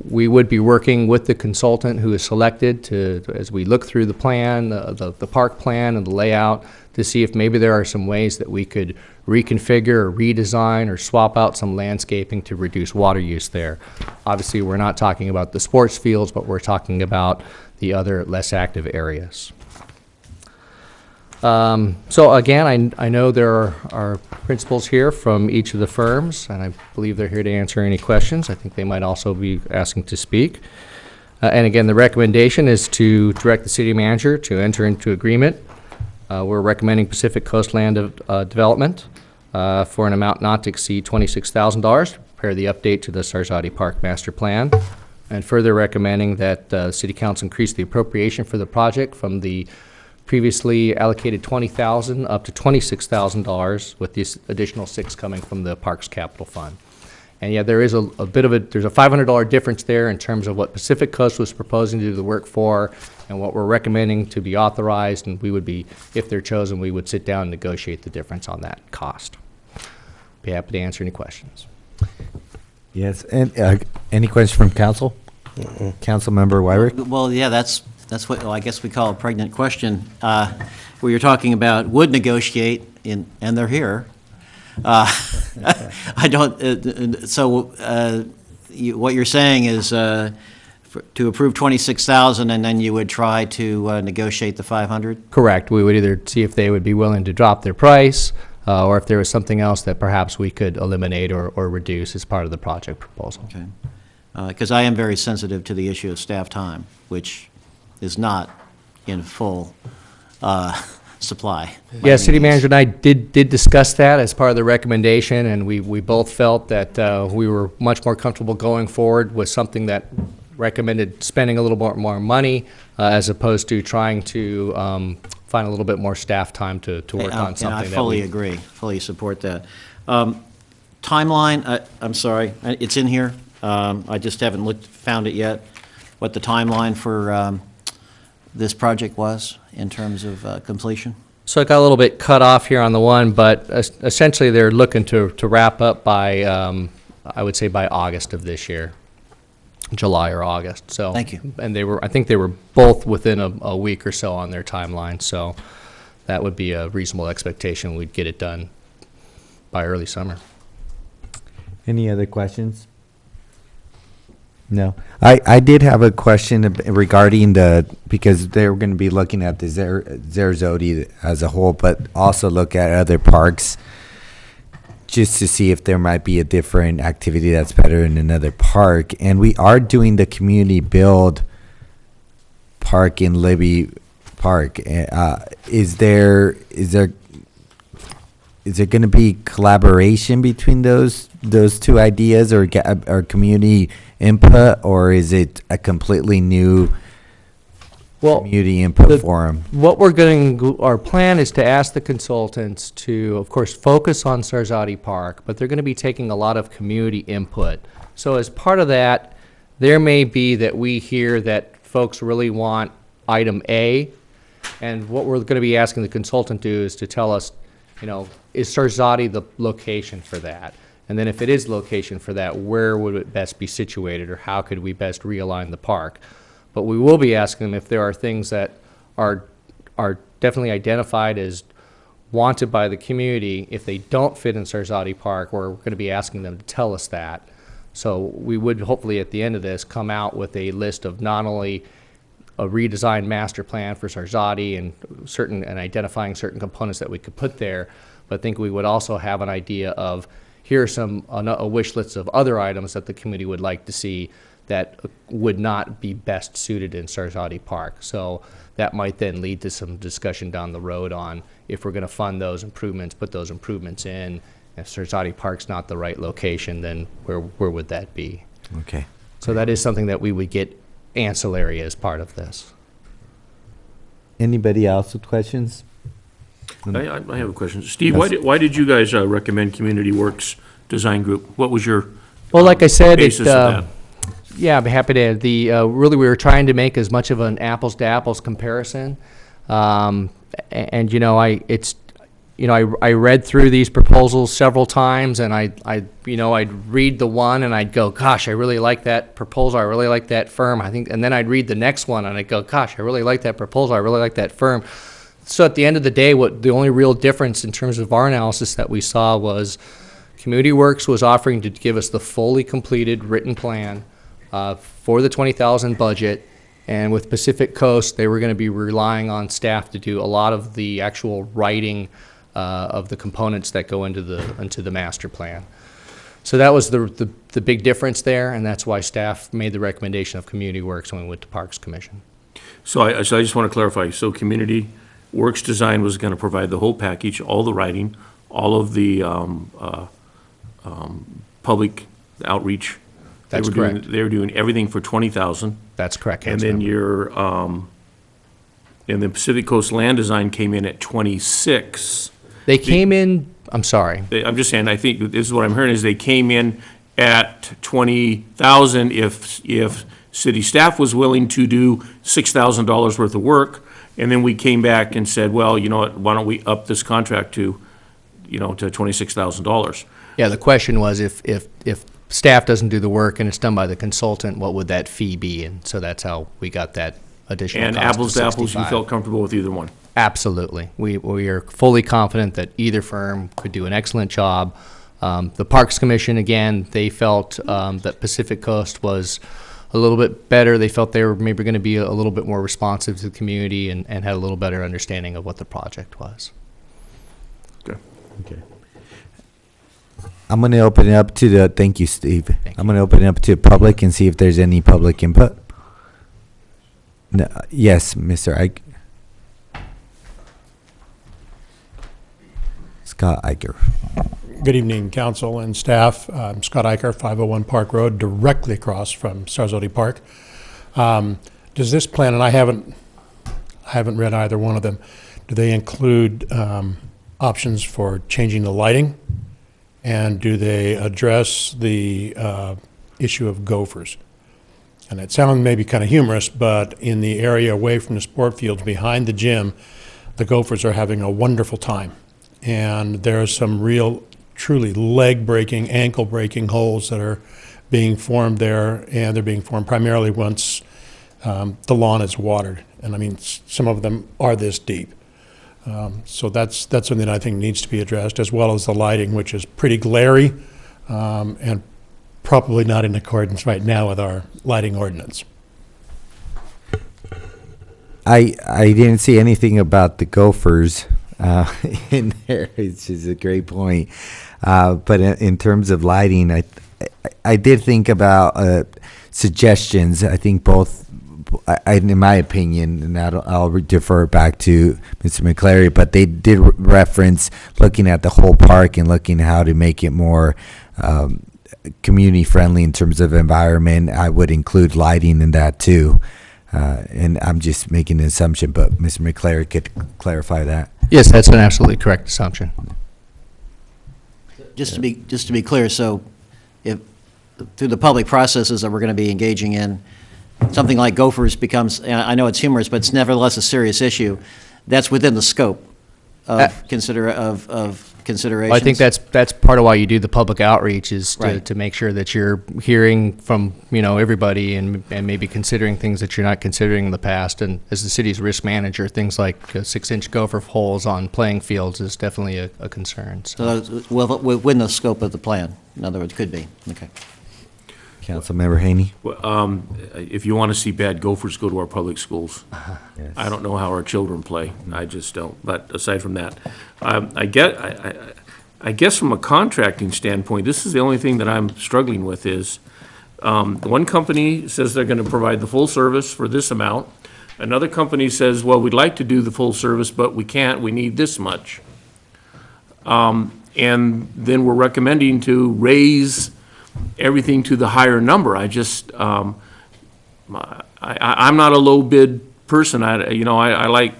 we would be working with the consultant who is selected to, as we look through the plan, the park plan and the layout, to see if maybe there are some ways that we could reconfigure or redesign or swap out some landscaping to reduce water use there. Obviously, we're not talking about the sports fields, but we're talking about the other less active areas. So again, I know there are principals here from each of the firms, and I believe they're here to answer any questions. I think they might also be asking to speak. And again, the recommendation is to direct the city manager to enter into agreement. We're recommending Pacific Coast Land Development for an amount not to exceed $26,000 to prepare the update to the Sarzati Park Master Plan, and further recommending that City Council increase the appropriation for the project from the previously allocated $20,000 up to $26,000, with these additional $6,000 coming from the Parks Capital Fund. And yeah, there is a bit of there's a $500 difference there in terms of what Pacific Coast was proposing to do the work for and what we're recommending to be authorized, and we would be, if they're chosen, we would sit down and negotiate the difference on that cost. Be happy to answer any questions. Yes, and any questions from council? Council member Wyrick? Well, yeah, that's what I guess we call a pregnant question. Where you're talking about would negotiate, and they're here. I don't. What you're saying is to approve 26,000, and then you would try to negotiate the 500. Correct. We would either see if they would be willing to drop their price, or if there was something else that perhaps we could eliminate or reduce as part of the project proposal. Okay. Because I am very sensitive to the issue of staff time, which is not in full supply. Yeah, City Manager and I did discuss that as part of the recommendation, and we both felt that we were much more comfortable going forward with something that recommended spending a little more money as opposed to trying to find a little bit more staff time to work on something. I fully agree, fully support that. Timeline, I'm sorry, it's in here. I just haven't found it yet, what the timeline for this project was in terms of completion? So it got a little bit cut off here on the one, but essentially they're looking to wrap up by, I would say by August of this year, July or August. So thank you. And I think they were both within a week or so on their timeline. So that would be a reasonable expectation. We'd get it done by early summer. Any other questions? No. I did have a question regarding because they're going to be looking at the Zarzoti as a whole, but also look at other parks just to see if there might be a different activity that's better in another park. And we are doing the community build park in Libby Park. Is there going to be collaboration between those two ideas, or community input, or is it a completely new community input forum? What our plan is to ask the consultants to, of course, focus on Sarzati Park, but they're going to be taking a lot of community input. So as part of that, there may be that we hear that folks really want item A, And what we're going to be asking the consultant to do is to tell us, you know, is Sarzati the location for that? And then if it is location for that, where would it best be situated, or how could we best realign the park? But we will be asking them if there are things that are definitely identified as wanted by the community. If they don't fit in Sarzati Park, we're going to be asking them to tell us that. So we would hopefully at the end of this come out with a list of not only a redesigned master plan for Sarzati and identifying certain components that we could put there, but I think we would also have an idea of here are a wish list of other items that the committee would like to see that would not be best suited in Sarzati Park. So that might then lead to some discussion down the road on if we're going to fund those improvements, put those improvements in. If Sarzati Park's not the right location, then where would that be? Okay. So that is something that we would get ancillary as part of this. Anybody else with questions? I have a question. Steve, why did you guys recommend Community Works Design Group? What was your Well, like I said, basis of that? Yeah, I'd be happy to. Really, we were trying to make as much of an apples to apples comparison, and I read through these proposals several times, and I'd read the one and I'd go, gosh, I really like that proposal. I really like that firm. And then I'd read the next one and I'd go, gosh, I really like that proposal. I really like that firm. So at the end of the day, the only real difference in terms of our analysis that we saw was Community Works was offering to give us the fully completed written plan for the 20,000 budget, and with Pacific Coast, they were going to be relying on staff to do a lot of the actual writing of the components that go into the master plan. So that was the big difference there, and that's why staff made the recommendation of Community Works when we went to Parks Commission. So I just want to clarify. So Community Works Design was going to provide the whole package, all the writing, all of the public outreach. That's correct. They were doing everything for 20,000. That's correct. And then and then Pacific Coast Land Design came in at 26. They came in. I'm sorry. I'm just saying. I think this is what I'm hearing is they came in at 20,000 if city staff was willing to do $6,000 worth of work, and then we came back and said, well, you know what? Why don't we up this contract to $26,000? Yeah. The question was if staff doesn't do the work and it's done by the consultant, what would that fee be? And so that's how we got that additional And cost of apples to apples, you 65. felt comfortable with either one? Absolutely. We are fully confident that either firm could do an excellent job. The Parks Commission, again, they felt that Pacific Coast was a little bit better. They felt they were maybe going to be a little bit more responsive to the community and had a little better understanding of what the project was. Okay. I'm going to open it up to thank you, Steve. I'm going to open it up to public and see if there's any public input. No, yes, Mr. Ike. Scott Iker. Good evening, council and staff. I'm Scott Iker, 501 Park Road, directly across from Sarzoti Park. Does this plan, and I haven't read either one of them, do they include options for changing the lighting? And do they address the issue of gophers? And it sounds maybe kind of humorous, but in the area away from the sport fields behind the gym, the gophers are having a wonderful time. And there are some real, truly leg-breaking, ankle-breaking holes that are being formed there, and they're being formed primarily once the lawn is watered. And I mean, some of them are this deep. So that's something I think needs to be addressed, as well as the lighting, which is pretty glary and probably not in accordance right now with our lighting ordinance. I didn't see anything about the gophers in there, which is a great point. But in terms of lighting, I did think about suggestions. I think both. In my opinion, and I'll defer back to Mr. McClary, but they did reference looking at the whole park and looking how to make it more community friendly in terms of environment. I would include lighting in that too. And I'm just making an assumption, but Mr. McClary could clarify that. Yes, that's an absolutely correct assumption. Just to be clear, so if through the public processes that we're going to be engaging in, something like gophers becomes, I know it's humorous, but it's nevertheless a serious issue. that's within the scope of considerations. Well, I think that's part of why you do the public outreach is Right. to make sure that you're hearing from, everybody and maybe considering things that you're not considering in the past. And as the city's risk manager, things like 6-inch gopher holes on playing fields is definitely a concern. So that's within the scope of the plan, in other words, could be, okay. Councilmember Haney? Well, if you want to see bad gophers, go to our public schools. Yes. I don't know how our children play. I just don't. But aside from that, I guess from a contracting standpoint, this is the only thing that I'm struggling with is one company says they're going to provide the full service for this amount. Another company says, well, we'd like to do the full service, but we can't. We need this much. And then we're recommending to raise everything to the higher number. I'm not a low bid person. I like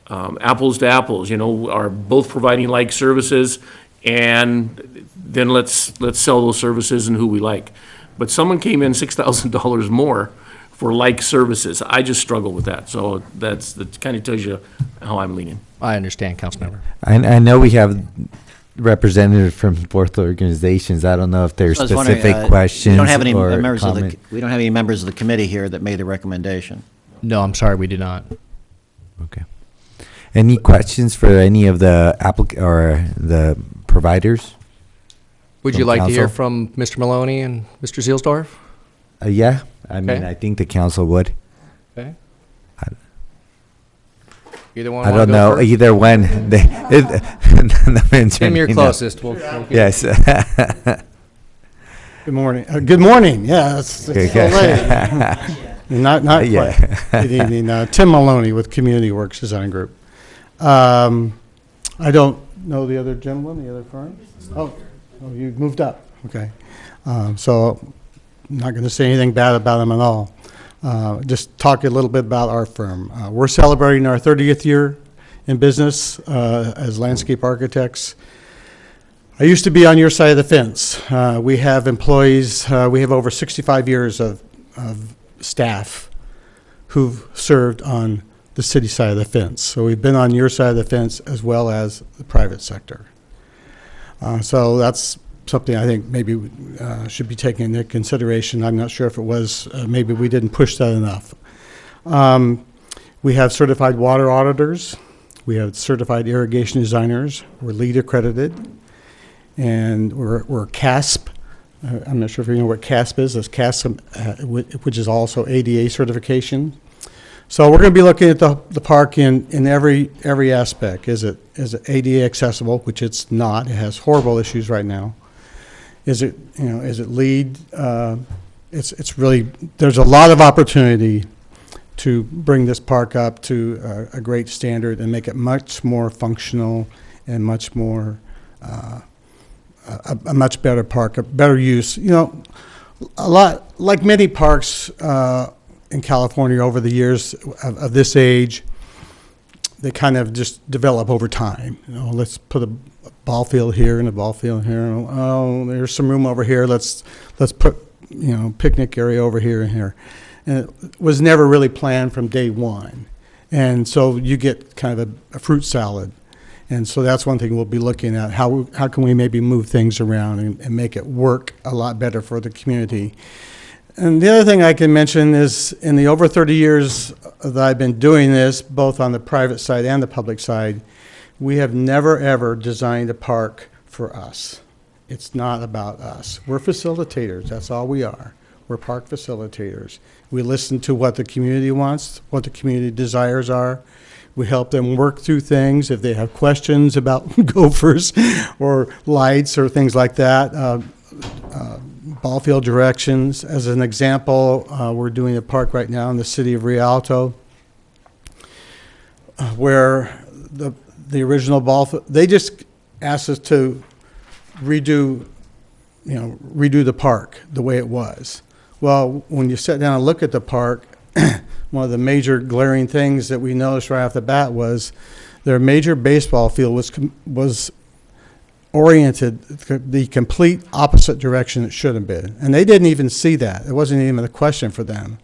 apples to apples, are both providing like services, and then let's sell those services and who we like. But someone came in $6,000 more for like services. I just struggle with that. So that kind of tells you how I'm leaning. I understand, Councilmember. I know we have representatives from both organizations. I don't know if there's So I was wondering, specific questions we don't have any or members comment. we don't have any members of the committee here that made the recommendation. No, I'm sorry, we did not. Okay. Any questions for any of the or the providers? Would you From like to hear council? from Mr. Maloney and Mr. Zielsdorf? Yeah, I mean, Okay. I think the council would. Okay. Either one I wanna don't go know first? either one. Tim, you're closest. We'll Yes. Good morning. Good morning. Yeah, it's so late. Not quite. Yeah. Good evening. Tim Maloney with Community Works Design Group. I don't know the other gentleman, the other firm. Oh, you moved up. Okay. So I'm not going to say anything bad about them at all. Just talk a little bit about our firm. We're celebrating our 30th year in business as landscape architects. I used to be on your side of the fence. We have employees, we have over 65 years of staff who've served on the city side of the fence. So we've been on your side of the fence as well as the private sector. So that's something I think maybe should be taken into consideration. I'm not sure if it was, maybe we didn't push that enough. We have certified water auditors. We have certified irrigation designers. We're LEED accredited. And we're CASP. I'm not sure if you know what CASP is. It's CASP, which is also ADA certification. So we're going to be looking at the park in every aspect. Is it ADA accessible, which it's not. It has horrible issues right now. Is it LEED? It's really, there's a lot of opportunity to bring this park up to a great standard and make it much more functional and much more a much better park, a better use. A lot like many parks in California over the years of this age, they kind of just develop over time. Let's put a ball field here and a ball field here. Oh, there's some room over here. Let's put picnic area over here and here. And it was never really planned from day one. And so you get kind of a fruit salad. And so that's one thing we'll be looking at. How can we maybe move things around and make it work a lot better for the community? And the other thing I can mention is in the over 30 years that I've been doing this, both on the private side and the public side, we have never, ever designed a park for us. It's not about us. We're facilitators. That's all we are. We're park facilitators. We listen to what the community wants, what the community desires are. We help them work through things. If they have questions about gophers or lights or things like that, ball field directions. As an example, we're doing a park right now in the city of Rialto where the original ball field, they just asked us to redo the park the way it was. Well, when you sit down and look at the park, one of the major glaring things that we noticed right off the bat was their major baseball field was oriented the complete opposite direction it should have been. And they didn't even see that. It wasn't even a question for them.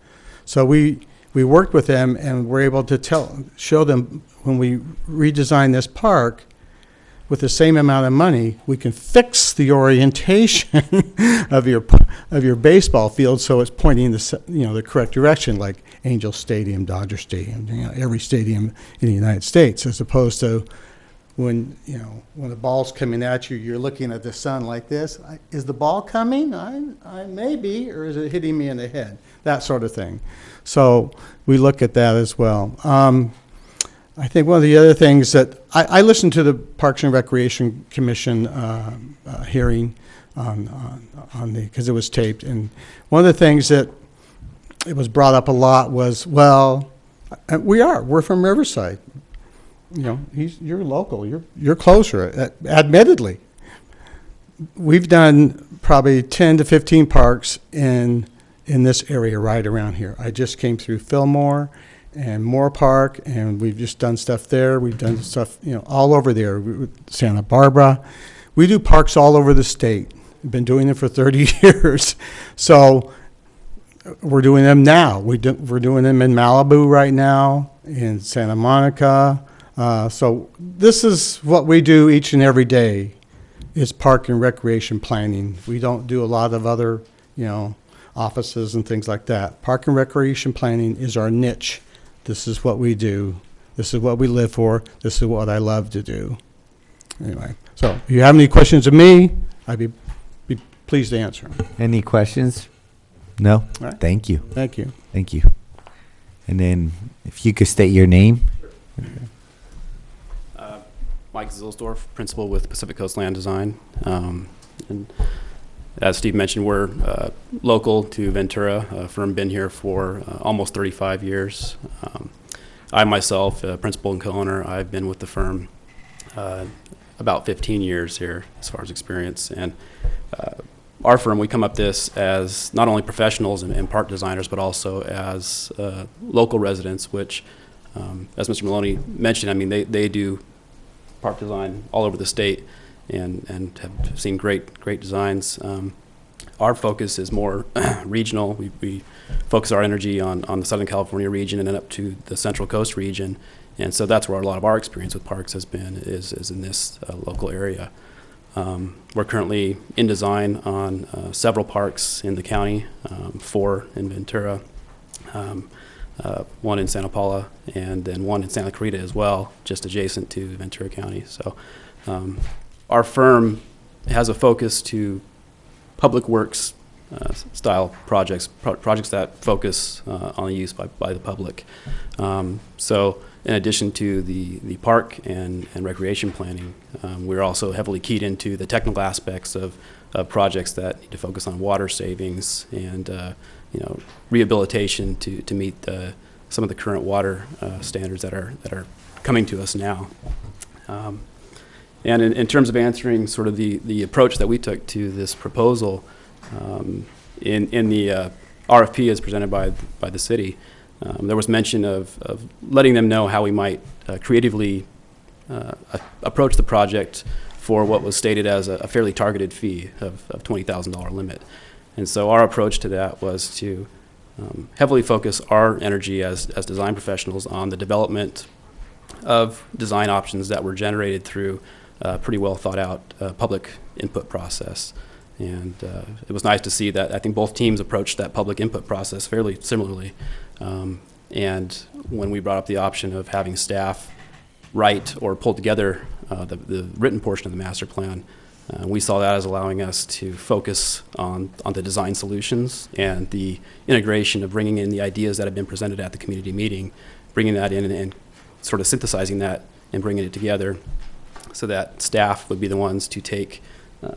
So we we worked with them and were able to show them when we redesign this park, with the same amount of money, we can fix the orientation of your baseball field so it's pointing the correct direction, like Angel Stadium, Dodger Stadium, every stadium in the United States, as opposed to when the ball's coming at you, you're looking at the sun like this. Is the ball coming? I maybe, or is it hitting me in the head? That sort of thing. So we look at that as well. I think one of the other things that I listened to the Parks and Recreation Commission hearing because it was taped, and one of the things that it was brought up a lot was, well, we're from Riverside. You're local. You're closer. Admittedly, we've done probably 10 to 15 parks in this area right around here. I just came through Fillmore and Moore Park, and we've just done stuff there. We've done stuff, all over there. Santa Barbara. We do parks all over the state. We've been doing it for 30 years. So we're doing them now. We're doing them in Malibu right now, in Santa Monica. So this is what we do each and every day, is park and recreation planning. We don't do a lot of other, offices and things like that. Park and recreation planning is our niche. This is what we do. This is what we live for. This is what I love to do. Anyway, so if you have any questions of me, I'd be pleased to answer them. Any questions? No? All right. Thank you. Thank you. Thank you. And then if you could state your name. Mike Zilsdorf, principal with Pacific Coast Land Design. And as Steve mentioned, we're local to Ventura, a firm been here for almost 35 years. I myself, principal and co-owner, I've been with the firm about 15 years here as far as experience. And our firm, we come up this as not only professionals and park designers, but also as local residents, which, as Mr. Maloney mentioned, they do park design all over the state and have seen great designs. Our focus is more regional. We focus our energy on the Southern California region and then up to the Central Coast region. And so that's where a lot of our experience with parks has been, is in this local area. We're currently in design on several parks in the county, 4 in Ventura, 1 in Santa Paula, and then 1 in Santa Clarita as well, just adjacent to Ventura County. So our firm has a focus to public works style projects that focus on the use by the public. So in addition to the park and recreation planning, we're also heavily keyed into the technical aspects of projects that need to focus on water savings and rehabilitation to meet some of the current water standards that are coming to us now. And in terms of answering sort of the approach that we took to this proposal, in the RFP as presented by the city, there was mention of letting them know how we might creatively approach the project for what was stated as a fairly targeted fee of $20,000 limit. And so our approach to that was to heavily focus our energy as design professionals on the development of design options that were generated through a pretty well thought out public input process. And it was nice to see that I think both teams approached that public input process fairly similarly. And when we brought up the option of having staff write or pull together the written portion of the master plan, we saw that as allowing us to focus on the design solutions and the integration of bringing in the ideas that have been presented at the community meeting, bringing that in and sort of synthesizing that and bringing it together so that staff would be the ones to take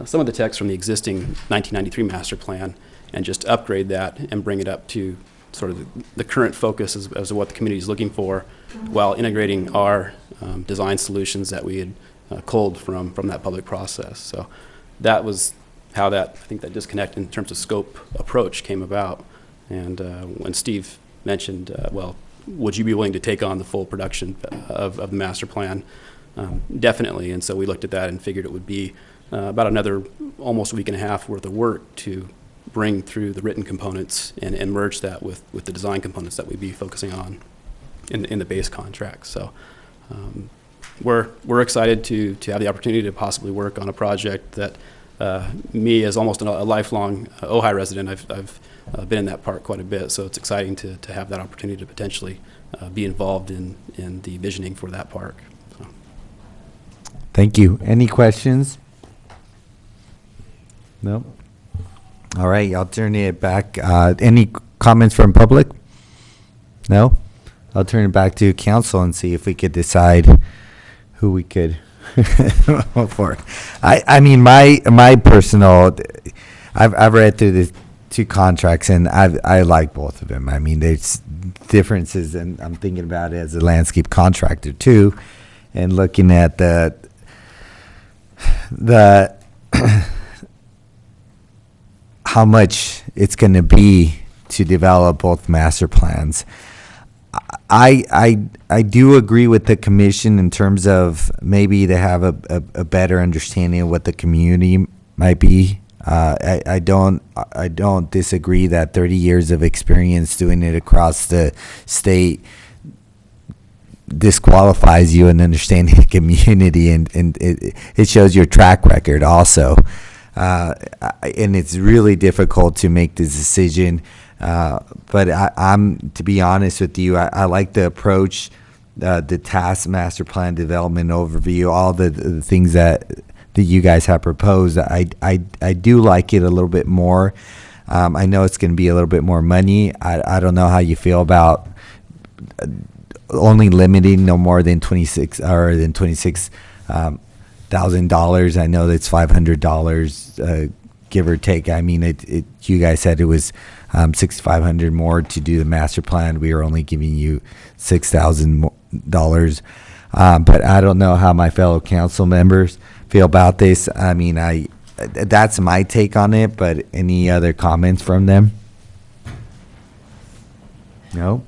some of the text from the existing 1993 master plan and just upgrade that and bring it up to sort of the current focus as to what the community is looking for, while integrating our design solutions that we had culled from that public process. So that was how I think that disconnect in terms of scope approach came about. And when Steve mentioned, well, would you be willing to take on the full production of the master plan? Definitely. And so we looked at that and figured it would be about another almost week and a half worth of work to bring through the written components and merge that with the design components that we'd be focusing on in the base contract. So we're excited to have the opportunity to possibly work on a project that me, as almost a lifelong Ojai resident, I've been in that park quite a bit, so it's exciting to have that opportunity to potentially be involved in the visioning for that park. So. Thank you. Any questions? No? All right, I'll turn it back. Any comments from public? No? I'll turn it back to council and see if we could decide who we could vote for. I mean, my personal, I've read through the two contracts and I like both of them. I mean, there's differences, and I'm thinking about it as a landscape contractor too, and looking at the how much it's going to be to develop both master plans. I do agree with the commission in terms of maybe to have a better understanding of what the community might be. I don't disagree that 30 years of experience doing it across the state disqualifies you in understanding the community, and it shows your track record also. And it's really difficult to make this decision. But I'm, to be honest with you, I like the approach, the task master plan development overview, all the things that you guys have proposed. I do like it a little bit more. I know it's going to be a little bit more money. I don't know how you feel about only limiting no more than $26,000. I know that's $500 give or take. I mean, you guys said it was $6,500 more to do the master plan. We are only giving you $6,000. But I don't know how my fellow council members feel about this. I mean, that's my take on it, but any other comments from them? No?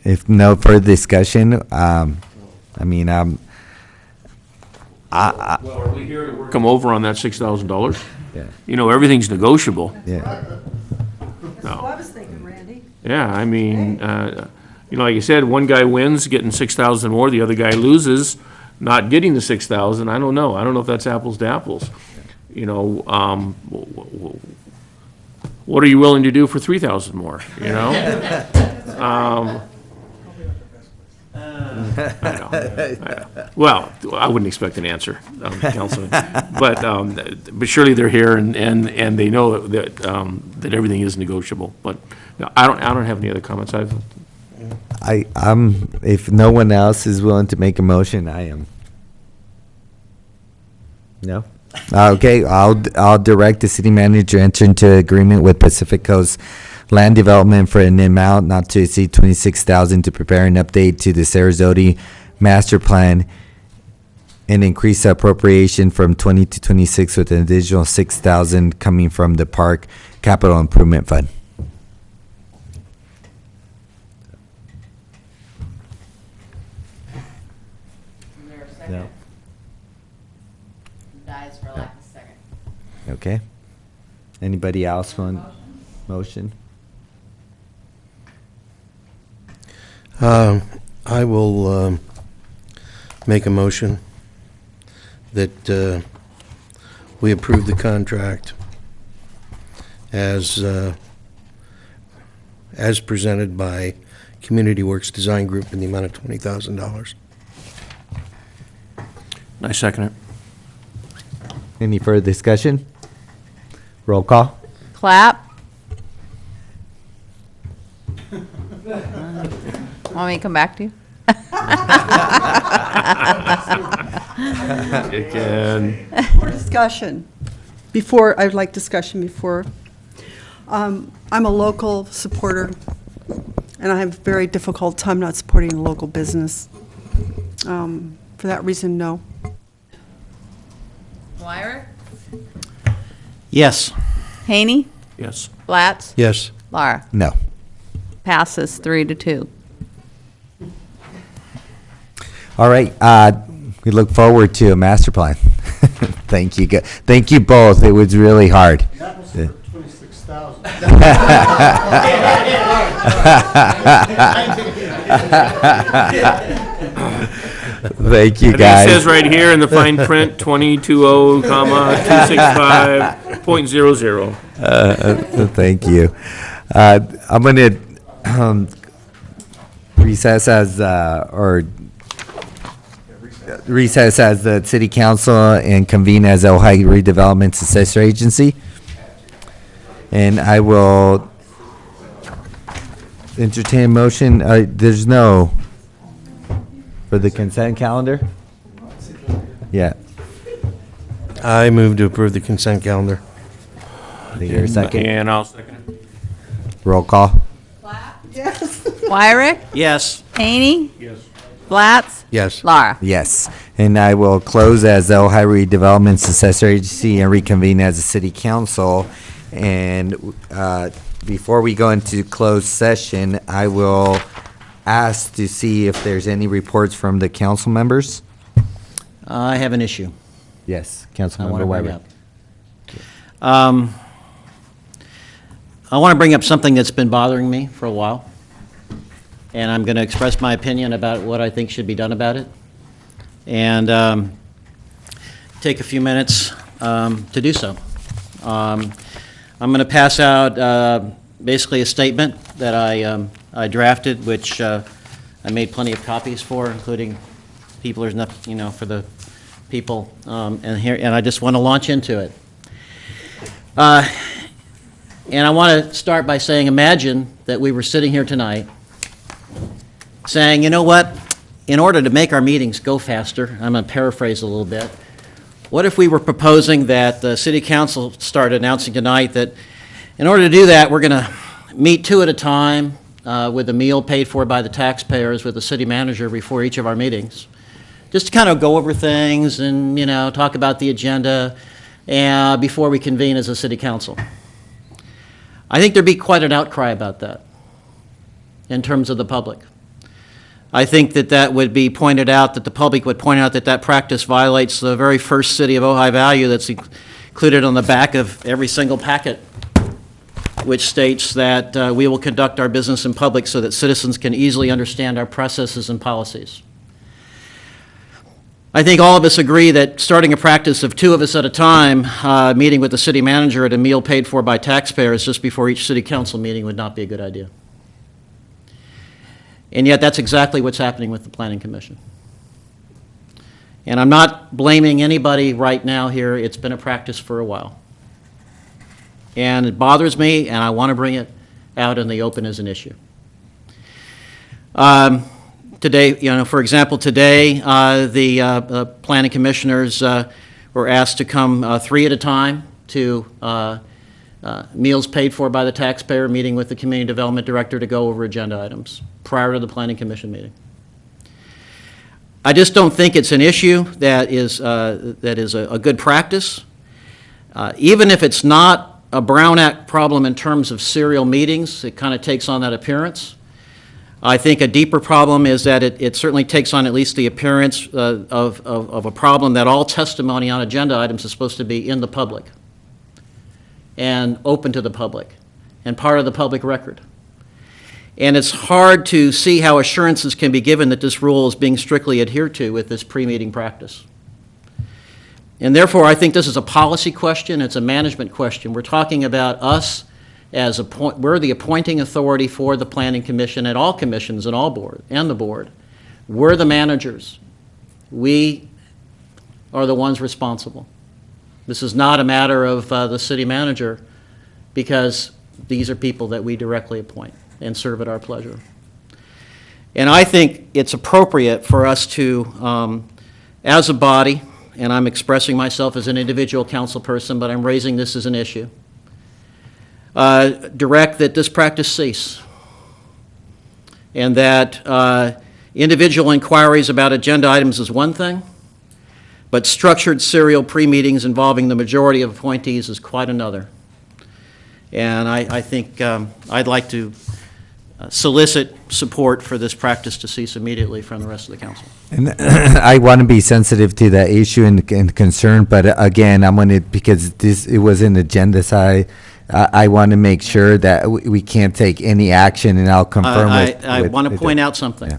If no further discussion, I mean, Well, are we here to work them over on that $6,000? Yeah. You know, everything's negotiable. Yeah. That's what I was thinking, Randy. Yeah, I mean, you know, like you said, one guy wins, getting 6,000 more, the other guy loses, not getting the 6,000. I don't know. I don't know if that's apples to apples. You know, what are you willing to do for 3,000 more, you know? I know. Well, I wouldn't expect an answer, Councilman. But surely they're here and they know that everything is negotiable. But no, I don't have any other comments. I'm if no one else is willing to make a motion, I am. No? Okay, I'll direct the city manager to enter into agreement with Pacific Coast Land Development for an amount not to exceed $26,000 to prepare an update to the Sarasota Master Plan and increase the appropriation from 20 to 26 with an additional $6,000 coming from the Park Capital Improvement Fund. No. Dies for lack of a second. Okay. Anybody else want motion? I will make a motion that we approve the contract as presented by Community Works Design Group in the amount of $20,000. I second it. Any further discussion? Roll call. Clap. Want me to come back to you? Again. More discussion. I'd like discussion before. I'm a local supporter, and I have a very difficult time not supporting a local business. For that reason, no. Wyrick? Yes. Haney? Yes. Blatz? Yes. Laura? No. Passes 3-2. All right. We look forward to a master plan. Thank you. Thank you both. It was really hard. That was for $26,000. Thank you, I think guys. it says right here in the fine print, 2020, comma, 265.00. Thank you. I'm going to recess as the city council and convene as Ojai Redevelopment Successor Agency. And I will entertain a motion. There's no for the consent calendar? Yeah. I move to approve the consent calendar. Is there a second? And I'll second it. Roll call. Yes. Wyrick? Yes. Haney? Yes. Blatz? Yes. Laura? Yes. And I will close as the Ojai Redevelopment Successor Agency and reconvene as a city council. And before we go into closed session, I will ask to see if there's any reports from the council members. I have an issue Yes, I Councilmember want to bring Weber. up. I want to bring up something that's been bothering me for a while, and I'm going to express my opinion about what I think should be done about it, and take a few minutes to do so. I'm going to pass out basically a statement that I drafted, which I made plenty of copies for, including people, there's enough, for the people, and I just want to launch into it. And I want to start by saying, imagine that we were sitting here tonight saying, you know what, in order to make our meetings go faster, I'm going to paraphrase a little bit, what if we were proposing that the city council start announcing tonight that in order to do that, we're going to meet 2 at a time with a meal paid for by the taxpayers with the city manager before each of our meetings, just to kind of go over things and, talk about the agenda before we convene as a city council. I think there'd be quite an outcry about that in terms of the public. I think that would be pointed out, that the public would point out that practice violates the very first City of Ojai value that's included on the back of every single packet, which states that we will conduct our business in public so that citizens can easily understand our processes and policies. I think all of us agree that starting a practice of 2 of us at a time, meeting with the city manager at a meal paid for by taxpayers just before each city council meeting would not be a good idea. And yet that's exactly what's happening with the Planning Commission. And I'm not blaming anybody right now here. It's been a practice for a while. And it bothers me, and I want to bring it out in the open as an issue. Today, for example, today, the planning commissioners were asked to come 3 at a time to meals paid for by the taxpayer, meeting with the community development director to go over agenda items prior to the planning commission meeting. I just don't think it's an issue that is a good practice. Even if it's not a Brown Act problem in terms of serial meetings, it kind of takes on that appearance. I think a deeper problem is that it certainly takes on at least the appearance of a problem that all testimony on agenda items is supposed to be in the public and open to the public and part of the public record. And it's hard to see how assurances can be given that this rule is being strictly adhered to with this pre-meeting practice. And therefore, I think this is a policy question, it's a management question. We're talking about us as we're the appointing authority for the Planning Commission and all commissions and all board and the board. We're the managers. We are the ones responsible. This is not a matter of the city manager, because these are people that we directly appoint and serve at our pleasure. And I think it's appropriate for us to, as a body, and I'm expressing myself as an individual council person, but I'm raising this as an issue, direct that this practice cease, and that individual inquiries about agenda items is one thing, but structured serial pre-meetings involving the majority of appointees is quite another. And I think I'd like to solicit support for this practice to cease immediately from the rest of the council. And I want to be sensitive to that issue and concern, but again, I'm going to, because it was an agenda side I want to make sure that we can't take any action, and I'll confirm with. I want to point out something. Yeah.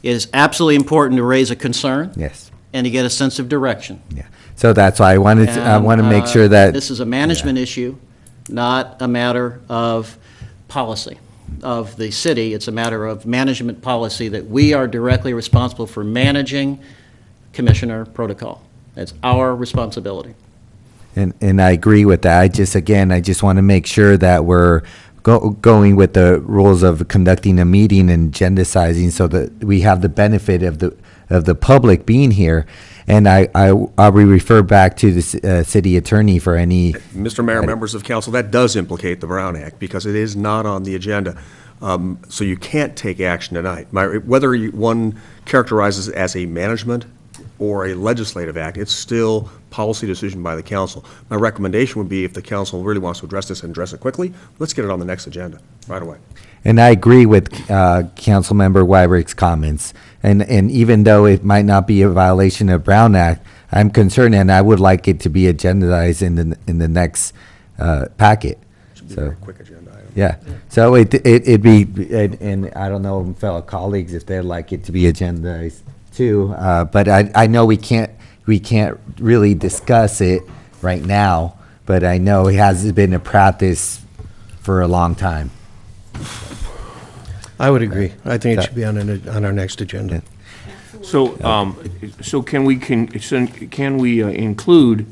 It is absolutely important to raise a concern. Yes. And to get a sense of direction. Yeah. So that's why I want to make sure that. This is a management issue, not a matter of policy of the city. It's a matter of management policy that we are directly responsible for managing Commissioner protocol. That's our responsibility. And I agree with that. I just want to make sure that we're going with the rules of conducting a meeting and agendizing so that we have the benefit of the public being here. And I'll refer back to the city attorney for any. Mr. Mayor, members of council, that does implicate the Brown Act because it is not on the agenda. So you can't take action tonight. Whether one characterizes it as a management or a legislative act, it's still policy decision by the council. My recommendation would be if the council really wants to address this and address it quickly, let's get it on the next agenda right away. And I agree with Councilmember Wyrick's comments. And even though it might not be a violation of Brown Act, I'm concerned, and I would like it to be agendized in the next packet. Should be a very quick agenda item. Yeah. So it'd be, and I don't know, fellow colleagues, if they'd like it to be agendized too. But I know we can't really discuss it right now, but I know it has been a practice for a long time. I would agree. I think it should be on our next agenda. So, so can we include,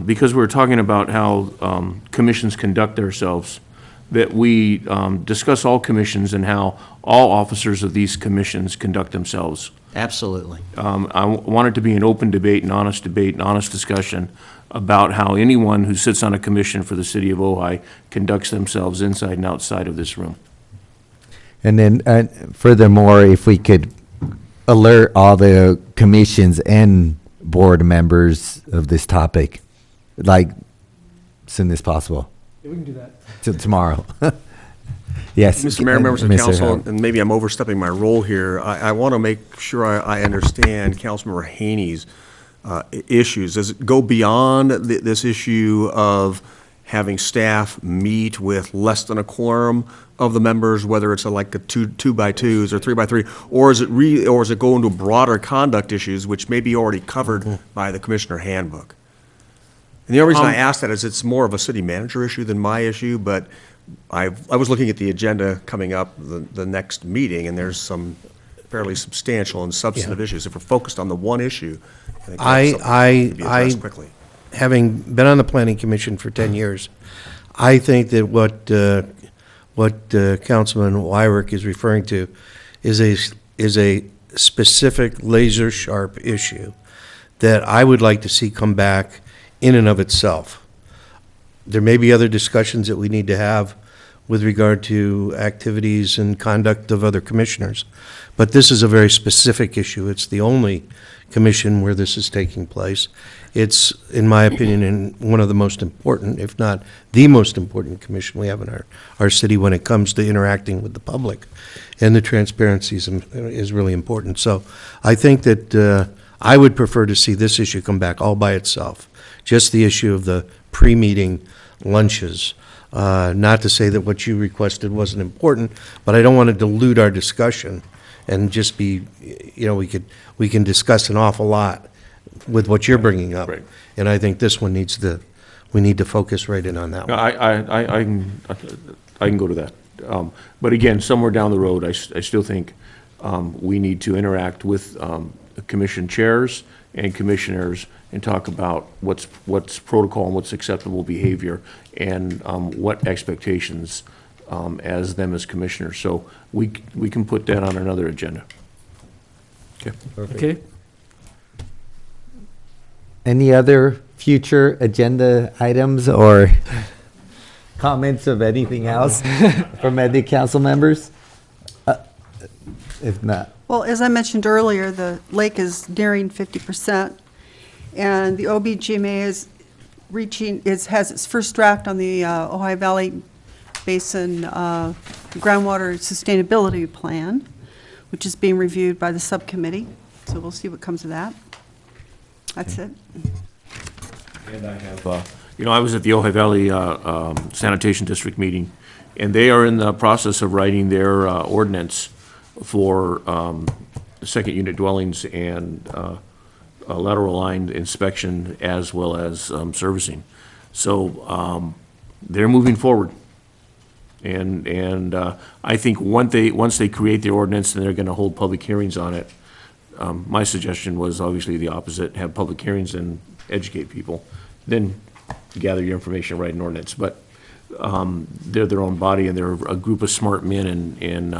because we're talking about how commissions conduct themselves, that we discuss all commissions and how all officers of these commissions conduct themselves? Absolutely. I want it to be an open debate and honest discussion about how anyone who sits on a commission for the city of Ojai conducts themselves inside and outside of this room. And then furthermore, if we could alert all the commissions and board members of this topic, like as soon as possible. Yeah, we can do that. Tomorrow. Yes. Mr. Mayor, members of Mr. council, Howard. and maybe I'm overstepping my role here, I want to make sure I understand Councilmember Haney's issues. Does it go beyond this issue of having staff meet with less than a quorum of the members, whether it's like a two by twos or 3 by 3, or is it go into broader conduct issues which may be already covered by the commissioner handbook? And the only reason I ask that is it's more of a city manager issue than my issue, but I was looking at the agenda coming up, the next meeting, and there's some fairly substantial and substantive issues. If we're focused on the one issue, I think that's something that can be addressed quickly. Having been on the planning commission for 10 years, I think that what Councilman Wyrick is referring to is a specific laser sharp issue that I would like to see come back in and of itself. There may be other discussions that we need to have with regard to activities and conduct of other commissioners, but this is a very specific issue. It's the only commission where this is taking place. It's, in my opinion, one of the most important, if not the most important commission we have in our city when it comes to interacting with the public. And the transparency is really important. So I think that I would prefer to see this issue come back all by itself. Just the issue of the pre-meeting lunches. Not to say that what you requested wasn't important, but I don't want to dilute our discussion and just be, we can discuss an awful lot with what you're bringing up. Right. And I think this one we need to focus right in on that one. I can go to that. But again, somewhere down the road, I still think we need to interact with commission chairs and commissioners and talk about what's protocol and what's acceptable behavior and what expectations as them as commissioners. So we can put that on another agenda. Okay. Okay. Any other future agenda items or comments of anything else from any council members? If not. Well, as I mentioned earlier, the lake is nearing 50%, and the OBGMA has its first draft on the Ojai Valley Basin Groundwater Sustainability Plan, which is being reviewed by the subcommittee. So we'll see what comes of that. That's it. And I have You know, I was at the Ojai Valley Sanitation District meeting, and they are in the process of writing their ordinance for second unit dwellings and lateral line inspection as well as servicing. So they're moving forward. And I think once they create the ordinance, then they're going to hold public hearings on it. My suggestion was obviously the opposite, have public hearings and educate people, then gather your information, write an ordinance. But they're their own body, and they're a group of smart men, and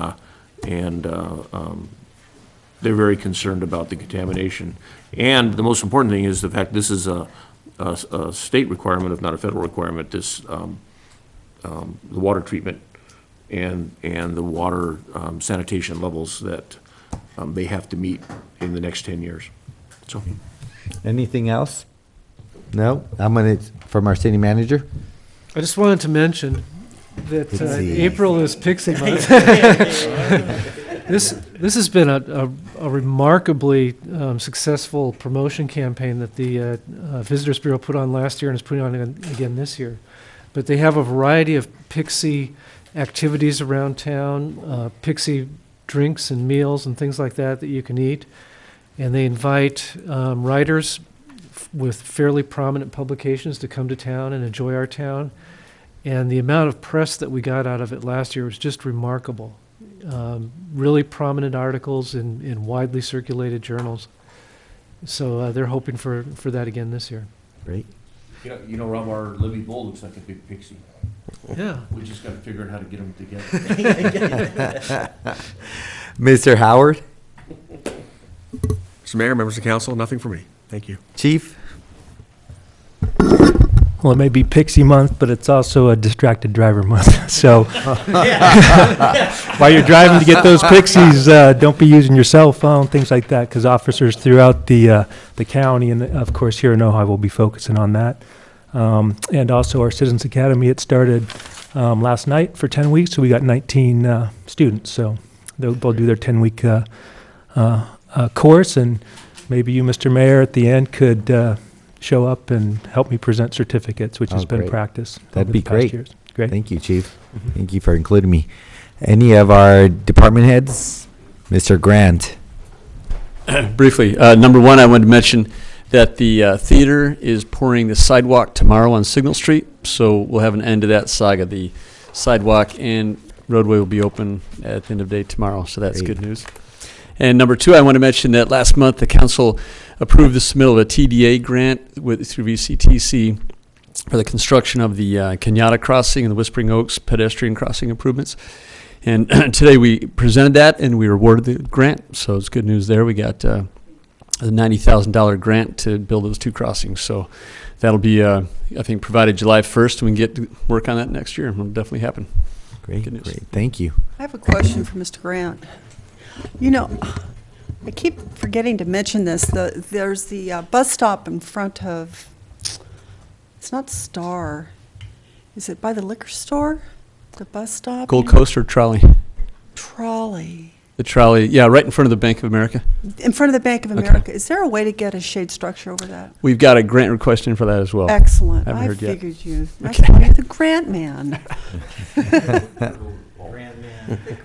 they're very concerned about the contamination. And the most important thing is the fact this is a state requirement, if not a federal requirement, this the water treatment and the water sanitation levels that they have to meet in the next 10 years. So, Anything else? No? I'm going to, from our city manager? I just wanted to mention that Pixie. April is Pixie Month. This has been a remarkably successful promotion campaign that the Visitors Bureau put on last year and is putting on again this year. But they have a variety of Pixie activities around town, Pixie drinks and meals and things like that you can eat. And they invite writers with fairly prominent publications to come to town and enjoy our town. And the amount of press that we got out of it last year was just remarkable. Really prominent articles in widely circulated journals. So they're hoping for that again this year. Great. you know, Rob, our Libby Bull looks like a big pixie. Yeah. We just got to figure out how to get them together. Mr. Howard? Mr. Mayor, members of council, nothing for me. Thank you. Chief? Well, it may be Pixie Month, but it's also a distracted driver month. So while you're driving to get those pixies, don't be using your cell phone, things like that, because officers throughout the county and, of course, here in Ojai will be focusing on that. And also our Citizens Academy, it started last night for 10 weeks, so we got 19 students. So they'll do their 10-week course, and maybe you, Mr. Mayor, at the end could show up and help me present certificates, which has been great. practice. That'd over be the past great. years. Great. Thank you, Chief. Thank you for including me. Any of our department heads? Mr. Grant? Briefly, number one, I wanted to mention that the theater is pouring the sidewalk tomorrow on Signal Street, so we'll have an end to that saga. The sidewalk and roadway will be open at the end of the day tomorrow, so that's Great. good news. And number two, I want to mention that last month the council approved the submittal of a TDA grant through VCTC for the construction of the Kenyatta crossing and the Whispering Oaks pedestrian crossing improvements. And today we presented that and we were awarded the grant, so it's good news there. We got a $90,000 grant to build those two crossings, so that'll be, I think, provided July 1st, and we can get to work on that next year. It'll definitely happen. Great, Good news. great. Thank you. I have a question for Mr. Grant. You know, I keep forgetting to mention this. There's the bus stop in front of, it's not Star. Is it by the liquor store? The bus stop? Gold Coast or Trolley? Trolley. The Trolley, yeah, right in front of the Bank of America. In front of the Bank of Okay. America. Is there a way to get a shade structure over that? We've got a grant request in for that as well. Excellent. Haven't I heard yet. figured you. I Okay. call you the grant man. The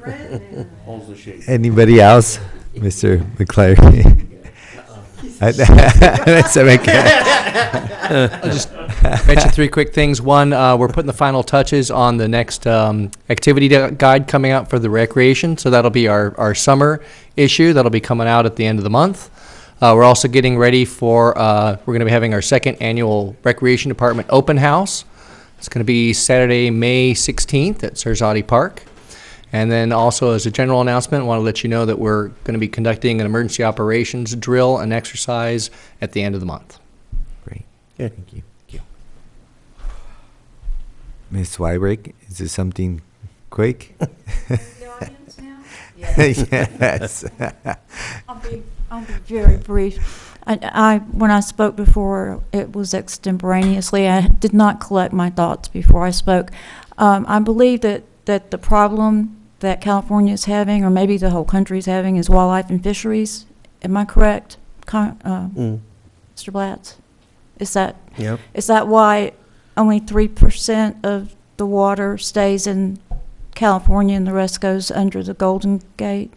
grant man. Holds the shade. Anybody else? Mr. McClary? That's okay. I'll just mention three quick things. One, we're putting the final touches on the next activity guide coming out for the recreation. So that'll be our summer issue. That'll be coming out at the end of the month. We're also getting ready for, we're going to be having our second annual Recreation Department open house. It's going to be Saturday, May 16th at Sarzati Park. And then also as a general announcement, I want to let you know that we're going to be conducting an emergency operations drill and exercise at the end of the month. Great. Thank you. Ms. Wyrick, is this something quick? Yes. I'll be very brief. When I spoke before, it was extemporaneously. I did not collect my thoughts before I spoke. I believe that the problem that California is having, or maybe the whole country is having, is wildlife and fisheries. Am I correct, Mr. Blatz? Is that Yep. is that why only 3% of the water stays in California and the rest goes under the Golden Gate?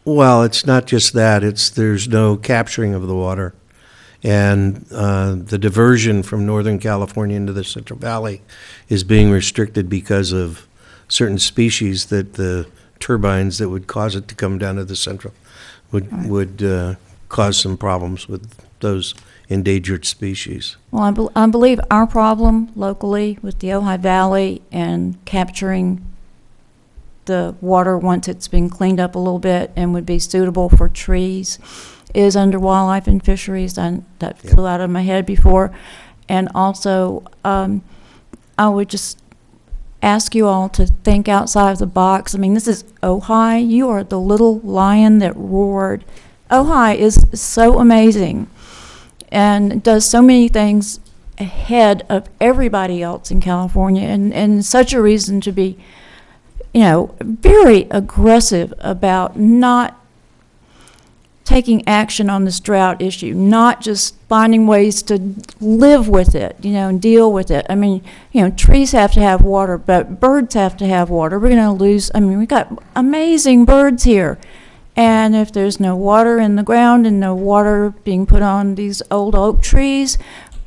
Well, it's not just that, there's no capturing of the water. And the diversion from Northern California into the Central Valley is being restricted because of certain species that the turbines that would cause it to come down to the Central would cause some problems with those endangered species. Well, I believe our problem locally with the Ojai Valley and capturing the water once it's been cleaned up a little bit and would be suitable for trees is under wildlife and fisheries. That flew out of my head before. And also, I would just ask you all to think outside of the box. I mean, this is Ojai. You are the little lion that roared. Ojai is so amazing and does so many things ahead of everybody else in California, and such a reason to be, very aggressive about not taking action on this drought issue, not just finding ways to live with it, and deal with it. I mean, trees have to have water, but birds have to have water. We're going to lose, we got amazing birds here. And if there's no water in the ground and no water being put on these old oak trees,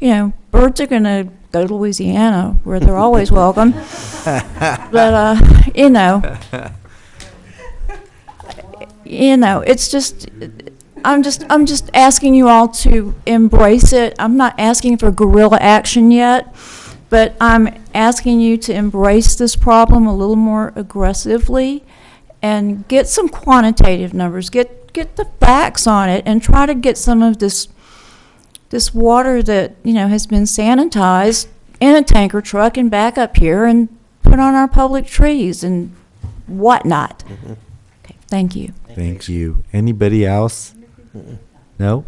birds are going to go to Louisiana, where they're always welcome. But, it's just, I'm just asking you all to embrace it. I'm not asking for guerrilla action yet, but I'm asking you to embrace this problem a little more aggressively and get some quantitative numbers, get the facts on it, and try to get some of this water that has been sanitized in a tanker truck and back up here and put on our public trees and whatnot. Mm-hmm. Okay, thank you. Thank you. Anybody else? No?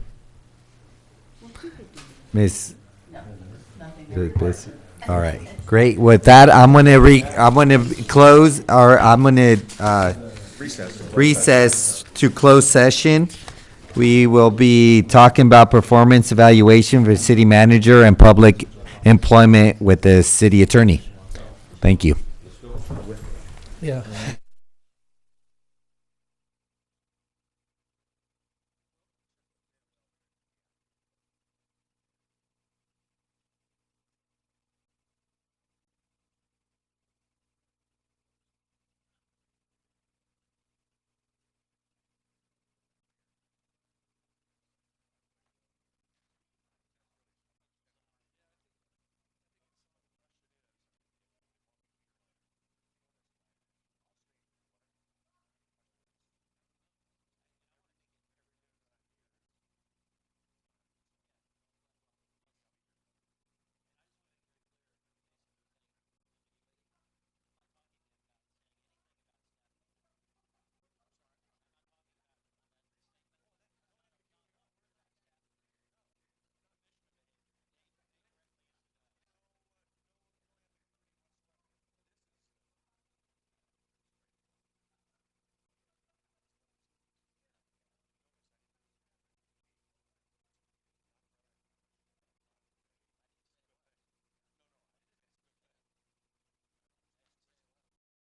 Miss? All right, great. With that, I'm gonna close, or I'm gonna recess to close session. We will be talking about performance evaluation for city manager and public employment with the city attorney. Thank you. Yeah.